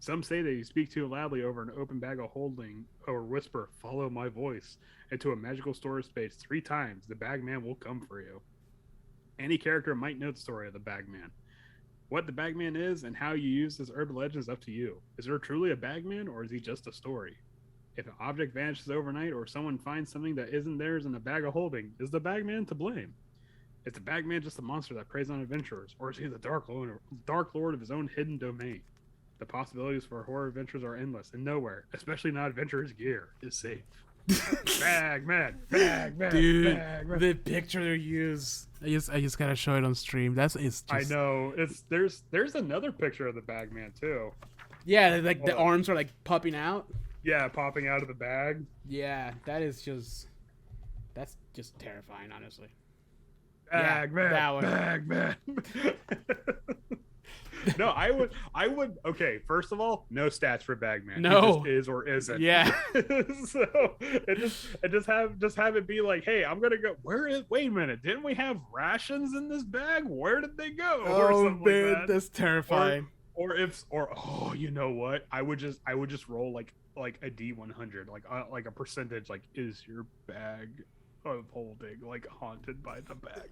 Some say that you speak too loudly over an open bag of holding or whisper, "Follow my voice," into a magical storage space 3 times, the Bagman will come for you. Any character might know the story of the Bagman. What the Bagman is and how you use this urban legend is up to you. Is there truly a Bagman, or is he just a story? If an object vanishes overnight or someone finds something that isn't theirs in a bag of holding, is the Bagman to blame? Is the Bagman just a monster that preys on adventurers, or is he the Dark Lord of his own hidden domain? The possibilities for horror adventures are endless, and nowhere, especially not adventurers' gear, is safe. Bagman, dude, Bagman. The picture they use. I just gotta show it on stream. I know. There's another picture of the Bagman too. Yeah, like the arms are like popping out. Yeah, popping out of the bag. Yeah, that's just terrifying, honestly. Bagman. No, I would. Okay, first of all, no stats for Bagman. No, he just is or isn't. Yeah. So just have it be like, hey, I'm gonna go. Wait a minute, didn't we have rations in this bag? Where did they go? Oh man, like that's terrifying. Or you know what? I would just roll like a D100, like a percentage. Like, is your bag of holding like haunted by the bag?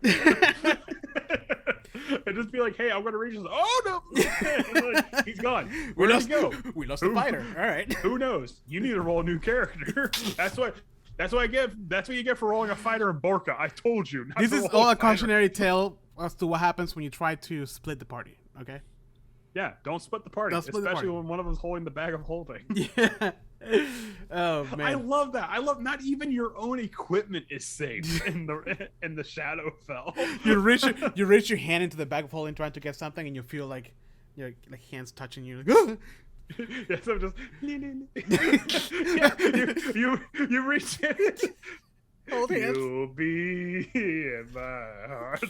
And just be like, hey, I'm gonna reach this. Oh no! Like, he's gone. Where did he go? We lost the fighter. All right. Who knows? You need to roll a new character. That's what I get. That's what you get for rolling a fighter in Borka. I told you. This is all a cautionary tale as to what happens when you try to split the party. Okay. Yeah, don't split the party, especially when one of them's holding the bag of holding. Yeah. Oh man, I love that. Not even your own equipment is safe in the Shadowfell. You reach your hand into the bag of holding trying to get something, and you feel like your hands touching you. Like, yes, I'm just. Yeah, you reach it. Hold hands. You'll be in my heart.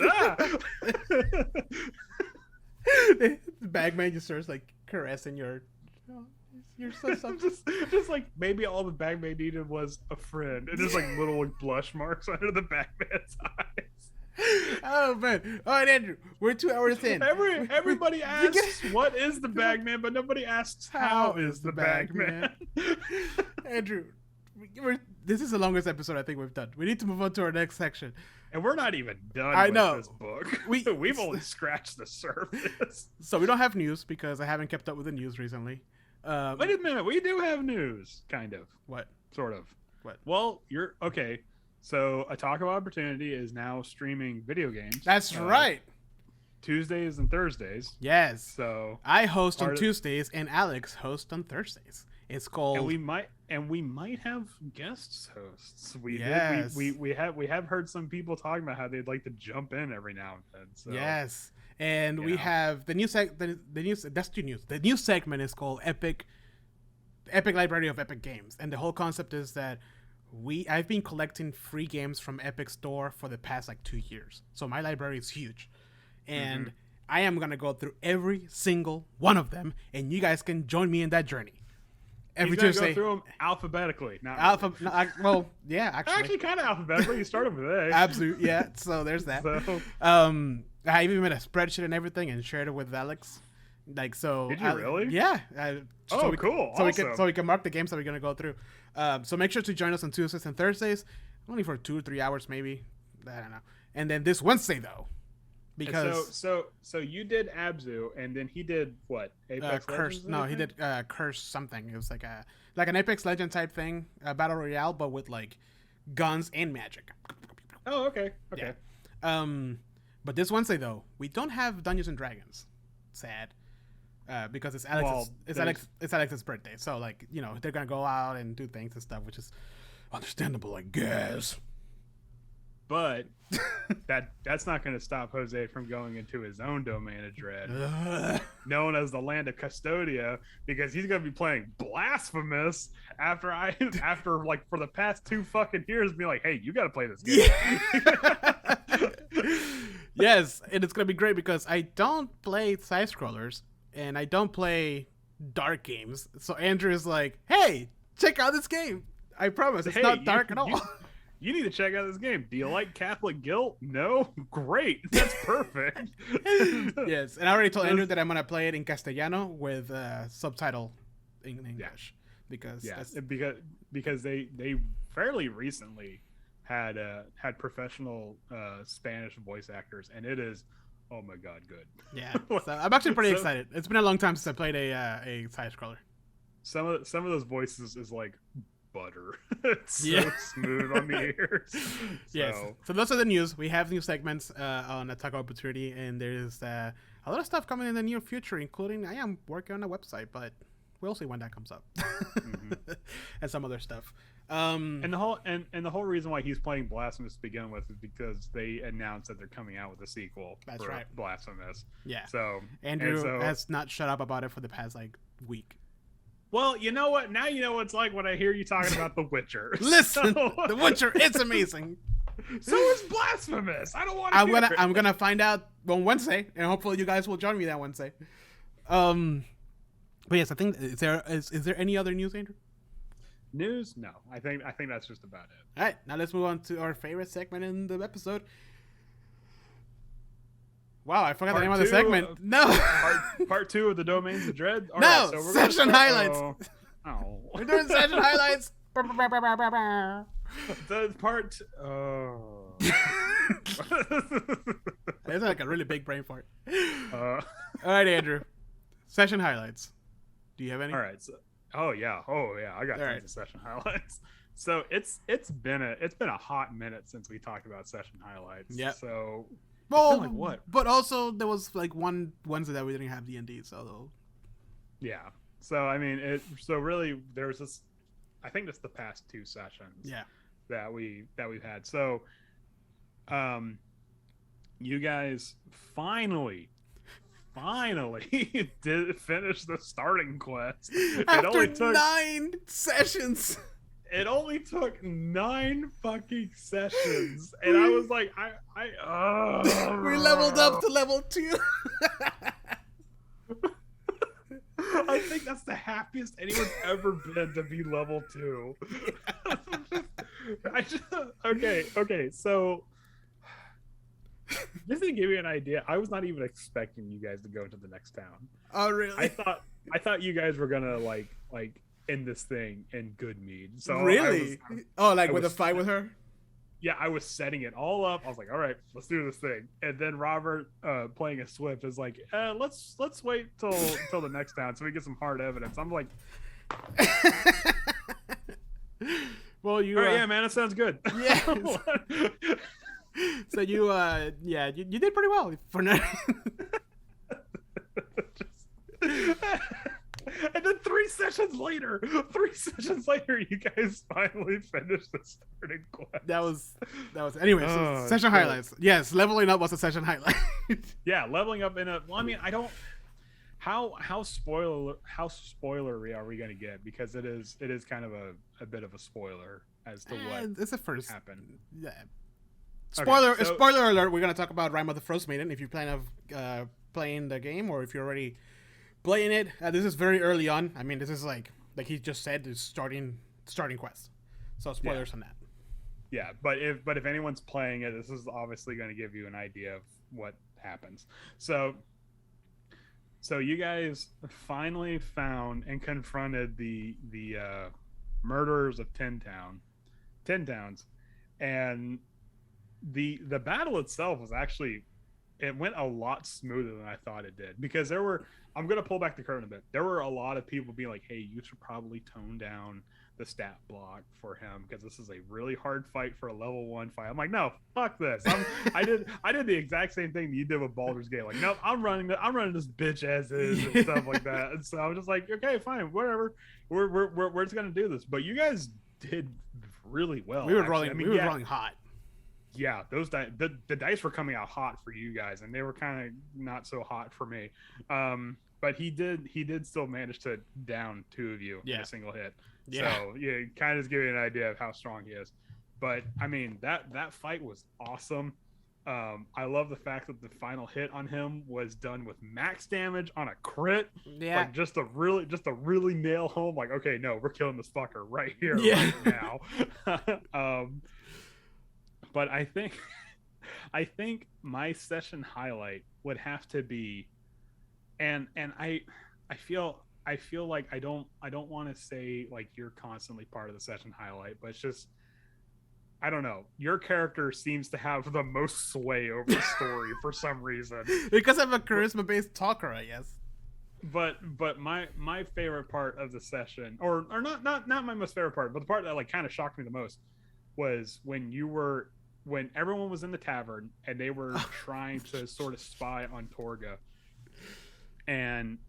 The Bagman just starts like caressing your. You're so just like maybe all the Bagman needed was a friend, and there's like little like blush marks under the Bagman's eyes. Oh man! All right, Andrew, we're 2 hours in. Everybody asks what is the Bagman, but nobody asks how is the Bagman. Andrew, this is the longest episode I think we've done. We need to move on to our next section. And we're not even done with this book. We've only scratched the surface. So we don't have news because I haven't kept up with the news recently. Wait a minute. We do have news. Kind of. What? Sort of. What? Well, you're... Okay. So, A Talk of Opportunity is now streaming video games. That's right. Tuesdays and Thursdays. Yes. So... I host on Tuesdays and Alex hosts on Thursdays. It's called... And we might have guest hosts. We have heard some people talking about how they'd like to jump in every now and then. So, yes, and we have the new that's two news. The new segment is called Epic Library of Epic Games, and the whole concept is that I've been collecting free games from Epic Store for the past like 2 years. So my library is huge. And I am going to go through every single one of them, and you guys can join me in that journey. He's gonna go through them alphabetically. Not really. Well, yeah, actually kind of alphabetically. You started with A. Absolutely, yeah. So there's that. So, I even made a spreadsheet and everything and shared it with Alex. Like, so. Did you really? Yeah. Cool. So we can mark the games that we're gonna go through. So make sure to join us on Tuesdays and Thursdays, only for 2 or 3 hours maybe. I don't know. And then this Wednesday though, because so you did Abzu, and then he did what? Apex Curse. Legends, No, he did Curse something. It was like an Apex Legend type thing, battle royale, but with like guns and magic. Oh, okay. Yeah. But this Wednesday though, we don't have Dungeons and Dragons. Sad. Because it's Alex's birthday, so like, you know, they're gonna go out and do things and stuff, which is understandable, I guess. But that's not going to stop Jose from going into his own domain of dread, known as the Land of Custodia, because he's going to be playing Blasphemous after like for the past 2 fucking years, be like, hey, you got to play this game. Yes, and it's going to be great because I don't play side scrollers and I don't play dark games. So Andrew is like, hey, check out this game. I promise it's not dark at all. You need to check out this game. Do you like Catholic guilt? No? Great. That's perfect. Yes, and I already told Andrew that I'm going to play it in Castellano with subtitle in English. Yeah. Because they fairly recently had professional Spanish voice actors, and it is, oh my god, good. Yeah, so I'm actually pretty excited. It's been a long time since I played a side scroller. Some of those voices is like butter. It's so smooth on the ears. Yes. So those are the news. We have new segments on Attack of Opportunity, and there's a lot of stuff coming in the near future, including I am working on a website, but we'll see when that comes up, and some other stuff. And the whole reason why he's playing Blasphemous to begin with is because they announced that they're coming out with a sequel. That's for right. Blasphemous. Yeah. So Andrew has not shut up about it for the past like week. Well, you know what? Now you know what it's like when I hear you talking about The Witcher. Listen, The Witcher, it's amazing. So is Blasphemous. I don't want to. I'm gonna find out on Wednesday, and hopefully you guys will join me that Wednesday. But yes, I think is there any other news, Andrew? News? No, I think that's just about it. All right, now let's move on to our favorite segment in the episode. Wow, I forgot the name of the segment. Part 2 of the Domains of Dread. All no, right, so we're session highlights. Oh. We're doing session highlights. The part. Oh. It's like a really big brain fart. All right, Andrew. Session highlights. Do you have any? All right. So, oh yeah. I got tons of session highlights. So it's been a hot minute since we talked about session highlights. Yeah. So. Well, like what? But also there was like one Wednesday that we didn't have D&D, so. Yeah. So I mean, really there was this. I think it's the past 2 sessions. Yeah. That we've had. So, you guys finally did finish the starting quest. After it only took 9 sessions. It only took 9 fucking sessions, and I was like, we leveled up to level 2. I think that's the happiest anyone's ever been to be level 2. Okay, so just to give you an idea, I was not even expecting you guys to go into the next town. Oh, really? I thought you guys were gonna like end this thing in good mead. So really? With a fight with her? Yeah, I was setting it all up. I was like, all right, let's do this thing. And then Robert, playing a Swift, is like, let's wait till the next town so we get some hard evidence. I'm like, well, you. All right, yeah, man, it sounds good. Yeah. So you did pretty well for now. And then 3 sessions later, you guys finally finished the starting quest. That was. Anyway, session highlights. Yes, leveling up was a session highlight. Yeah, leveling up in a. Well, I mean, spoilery are we going to get, because it is kind of a bit of a spoiler as to what It's the first happened. Yeah. Okay, so- Spoiler alert! We're gonna talk about Rime of the Frost Maiden. If you plan of playing the game, or if you're already playing it, this is very early on. I mean, this is like he just said, is starting quest. So spoilers on that. Yeah, but if anyone's playing it, this is obviously going to give you an idea of what happens. So you guys finally found and confronted the murderers of Ten Towns, and the battle itself was actually, it went a lot smoother than I thought it did, because I'm going to pull back the curtain a bit. There were a lot of people being like, hey, you should probably tone down the stat block for him, because this is a really hard fight for a level 1 fight. I'm like, no, fuck this. I did the exact same thing that you did with Baldur's Gate. Like, nope, I'm running this bitch as is and stuff like that. And so I was just like, okay, fine, whatever. We're just gonna do this. But you guys did really well. We were rolling hot. Yeah, those the dice were coming out hot for you guys, and they were kind of not so hot for me. But he did still manage to down 2 of you in a single hit. Yeah. So yeah, kind of just give you an idea of how strong he is. But I mean, that fight was awesome. I love the fact that the final hit on him was done with max damage on a crit. Yeah. Like just to really nail home, like, okay, no, we're killing this fucker right here, right now. But I think my session highlight would have to be, and I feel like I don't want to say like you're constantly part of the session highlight, but it's just, I don't know, your character seems to have the most sway over the story for some reason, because I'm a charisma based talker, I guess. But my favorite part of the session, or not my most favorite part, but the part that like kind of shocked me the most, was when everyone was in the tavern and they were trying to sort of spy on Torga, and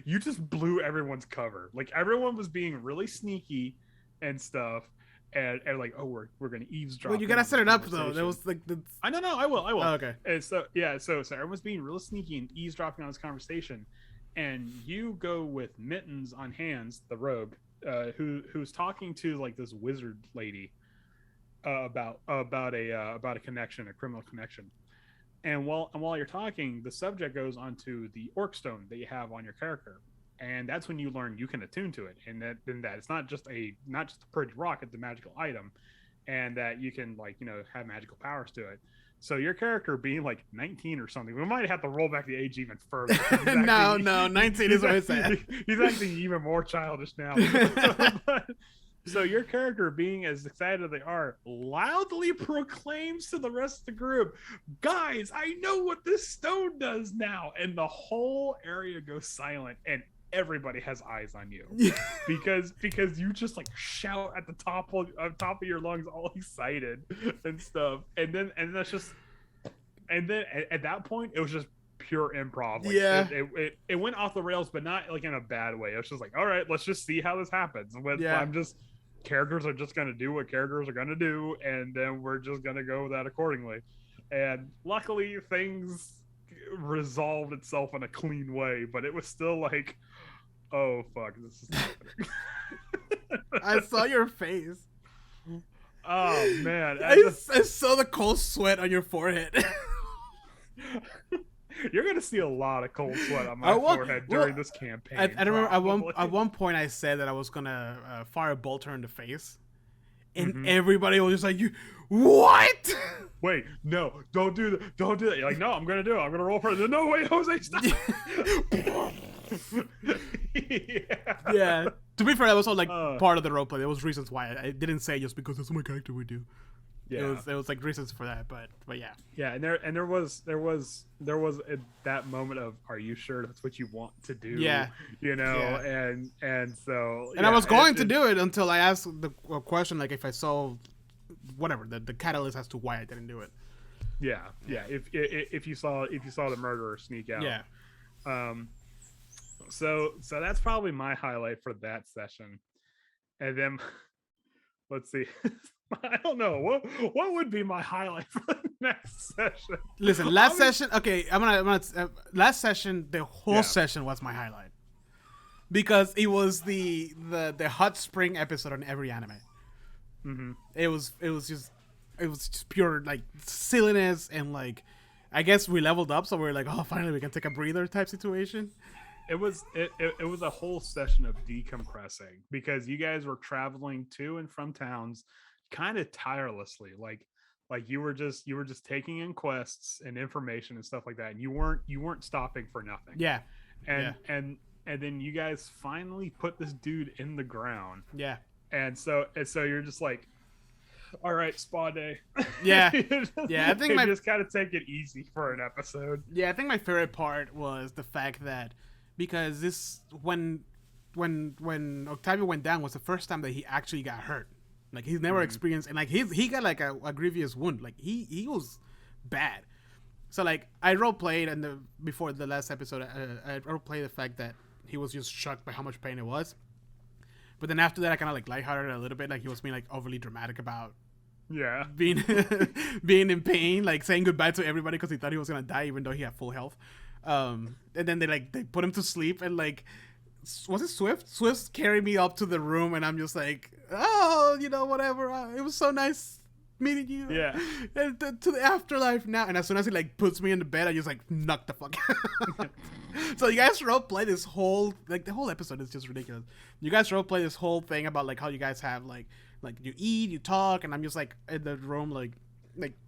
you just blew everyone's cover. Like, everyone was being really sneaky and stuff, and like, oh, we're gonna eavesdrop. Well, you gotta set it up though. That was like the. I know. I will. Oh, okay. And so everyone's being real sneaky and eavesdropping on this conversation, and you go with Mittens on hands, the rogue, who's talking to like this wizard lady about a connection, a criminal connection. And while you're talking, the subject goes onto the orc stone that you have on your character, and that's when you learn you can attune to it, and that it's not just a purge rock, it's a magical item, and that you can, like, have magical powers to it. So your character being like 19 or something, we might have to roll back the age even further. No, 19 is what I said. He's actually even more childish now. So your character, being as excited as they are, loudly proclaims to the rest of the group, guys, I know what this stone does now. And the whole area goes silent, and everybody has eyes on you. because you just like shout at the top of your lungs, all excited and stuff. And then at that point, it was just pure improv. Like, it went off the rails, but not like in a bad way. It was just like, all right, let's just see how this happens. Characters are just going to do what characters are going to do, and then we're just going to go with that accordingly. And luckily, things resolved itself in a clean way, but it was still like, oh, fuck, this is happening. I saw your face. Oh, man. I saw the cold sweat on your forehead. You're gonna see a lot of cold sweat on my forehead during this campaign. I remember at one point I said that I was gonna fire a bolt her in the face, and everybody was just like, "You what? Wait, no, don't do that! Don't do that!" You're like, "No, I'm gonna do it. I'm gonna roll for it." No, wait, Jose, stop! Yeah. To be fair, that was all like part of the roleplay. There was reasons why I didn't say just because that's what my character would do. Yeah, it was like reasons for that, but yeah. Yeah, and there was that moment of, are you sure that's what you want to do? Yeah, and so. And I was going to do it until I asked the question, like, if I saw whatever the catalyst as to why I didn't do it. Yeah. If you saw the murderer sneak out. Yeah. So that's probably my highlight for that session, and then let's see. I don't know what would be my highlight for the next session. Listen, last session. Okay, I'm gonna. Last session, the whole session was my highlight because it was the hot spring episode on every anime. Mm-hmm. It was just pure like silliness and like I guess we leveled up, so we're like, oh, finally we can take a breather type situation. It was a whole session of decompressing because you guys were traveling to and from towns kind of tirelessly, like you were just taking in quests and information and stuff like that, and you weren't stopping for nothing. Yeah. And then you guys finally put this dude in the ground. Yeah. And so you're just like, all right, spa day. Yeah. Yeah, I think just kind of take it easy for an episode. Yeah, I think my favorite part was the fact that because this when Octavio went down was the first time that he actually got hurt. Like he's never experienced, and like he got like a grievous wound. Like he was bad. So like I role played, and before the last episode, I role played the fact that he was just shocked by how much pain it was. But then after that, I kind of like lighthearted a little bit. Like he was being like overly dramatic about being being in pain, like saying goodbye to everybody because he thought he was gonna die, even though he had full health. And then they put him to sleep, and like. Was it Swift? Swift carried me up to the room, and I'm just like, oh, whatever. It was so nice meeting you. Yeah. And to the afterlife now. And as soon as he like puts me in the bed, I just like knock the fuck out. So you guys role play this whole the whole episode is just ridiculous. You guys role play this whole thing about like how you guys have like you eat, you talk, and I'm just like in the room like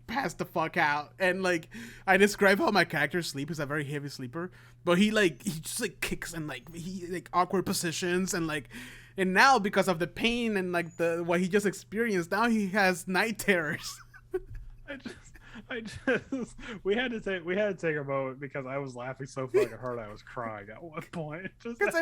pass the fuck out. And like I describe how my character sleep is a very heavy sleeper, but he just like kicks and like he like awkward positions and now because of the pain and like what he just experienced, now he has night terrors. I just we had to take a moment because I was laughing so fucking hard I was crying at one point. Because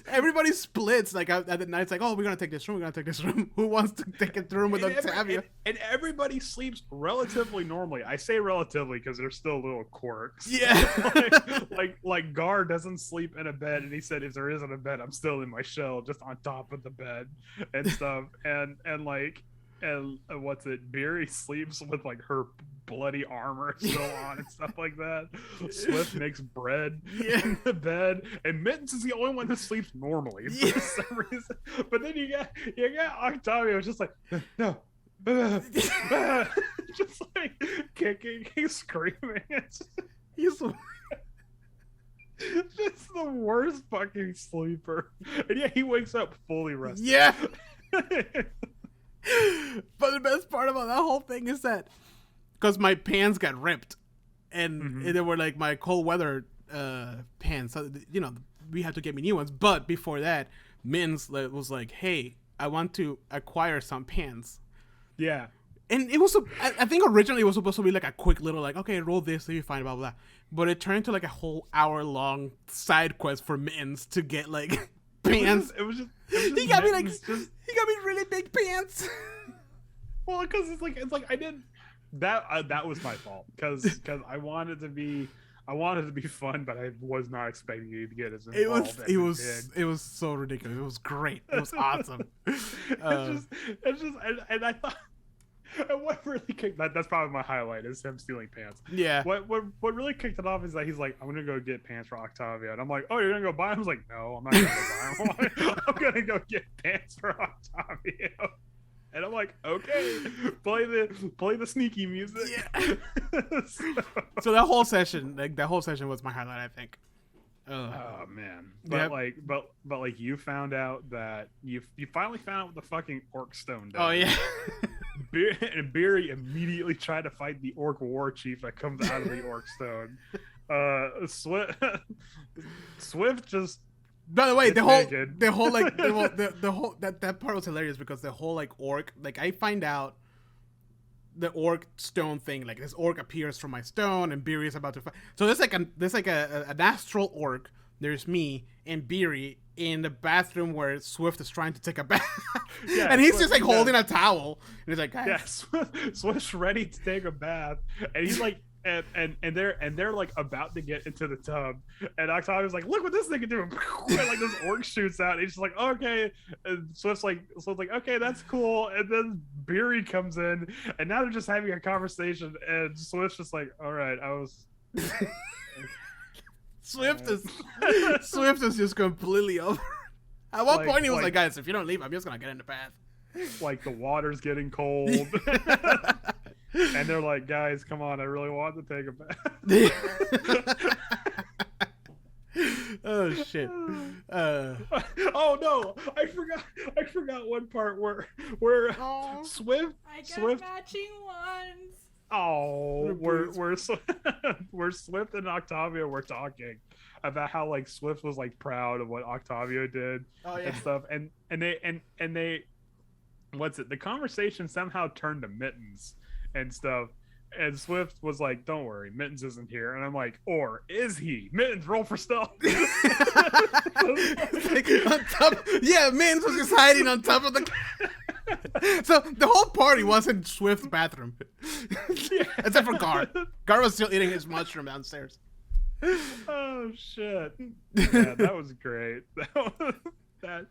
everybody splits like at the night. It's like, oh, we're gonna take this room. Who wants to take it room with Octavia? And everybody sleeps relatively normally. I say relatively because there's still little quirks. Yeah. like Gar doesn't sleep in a bed, and he said if there isn't a bed, I'm still in my shell, just on top of the bed and stuff. and what's it? Beery sleeps with like her bloody armor still on and stuff like that. Swift makes bread in the bed, and Mittens is the only one who sleeps normally for some reason. But then you got Octavio just like no. Just like kicking, he's screaming. He's just the worst fucking sleeper. And yeah, he wakes up fully rested. Yeah. But the best part about that whole thing is that because my pants got ripped and they were like my cold weather pants, so we had to get me new ones. But before that, Mins was like, hey, I want to acquire some pants. Yeah. And it was I think originally it was supposed to be like a quick little like, okay, roll this, so you find blah blah blah. But it turned into like a whole hour-long side quest for Mittens to get like pants. It was just he got me really big pants. Well, because it's like I did that was my fault because I wanted to be fun, but I was not expecting you to get as involved. It was so ridiculous. It was great. It was awesome. It's just and I thought. And what really kicked that's probably my highlight is him stealing pants. Yeah. What really kicked it off is that he's like, I'm gonna go get pants for Octavia, and I'm like, oh, you're gonna go buy them? I was like, no, I'm not gonna go buy them. I'm gonna go get pants for Octavia. And I'm like, okay, play the sneaky music. Yeah. So that whole session was my highlight, I think. Oh man, but you found out that you finally found out what the fuking orc stone does. Oh yeah. And Beery immediately tried to fight the orc war chief that comes out of the orc stone. Swift just. By the way, the whole that part was hilarious because the whole like orc, like I find out the orc stone thing, like this orc appears from my stone and Beery is about to fight. So there's like an astral orc. There's me and Beery in the bathroom where Swift is trying to take a bath. Yeah, and he's just holding a towel and he's like, guys. Yeah, Swift's ready to take a bath, and he's like and they're like about to get into the tub, and Octavia's like, look what this thing can do. And like this orc shoots out, and he's just like, okay. And Swift's like, okay, that's cool. And then Beery comes in, and now they're just having a conversation, and Swift's just like, all right, I was. Swift is just completely over. At one point, he was like, guys, if you don't leave, I'm just gonna get in the path. Like the water's getting cold. And they're like, guys, come on, I really want to take a bath. Oh shit. Oh no, I forgot one part where Swift I got matching ones. Oh, where Swift and Octavia were talking about how like Swift was like proud of what Octavia did and stuff, and they what's it? The conversation somehow turned to Mittens and stuff, and Swift was like, "Don't worry, Mittens isn't here," and I'm like, "Or is he? Mittens, roll for stealth." Like on top, yeah, Mittens was just hiding on top of the. So the whole party was in Swift's bathroom, except for Gar. Gar was still eating his mushroom downstairs. Oh shit! Yeah, that was great. That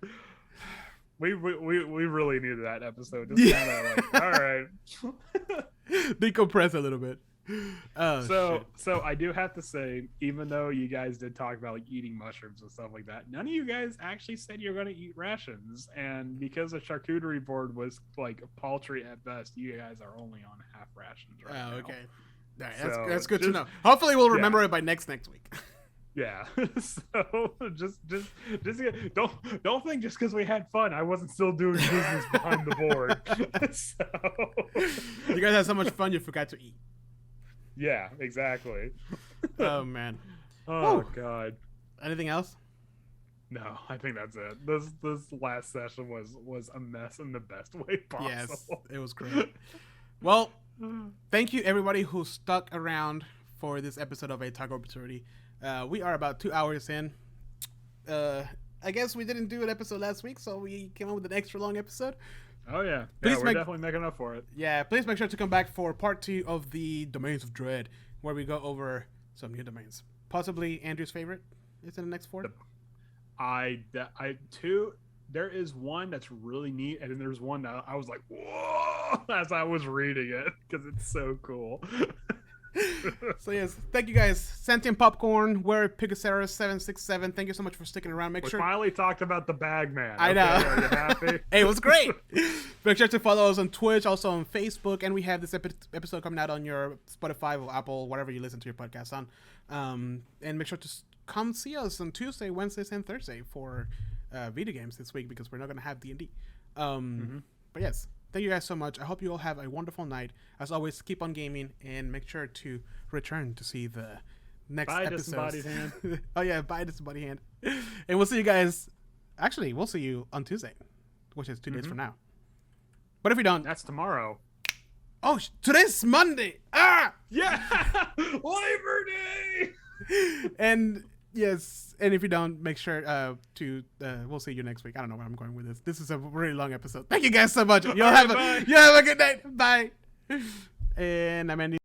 we really needed that episode. Just kind of like, all right, decompress a little bit. Oh, so I do have to say, even though you guys did talk about like eating mushrooms and stuff like that, none of you guys actually said you're going to eat rations, and because the charcuterie board was like paltry at best, you guys are only on half rations right now. Okay, all right, that's good to know. Hopefully, we'll remember it by next week. Yeah. So just don't think just because we had fun, I wasn't still doing business behind the board. So you guys had so much fun, you forgot to eat. Yeah, exactly. Oh man. Oh Woo. God. Anything else? No, I think that's it. This last session was a mess in the best way possible. Yes, it was great. Well, thank you everybody who stuck around for this episode of A Tug of Opportunity. We are about 2 hours in. I guess we didn't do an episode last week, so we came up with an extra long episode. Oh yeah, we're definitely making up for it. Yeah, please make sure to come back for part 2 of the Domains of Dread, where we go over some new domains. Possibly Andrew's favorite is in the next 4. There is one that's really neat, and then there's one that I was like, whoa, as I was reading it, because it's so cool. So yes, thank you guys. Sentient Popcorn, we're Pigasaurus767. Thank you so much for sticking around. We finally talked about the bag man. I know. Are you happy? Hey, it was great. Make sure to follow us on Twitch, also on Facebook, and we have this episode coming out on your Spotify or Apple, whatever you listen to your podcast on. And make sure to come see us on Tuesday, Wednesdays, and Thursday for video games this week, because we're not going to have D&D. But yes, thank you guys so much. I hope you all have a wonderful night. As always, keep on gaming, and make sure to return to see the next episode. Disembodied hand. Oh yeah, bye Disembodied hand. And we'll see you guys. Actually, we'll see you on Tuesday, which is 2 days from now. But if we don't, that's tomorrow. Oh, today's Monday. Ah, yeah, Labor Day. And yes, and if you don't, make sure to we'll see you next week. I don't know where I'm going with this. This is a really long episode. Thank you guys so much. You have a good night. Bye. And I'm Andy.